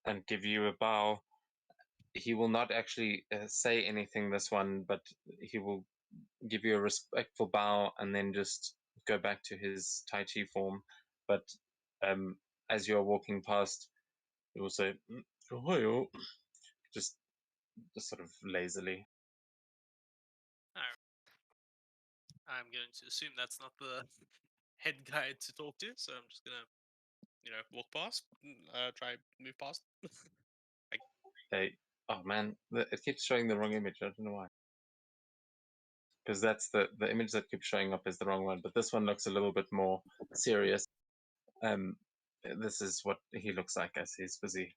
and give you a bow. He will not actually say anything this one, but he will give you a respectful bow and then just go back to his Tai Chi form. But as you're walking past, he will say, "Ohayo," just sort of lazily. I'm going to assume that's not the head guy to talk to, so I'm just gonna, walk past, try move past. Oh man, it keeps showing the wrong image. I don't know why. Because that's the image that keeps showing up is the wrong one. But this one looks a little bit more serious. This is what he looks like as he's busy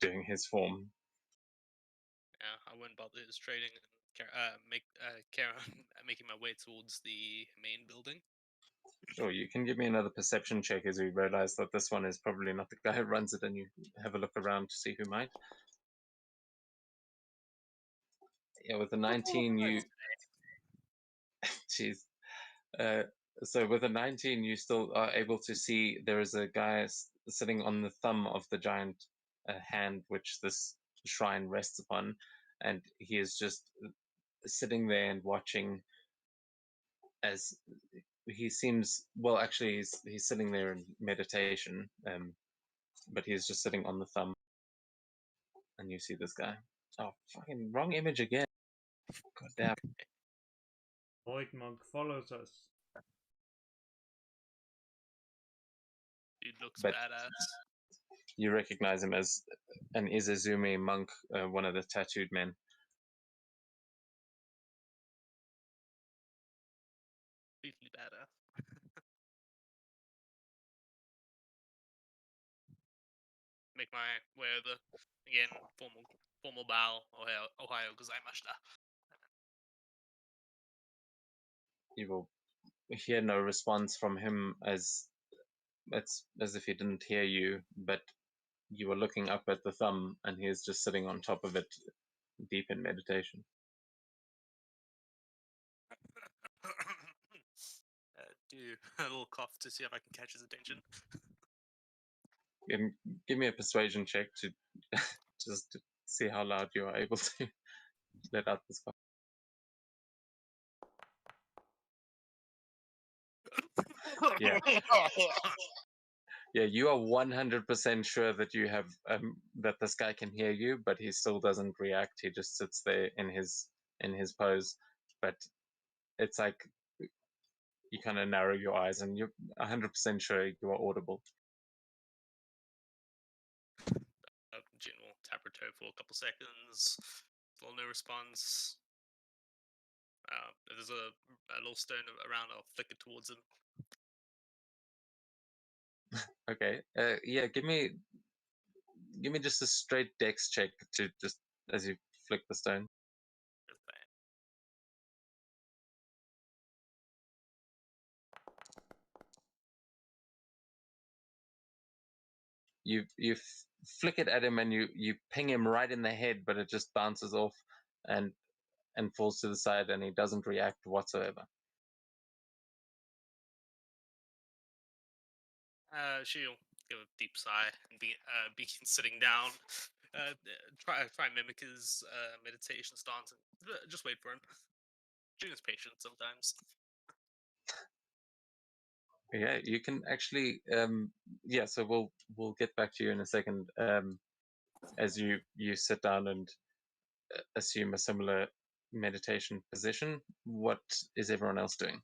doing his form. Yeah, I wouldn't bother his trading and carry on making my way towards the main building. Sure, you can give me another perception check as we realize that this one is probably not the guy who runs it, and you have a look around to see who might. Yeah, with the 19, you. Jeez. So with a 19, you still are able to see there is a guy sitting on the thumb of the giant hand which this shrine rests upon, and he is just sitting there and watching as he seems well. Actually, he's sitting there in meditation, but he's just sitting on the thumb, and you see this guy. Oh, fucking wrong image again! God damn. Void Monk follows us. Dude looks But badass. you recognize him as an Izuzume monk, one of the tattooed men. Completely badass. Make my way over again. Formal bow. Ohayo gozaimashita. You will hear no response from him, as it's as if he didn't hear you, but you were looking up at the thumb and he is just sitting on top of it, deep in meditation. Do a little cough to see if I can catch his attention. Give me a persuasion check to just to see how loud you are able to let out this cough. Yeah. Yeah, you are 100% sure that you have that this guy can hear you, but he still doesn't react. He just sits there in his pose. But it's like you kind of narrow your eyes, and you're 100% sure you are audible. Jin will tap her toe for a couple seconds. Still no response. If there's a little stone around, I'll flick it towards him. Okay. Yeah. Give me just a straight dex check to just as you flick the stone. you flick it at him and you ping him right in the head, but it just bounces off and falls to the side, and he doesn't react whatsoever. She'll give a deep sigh and begin sitting down. Try mimic his meditation stance and just wait for him. June is patient sometimes. Yeah, you can actually. Yeah, so we'll get back to you in a second. As you sit down and assume a similar meditation position, what is everyone else doing?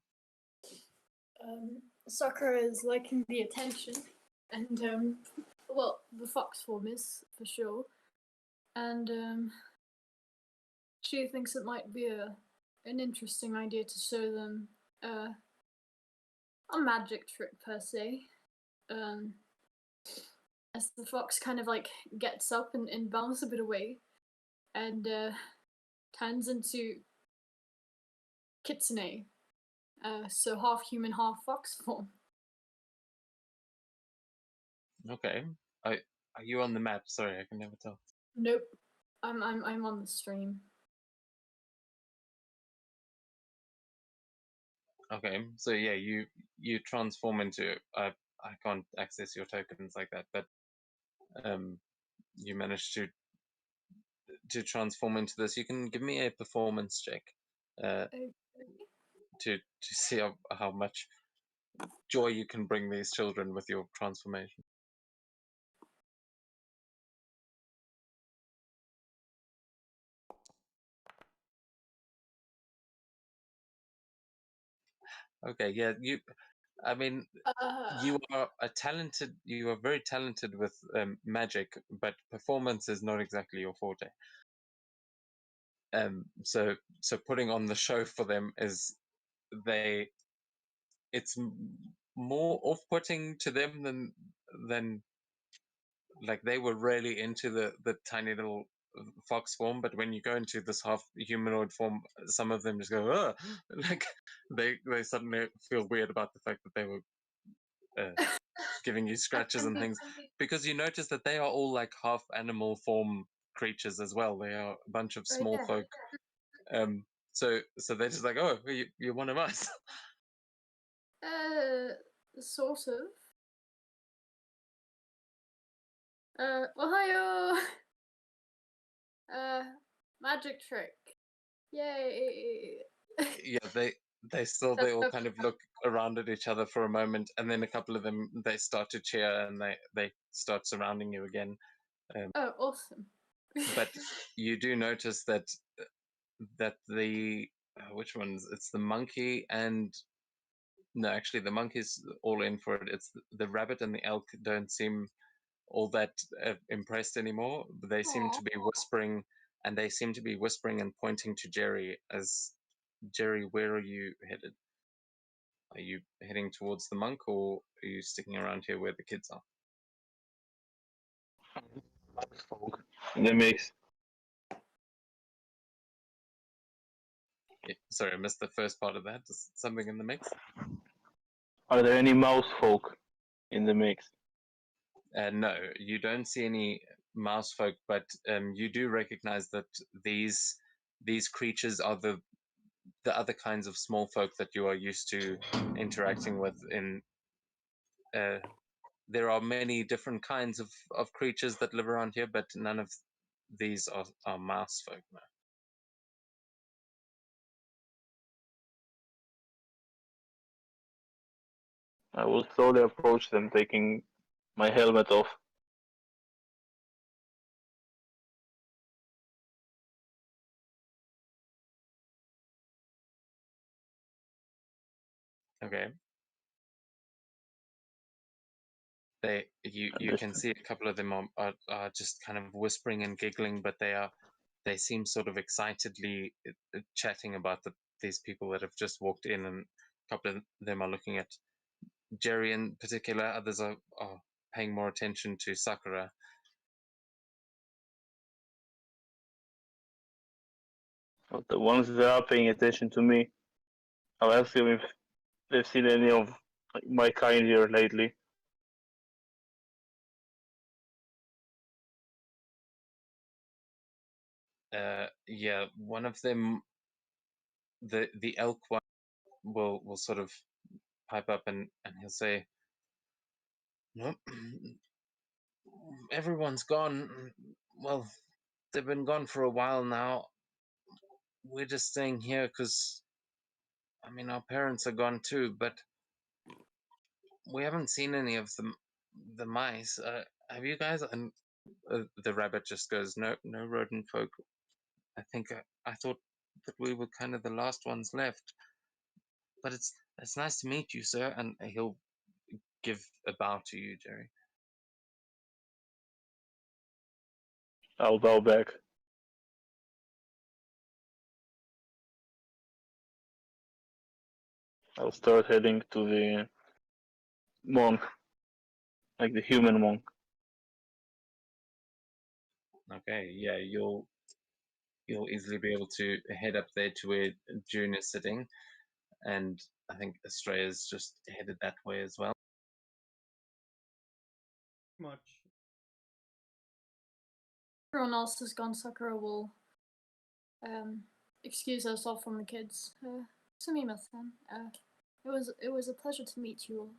Sakura is liking the attention, and well, the fox form is for sure, and she thinks it might be an interesting idea to show them a magic trick per se. As the fox kind of like gets up and bounces a bit away, and turns into Kitsune, so half human, half fox form. Okay. Are you on the map? Sorry, I can never tell. Nope, I'm on the stream. Okay, so yeah, you transform into. I can't access your tokens like that, but you manage to transform into this. You can give me a performance check Okay. to see how much joy you can bring these children with your transformation. Okay, yeah, I mean, you are you are very talented with magic, but performance is not exactly your forte. So putting on the show for them is it's more off-putting to them than like they were really into the tiny little fox form, but when you go into this half humanoid form, some of them just go, ugh! Like they suddenly feel weird about the fact that they were giving you scratches and things, because you notice that they are all like half animal form creatures as well. They are a bunch of small yeah. folk. So they're just like, oh, you're one of us. Sort of. Ohio! Magic trick. Yay! Yeah, they all kind of look around at each other for a moment, and then a couple of them, they start to cheer and they start surrounding you again. Oh, awesome. But you do notice that the which ones? It's the monkey and no, actually the monkey's all in for it. It's the rabbit and the elk don't seem all that impressed anymore. They seem to be whispering, and they seem to be whispering and pointing to Jerry as, Jerry, where are you headed? Are you heading towards the monk, or are you sticking around here where the kids are? Folk in the mix. Yeah, sorry, I missed the first part of that. Is something in the mix? Are there any mouse folk in the mix? No, you don't see any mouse folk, but you do recognize that these creatures are the other kinds of small folk that you are used to interacting with in there are many different kinds of creatures that live around here, but none of these are mouse folk. No. I will slowly approach them, taking my helmet off. Okay. You can see a couple of them are just kind of whispering and giggling, but they seem sort of excitedly chatting about these people that have just walked in, and a couple of them are looking at Jerry in particular. Others are paying more attention to Sakura. But the ones that are paying attention to me, I'll ask them if they've seen any of my kind here lately. Yeah, one of them, the elk one, will sort of pipe up and he'll say, "Nope, everyone's gone. Well, they've been gone for a while now. We're just staying here because, I mean, our parents are gone too, but we haven't seen any of the mice. Have you guys?" And the rabbit just goes, "No, no rodent folk. I think I thought that we were kind of the last ones left. But it's nice to meet you, sir." And he'll give a bow to you, Jerry. I'll bow back. I'll start heading to the monk, like the human monk. Okay, yeah, you'll easily be able to head up there to where June is sitting, and I think Estrella's just headed that way as well. Much. Everyone else has gone. Sakura will excuse herself from the kids. Sumimasen. It was a pleasure to meet you all.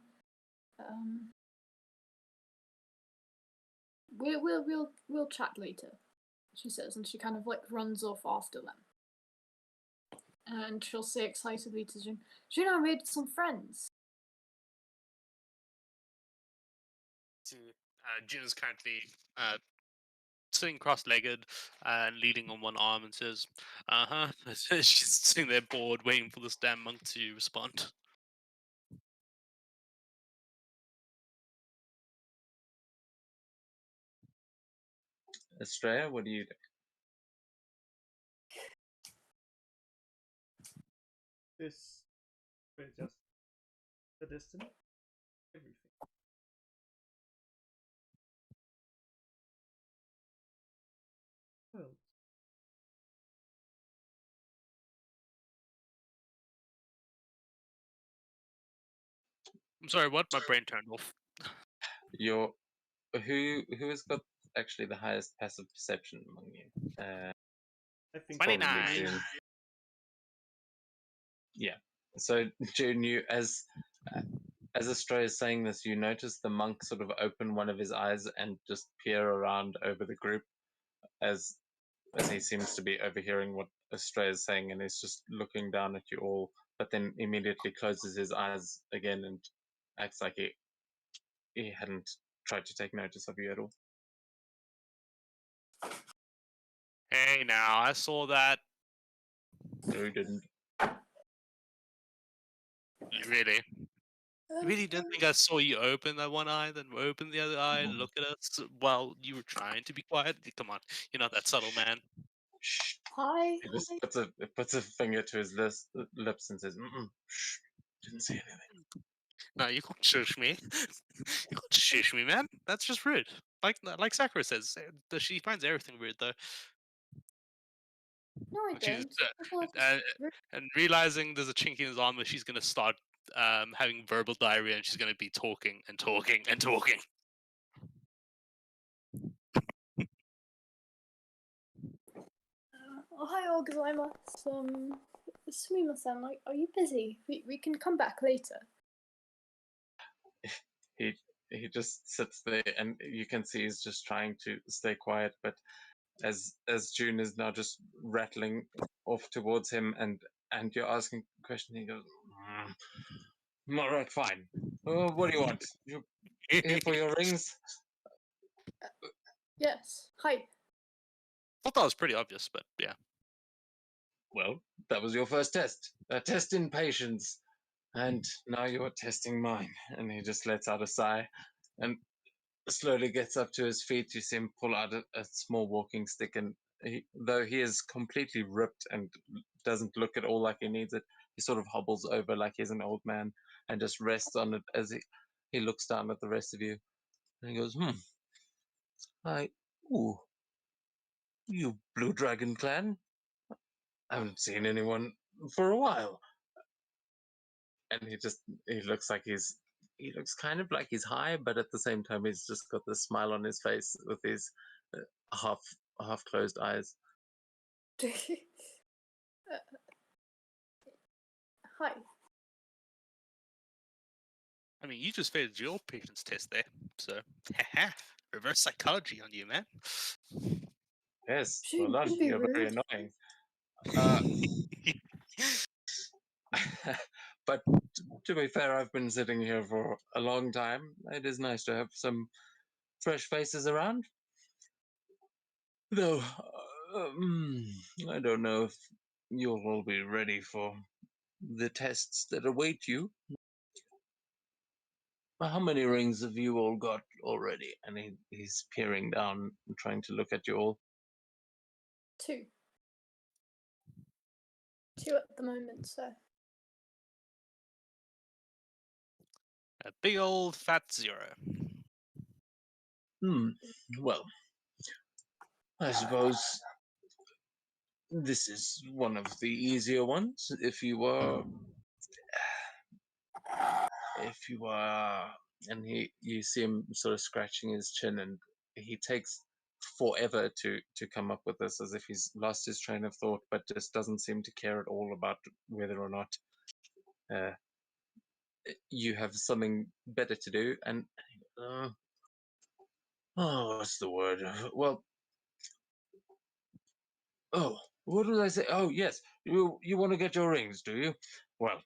We'll chat later, she says, and she kind of like runs off after them. And she'll say excitedly to June, "June, I made some friends." Jin is currently sitting cross-legged and leaning on one arm and says, "Uh-huh." She's sitting there bored, waiting for this damn monk to respond. Estrella, what do you do? This is just the destiny. Everything. Well, I'm sorry, what? My brain turned off. Your who has got actually the highest passive perception among you? I think 29. June. Yeah. So June, you as Estrella is saying this, you notice the monk sort of open one of his eyes and just peer around over the group as he seems to be overhearing what Estrella is saying, and he's just looking down at you all, but then immediately closes his eyes again and acts like he hadn't tried to take notice of you at all. Hey, now, I saw that. No, he didn't. Really? You really didn't think I saw you open that one eye, then open the other eye, and look at us while you were trying to be quiet? Come on, you're not that subtle, man. Shh. Hi. He just puts a finger to his lips and says, "Shh, didn't say anything." No, you can't shush me. You can't shush me, man. That's just rude. Like Sakura says, she finds everything weird, though. No, I She's don't. I feel like it's and realizing there's a chink in his armor, she's gonna start having verbal diarrhea, and she's gonna be talking and talking and talking. Oh, hi, Ogzima. Sumimasen, like, are you busy? We can come back later. He just sits there, and you can see he's just trying to stay quiet. But as June is now just rattling off towards him, and you're asking a question, he goes, "All right, fine. What do you want? You here for your rings?" Yes. Hi. Thought that was pretty obvious, but yeah. Well, that was your first test. A test in patience. And now you're testing mine. And he just lets out a sigh and slowly gets up to his feet. You see him pull out a small walking stick, and though he is completely ripped and doesn't look at all like he needs it, he sort of hobbles over like he's an old man and just rests on it as he looks down at the rest of you. And he goes, ooh, you Blue Dragon clan? I haven't seen anyone for a while." And he looks like he looks kind of like he's high, but at the same time he's just got this smile on his face with his half closed eyes. Hi. I mean, you just failed your patience test there, so reverse psychology on you, man. Yes, She well done. would be You're very rude. annoying. Uh, but to be fair, I've been sitting here for a long time. It is nice to have some fresh faces around. Though, I don't know if you'll all be ready for the tests that await you. How many rings have you all got already? And he's peering down and trying to look at you all. 2. 2 at the moment, so. A big old fat 0. Well, I suppose this is one of the easier ones. If you are, and you see him sort of scratching his chin, and he takes forever to come up with this, as if he's lost his train of thought, but just doesn't seem to care at all about whether or not you have something better to do. And what's the word? Well, what did I say? Oh, yes, you want to get your rings, do you? Well,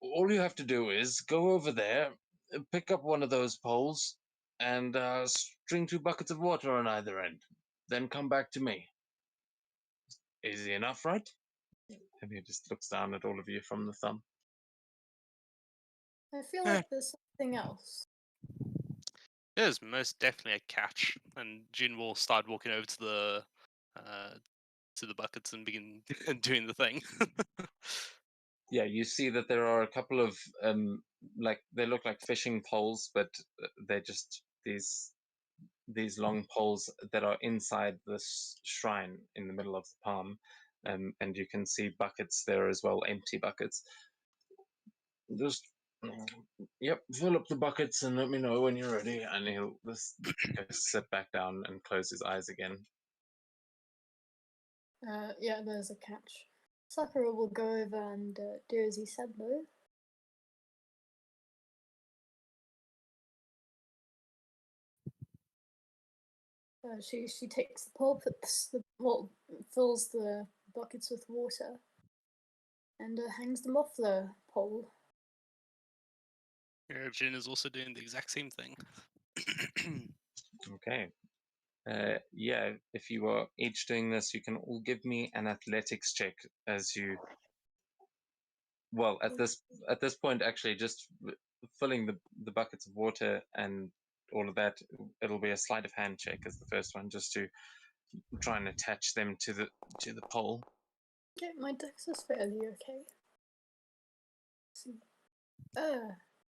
all you have to do is go over there, pick up one of those poles, and string 2 buckets of water on either end. Then come back to me. Easy enough, right? And he just looks down at all of you from the thumb. I feel like there's something else. There's most definitely a catch, and Jin will start walking over to the buckets and begin doing the thing. Yeah, you see that there are a couple of they look like fishing poles, but they're just these long poles that are inside this shrine in the middle of the palm, and you can see buckets there as well, empty buckets. Just fill up the buckets and let me know when you're ready. And he'll just sit back down and close his eyes again. Yeah, there's a catch. Sakura will go over and do as he said, though. She takes the pole, fills the buckets with water, and hangs them off the pole. Jin is also doing the exact same thing. Okay. Yeah, if you are each doing this, you can all give me an athletics check as you. Well, at this point, actually, just filling the buckets of water and all of that, it'll be a sleight of hand check as the first one, just to try and attach them to the pole. Okay, my dex is fairly okay. Let's see.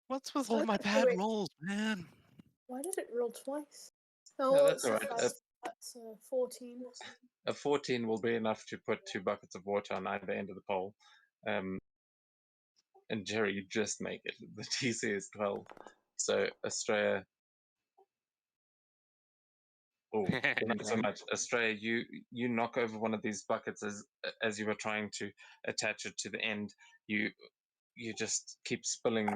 What's with all my Okay, bad wait. rolls, man? Why did it roll twice? No, Oh, that's so all right. that's 14. A 14 will be enough to put 2 buckets of water on either end of the pole. And Jerry, you just make it. The TC is 12. So Australia. Oh, not so much. Australia, you knock over one of these buckets as you were trying to attach it to the end. You just keep spilling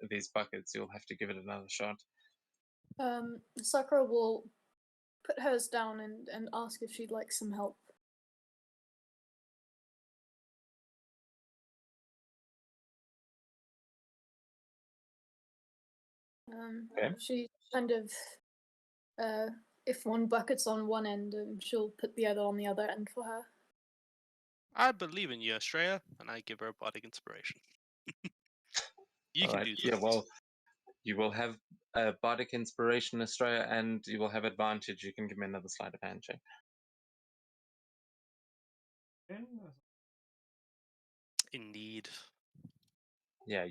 these buckets. You'll have to give it another shot. Sakura will put hers down and ask if she'd like some help. Okay. She kind of, if one bucket's on one end, she'll put the other on the other end for her. I believe in you, Australia, and I give her a bardic inspiration. You All can right. do this. Yeah, well, you will have a bardic inspiration, Australia, and you will have advantage. You can give me another sleight of hand check. Indeed. Yeah,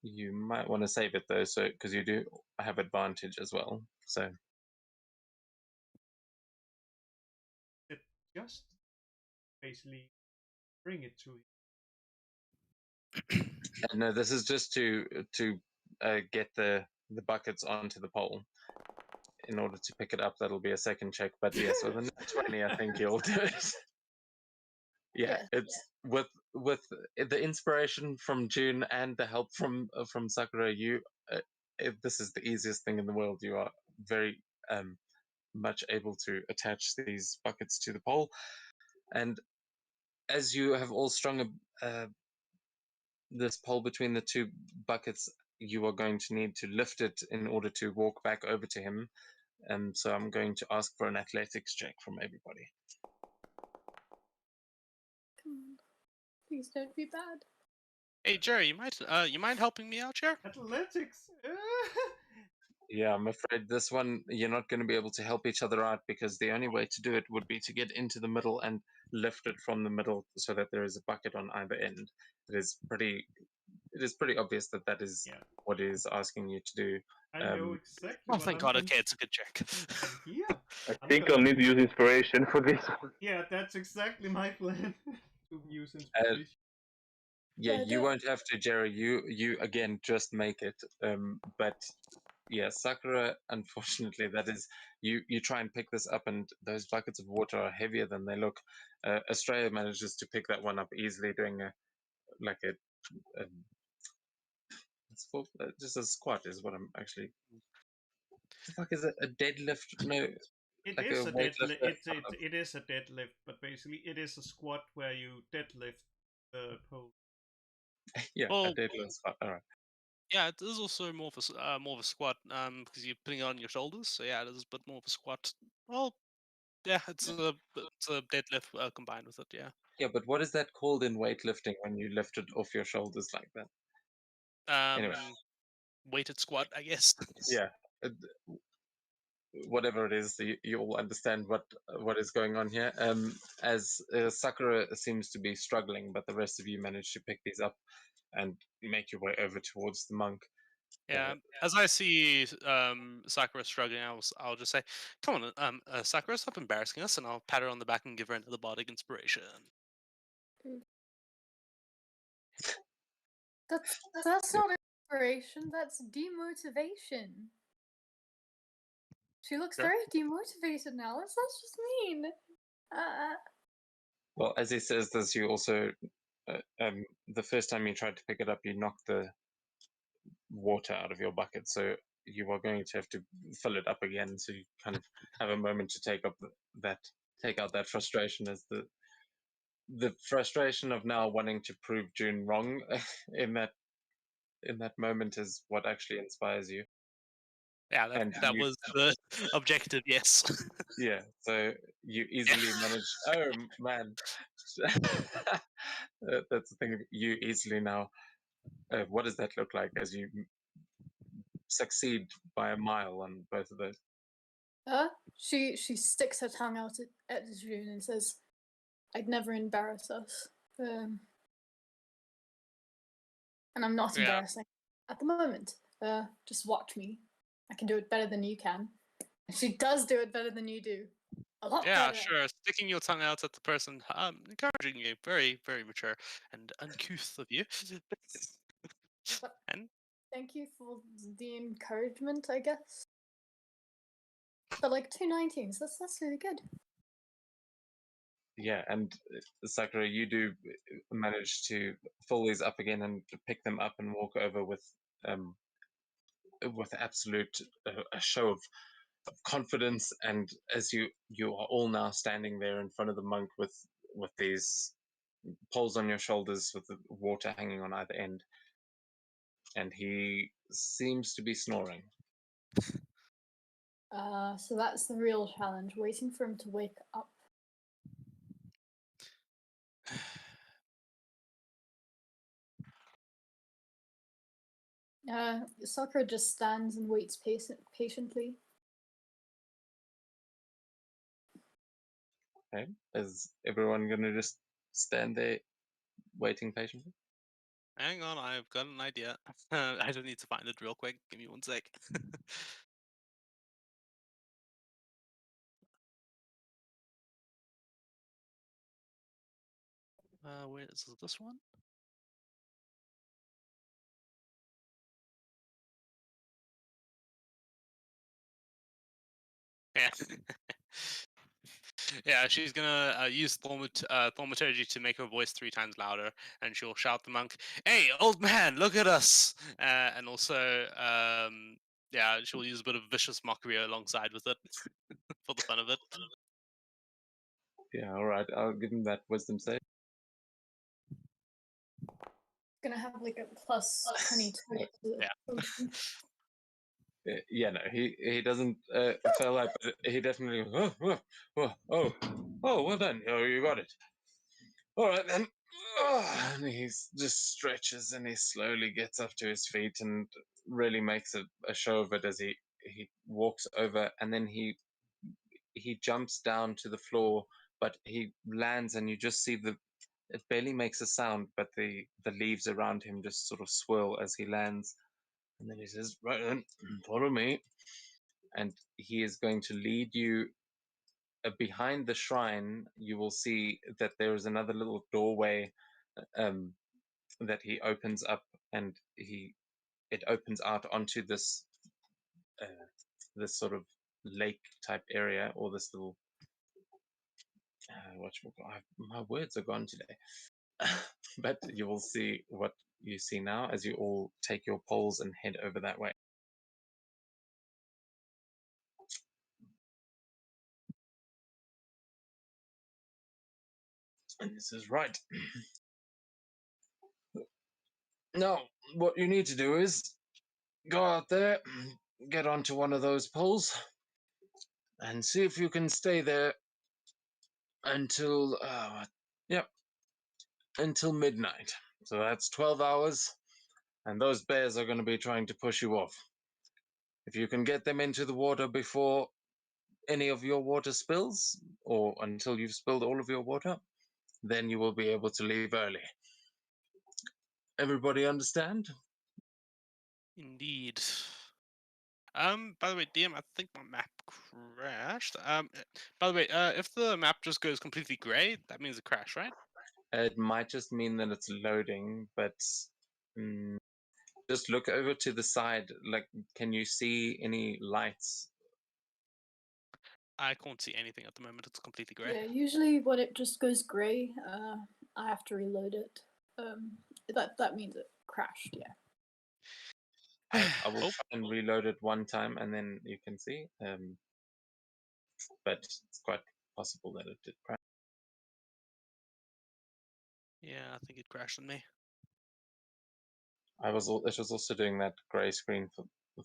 you might want to save it though, so because you do have advantage as well. So It just basically bring it to you. no, this is just to get the buckets onto the pole. in order to pick it up, that'll be a second check. But yes, with a nat 20, I think you'll do it. Yeah, Yes, it's with the inspiration from June and the help from Sakura. This is the easiest thing in the world. You are very much able to attach these buckets to the pole, and as you have all strung this pole between the two buckets, you are going to need to lift it in order to walk back over to him. And so I'm going to ask for an athletics check from everybody. come on. Please don't be bad. Hey Jerry, you mind helping me out here? Athletics. Yeah, I'm afraid this one you're not going to be able to help each other out, because the only way to do it would be to get into the middle and lift it from the middle so that there is a bucket on either end. It is pretty obvious that that is Yeah. what it is asking you to do. I know exactly Oh, what thank I'm God. going Okay, it's a good check. here. I I'm think gonna- I'll need to use inspiration for this one. Yeah, that's exactly my plan. To use Uh, inspiration. yeah, Yeah, you don't- won't have to, Jerry. You again just make it. But yeah, Sakura, unfortunately, that is you try and pick this up, and those buckets of water are heavier than they look. Australia manages to pick that one up easily, doing a it's called, just a squat is what I'm actually. What the fuck is it? A deadlift? No, It like is a a deadlift. weightlifter. It is a deadlift, but basically it is a squat where you deadlift the pole. Yeah, a Well, deadlift squat. All right. yeah, it is also more of a squat, because you're putting it on your shoulders. So yeah, it is a bit more of a squat. Well, yeah, it's a deadlift combined with it. Yeah. Yeah, but what is that called in weightlifting when you lift it off your shoulders like that? Anyway, Weighted squat, I guess. yeah, whatever it is, you all understand what is going on here. As Sakura seems to be struggling, but the rest of you manage to pick these up and make your way over towards the monk. Yeah. As I see Sakura struggling, I'll just say, "Come on, Sakura, stop embarrassing us," and I'll pat her on the back and give her another bardic inspiration. That's not inspiration, that's demotivation. She looks Sure. very demotivated now. That's just mean. Well, as he says this, you also, the first time you tried to pick it up, you knocked the water out of your bucket, so you are going to have to fill it up again. So you kind of have a moment to take out that frustration, as the frustration of now wanting to prove June wrong in that moment is what actually inspires you. Yeah, And that you, was the objective. Yes. yeah, so you easily manage. Oh man, that's the thing. You easily now. What does that look like as you succeed by a mile on both of those? She sticks her tongue out at June and says, "I'd never embarrass us." And I'm not Yeah. embarrassing at the moment. Just watch me. I can do it better than you can. And she does do it better than you do. A lot Yeah, better. sure. Sticking your tongue out at the person, encouraging you. Very, very mature and uncouth of you. But And thank you for the encouragement, I guess. But like 219s, that's really good. Yeah, and Sakura, you do manage to fill these up again and pick them up and walk over with absolute a show of confidence. And as you are all now standing there in front of the monk with these poles on your shoulders with the water hanging on either end, and he seems to be snoring. So that's the real challenge, waiting for him to wake up. Sakura just stands and waits patiently. Okay, is everyone going to just stand there waiting patiently? hang on, I've got an idea. I don't need to find it real quick. Give me one sec. Where is this one? Yeah. Yeah, she's gonna use thaumaturgy to make her voice 3 times louder, and she'll shout the monk, "Hey, old man, look at us!" And also, yeah, she'll use a bit of vicious mockery alongside with it for the fun of it. Yeah, all right. I'll give him that wisdom save. Gonna have like a plus 22. Yeah. Yeah, no, he doesn't fail out, but he definitely. Oh, well done. Oh, you got it. All right then. Oh, and he just stretches and he slowly gets up to his feet and really makes a show of it as he walks over, and then he jumps down to the floor, but he lands and you just see it barely makes a sound, but the leaves around him just sort of swirl as he lands. And then he says, "Right then, follow me." And he is going to lead you behind the shrine. You will see that there is another little doorway that he opens up, and it opens out onto this sort of lake type area, or this little my words are gone today. But you will see what you see now as you all take your poles and head over that way. And this is right. Now, what you need to do is go out there, get onto one of those poles, and see if you can stay there until, yep, until midnight. So that's 12 hours, and those bears are going to be trying to push you off. If you can get them into the water before any of your water spills, or until you've spilled all of your water, then you will be able to leave early. Everybody understand? Indeed. By the way, DM, I think my map crashed. By the way, if the map just goes completely grey, that means it crashed, right? It might just mean that it's loading, but just look over to the side. Like, can you see any lights? I can't see anything at the moment. It's completely grey. Yeah, usually when it just goes grey, I have to reload it. That means it crashed. Yeah. I will try and reload it one time, and then you can see. But it's quite possible that it did crash. Yeah, I think it crashed on me. It was also doing that grey screen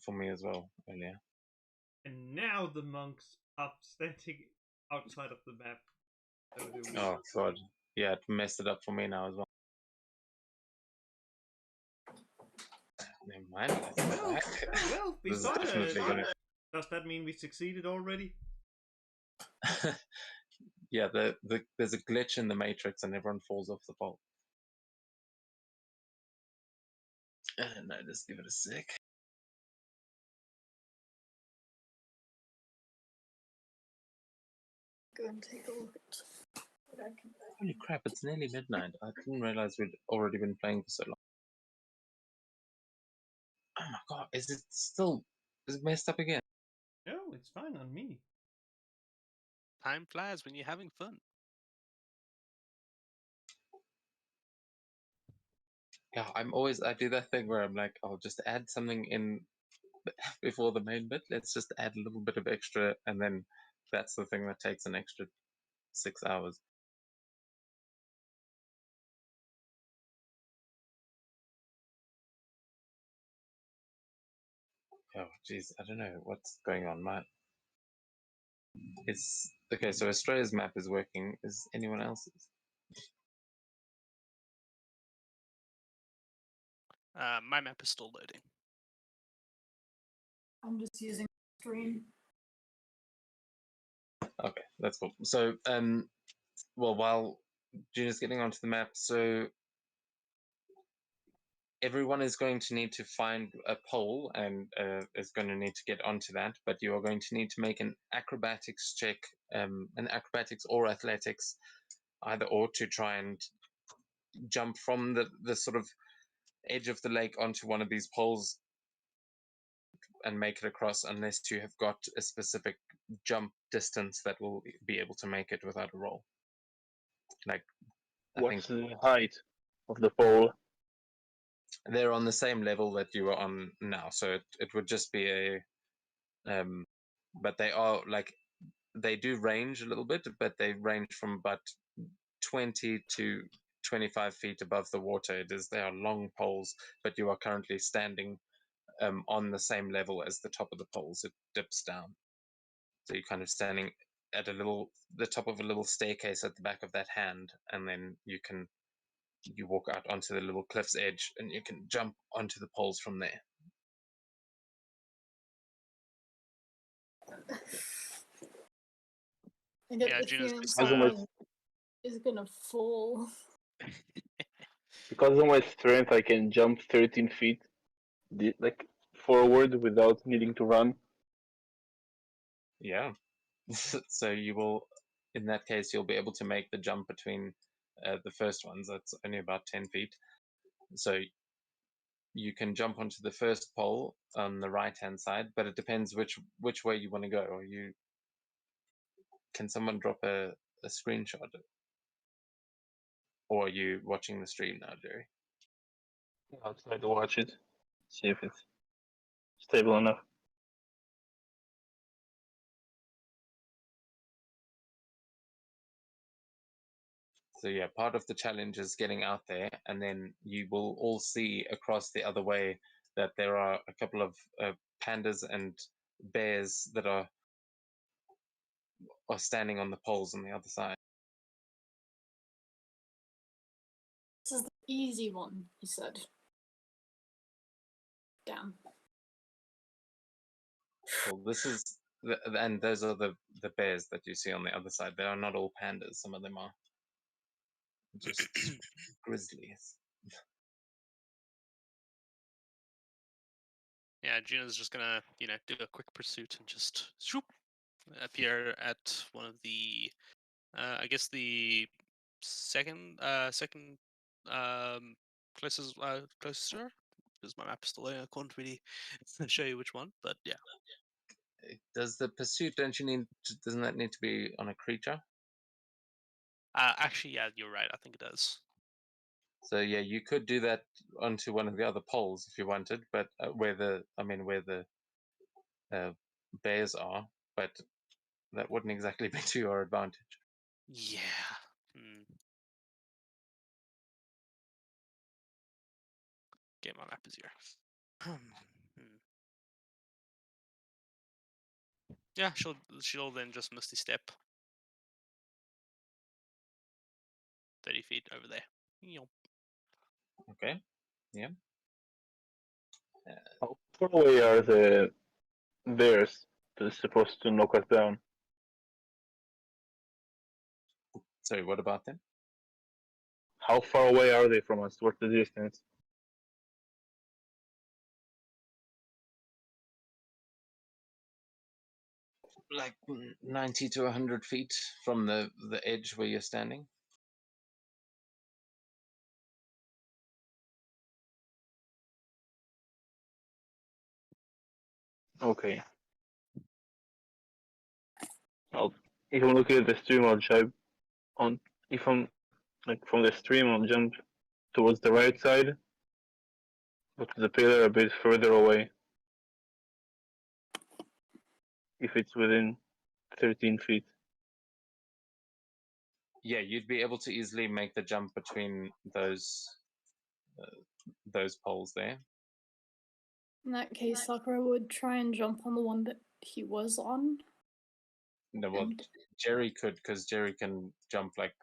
for me as well earlier. And now the monks are standing outside of the map. Oh god, yeah, it messed it up for me now as well. Never mind. Let's go Well, back. well, we This is started. definitely gonna. Does that mean we succeeded already? Yeah, there's a glitch in the matrix and everyone falls off the pole. No, just give it a sec. Go and take a look at what I can. Holy crap, it's nearly midnight. I didn't realize we'd already been playing for so long. Oh my god, is it messed up again? No, it's fine on me. Time flies when you're having fun. Yeah, I do that thing where I'm like, I'll just add something in before the main bit. Let's just add a little bit of extra, and then that's the thing that takes an extra 6 hours. Oh, jeez, I don't know what's going on. It's okay. So Australia's map is working. Is anyone else's? My map is still loading. I'm just using the screen. Okay, that's cool. So, well, while Gina's getting onto the map, so everyone is going to need to find a pole and is going to need to get onto that, but you are going to need to make an acrobatics check, an acrobatics or athletics, either or, to try and jump from the sort of edge of the lake onto one of these poles and make it across unless you have got a specific jump distance that will be able to make it without a roll. Like, I think What's the height of the pole? they're on the same level that you are on now, so it would just be a but they are like, they do range a little bit, but they range from about 20 to 25 feet above the water. They are long poles, but you are currently standing on the same level as the top of the poles. It dips down, so you're kind of standing at the top of a little staircase at the back of that hand, and then you walk out onto the little cliff's edge, and you can jump onto the poles from there. I get Yeah, the Gina's feeling just someone is gonna fall. Because of my strength, I can jump 13 feet, like forward without needing to run. Yeah. So you will, in that case, you'll be able to make the jump between the first ones. That's only about 10 feet. So you can jump onto the first pole on the right-hand side, but it depends which way you want to go. Or can someone drop a screenshot? Or are you watching the stream now, Jerry? I'll try to watch it, see if it's stable enough. So yeah, part of the challenge is getting out there, and then you will all see across the other way that there are a couple of pandas and bears that are standing on the poles on the other side. This is the easy one, he said. Damn. Well, this is and those are the bears that you see on the other side. They are not all pandas. Some of them are just grizzlies. Yeah, Gina's just gonna, do a quick pursuit and just shoop, appear at one of the, I guess the second closest closest to her, because my map's still there. I can't really show you which one, but yeah. Does the pursuit? Doesn't that need to be on a creature? Actually, yeah, you're right. I think it does. So yeah, you could do that onto one of the other poles if you wanted, but where the bears are, but that wouldn't exactly be to your advantage. Yeah. Okay, my map is here. Yeah, she'll then just misty step 30 feet over there. Yep. Okay. Yeah. How far away are the bears that's supposed to knock us down? Sorry, what about them? How far away are they from us? What's the distance? Like 90 to 100 feet from the edge where you're standing. Okay. If I'm looking at the stream, I'll jump on. If I'm like from the stream, I'll jump towards the right side, but the pillar a bit further away. If it's within 13 feet. Yeah, you'd be able to easily make the jump between those poles there. In that case, Sakura would try and jump on the one that he was on. No, well, Jerry could, because Jerry can jump like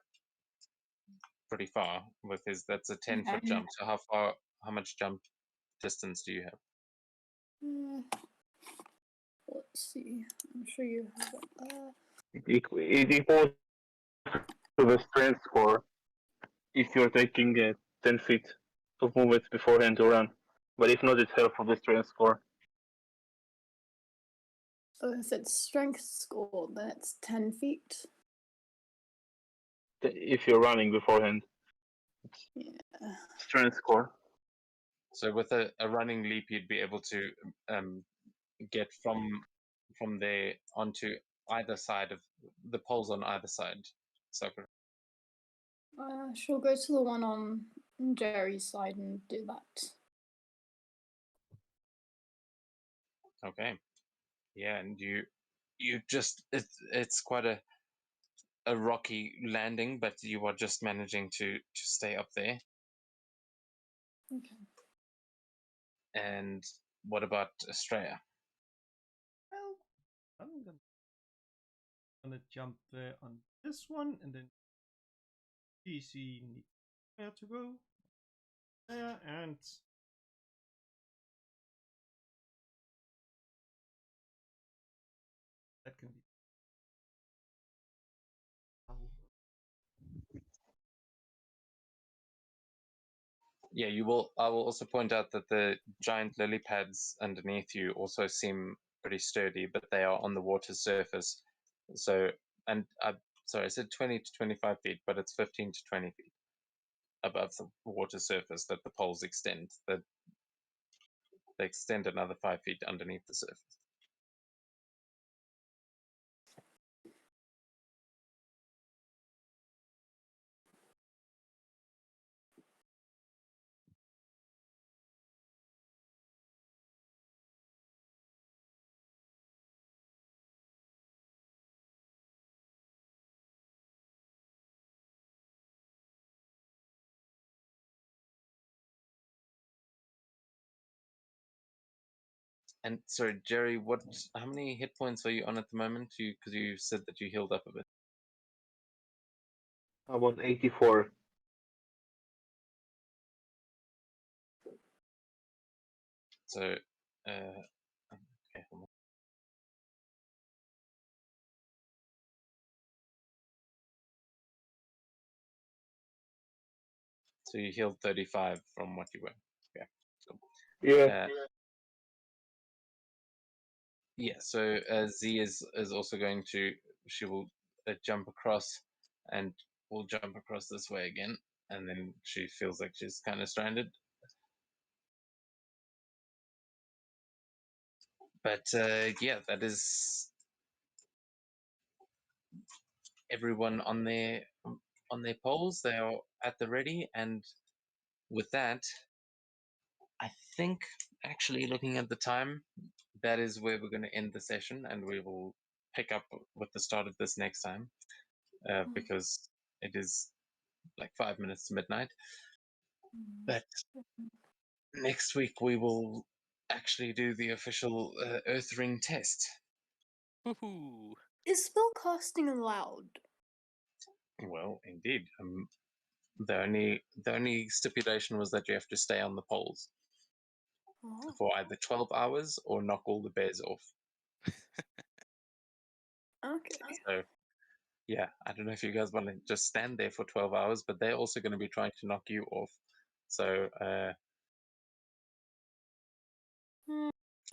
pretty far with his. That's a 10-foot Okay. jump. So how much jump distance do you have? Let's see. I'm sure you have it. It equals to the strength score if you're taking 10 feet of movement beforehand to run. But if not, it's half of the strength score. So if it's strength score, then it's 10 feet. If you're running beforehand, it's Yeah. strength score. So with a running leap, you'd be able to get from there onto either side of the poles on either side. Sakura. She'll go to the one on Jerry's side and do that. Okay. Yeah, and you just it's quite a rocky landing, but you are just managing to stay up there. Okay. And what about Australia? Well, I'm gonna jump there on this one, and then PC needs where to go there, and that can be. Yeah, you will. I will also point out that the giant lily pads underneath you also seem pretty sturdy, but they are on the water's surface. So, and sorry, I said 20 to 25 feet, but it's 15 to 20 feet above the water surface that the poles extend. That they extend another 5 feet underneath the surface. And sorry, Jerry, how many hit points are you on at the moment? Because you said that you healed up a bit. I'm on 84. So, okay, hold on. So you healed 35 from what you were. Okay. Cool. Yeah. Yeah. So Z is also going to. She will jump across, and will jump across this way again, and then she feels like she's kind of stranded. But yeah, that is everyone on their poles. They are at the ready, and with that, I think actually looking at the time, that is where we're going to end the session, and we will pick up with the start of this next time, because it is like 5 minutes to midnight. But next week we will actually do the official Earth Ring test. Woohoo! Is spellcasting allowed? Well, indeed. The only stipulation was that you have to stay on the poles Oh. for either 12 hours or knock all the bears off. Okay. So, yeah, I don't know if you guys want to just stand there for 12 hours, but they're also going to be trying to knock you off. So, I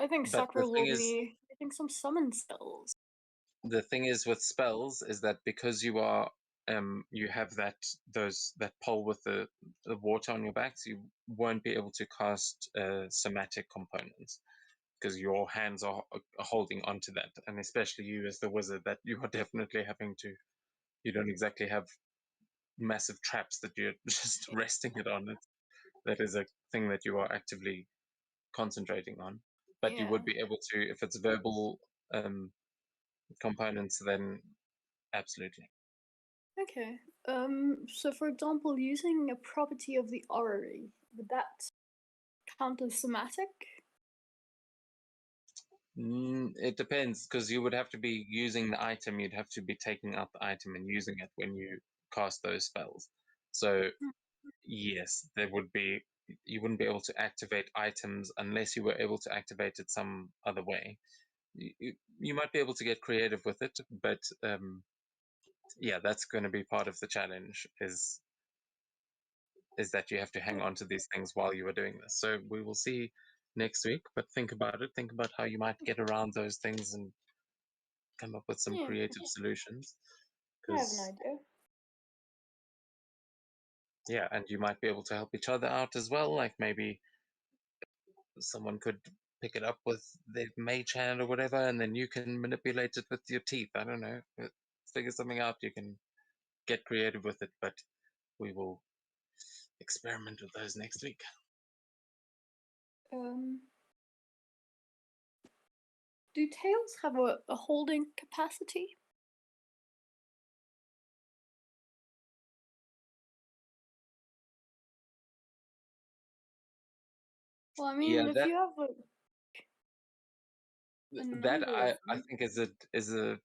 think but Sakura will be getting some summon spells. the thing is with spells is that because you are you have that pole with the water on your backs, you won't be able to cast somatic components because your hands are holding onto that, and especially you as the wizard, that you are definitely having to. You don't exactly have massive traps that you're just resting it on. That is a thing that you are actively concentrating on. But you Yeah. would be able to, if it's verbal components, then absolutely. Okay. So for example, using a property of the orrery, would that count as somatic? It depends, because you would have to be using the item. You'd have to be taking out the item and using it when you cast those spells. So yes, there would be. You wouldn't be able to activate items unless you were able to activate it some other way. You might be able to get creative with it, but yeah, that's going to be part of the challenge. Is that you have to hang on to these things while you are doing this. So we will see next week, but think about it. Think about how you might get around those things and come up with some Yeah. creative solutions. I have an Because, idea. yeah, and you might be able to help each other out as well. Like maybe someone could pick it up with their mage hand or whatever, and then you can manipulate it with your teeth. I don't know. Figure something out. You can get creative with it, but we will experiment with those next week. Do tails have a holding capacity? Well, I mean, Yeah, if that you have a that number I of I them, think is a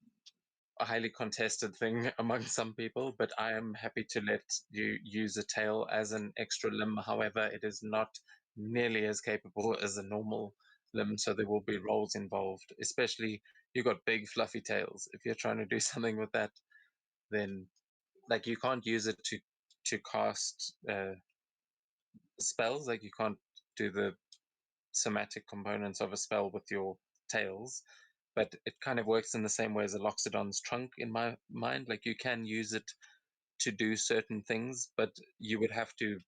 highly contested thing among some people, but I am happy to let you use a tail as an extra limb. However, it is not nearly as capable as a normal limb, so there will be rolls involved, especially you've got big fluffy tails. If you're trying to do something with that, then like you can't use it to cast spells. Like you can't do the somatic components of a spell with your tails, but it kind of works in the same way as a Loxodon's trunk in my mind. Like you can use it to do certain things, but you would have to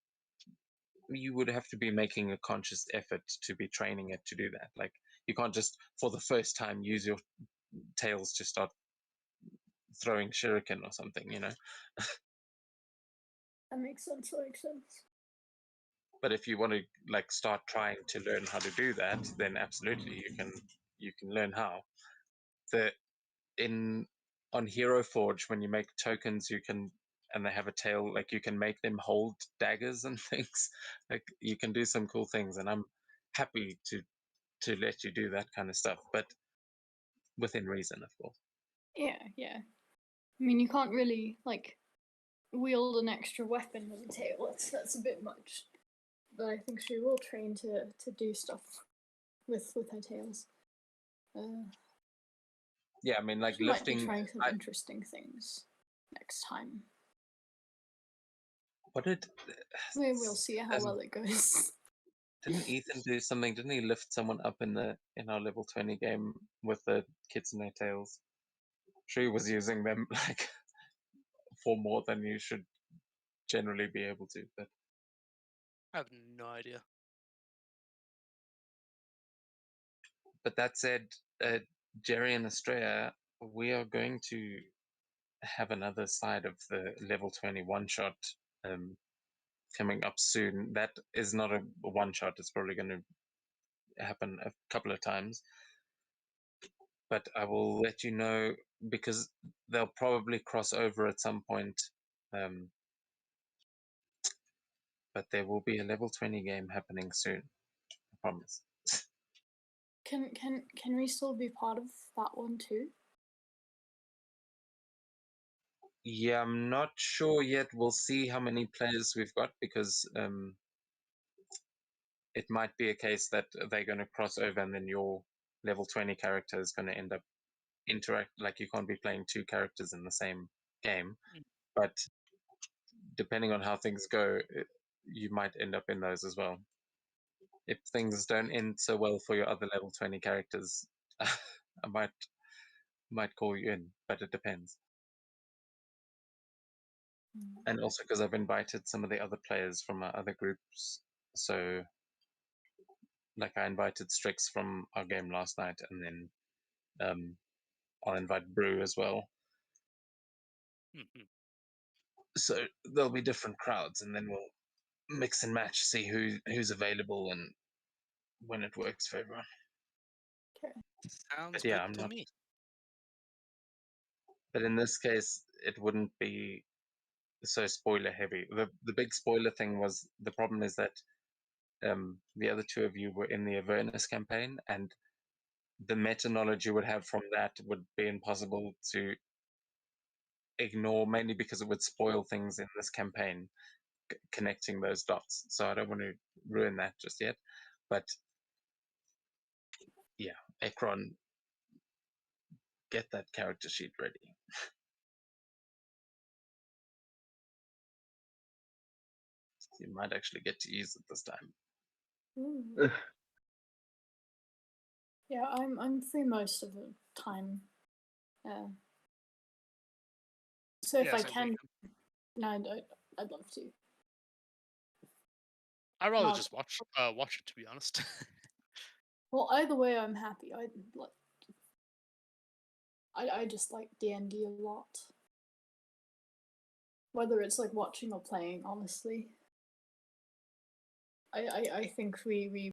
be making a conscious effort to be training it to do that. Like you can't just for the first time use your tails to start throwing shuriken or something, you know. that makes sense. That makes sense. But if you want to like start trying to learn how to do that, then absolutely you can learn how. The in on Hero Forge, when you make tokens, you can, and they have a tail, like you can make them hold daggers and things. Like you can do some cool things, and I'm happy to let you do that kind of stuff, but within reason, of course. Yeah, yeah. I mean, you can't really like wield an extra weapon with a tail. That's a bit much. But I think she will train to do stuff with her tails. Yeah, I mean, like She might be lifting. trying some interesting things next time. What did We'll see how well it goes. didn't Ethan do something? Didn't he lift someone up in our level 20 game with the kids in their tails? She was using them like for more than you should generally be able to, but I have no idea. that said, Jerry and Estrella, we are going to have another side of the level 20 one shot coming up soon. That is not a one shot, it's probably going to happen a couple of times. But I will let you know because they'll probably cross over at some point. But there will be a level 20 game happening soon. I promise. Can we still be part of that one too? Yeah, I'm not sure yet. We'll see how many players we've got because it might be a case that they're going to cross over and then your level 20 character is going to end up like you can't be playing two characters in the same game. But depending on how things go, you might end up in those as well. If things don't end so well for your other level 20 characters, I might call you in, but it depends. And also because I've invited some of the other players from our other groups. So, like I invited Strix from our game last night, and then I'll invite Brew as well. Mhm. So there'll be different crowds, and then we'll mix and match, see who's available and when it works for everyone. Sounds But yeah, good I'm to not. me. But in this case, it wouldn't be so spoiler heavy. The big spoiler thing was the problem is that the other two of you were in the Avernus campaign, and the meta knowledge you would have from that would be impossible to ignore, mainly because it would spoil things in this campaign, connecting those dots. So I don't want to ruin that just yet. But yeah, Ekron, get that character sheet ready. You might actually get to use it this time. Ooh. Yeah, I'm free most of the time. So if Yeah, I same can, here. no, I'd love to. I'd rather Not- just watch it, to be honest. Well, either way, I'm happy. I just like D&D a lot. Whether it's like watching or playing, honestly. I think we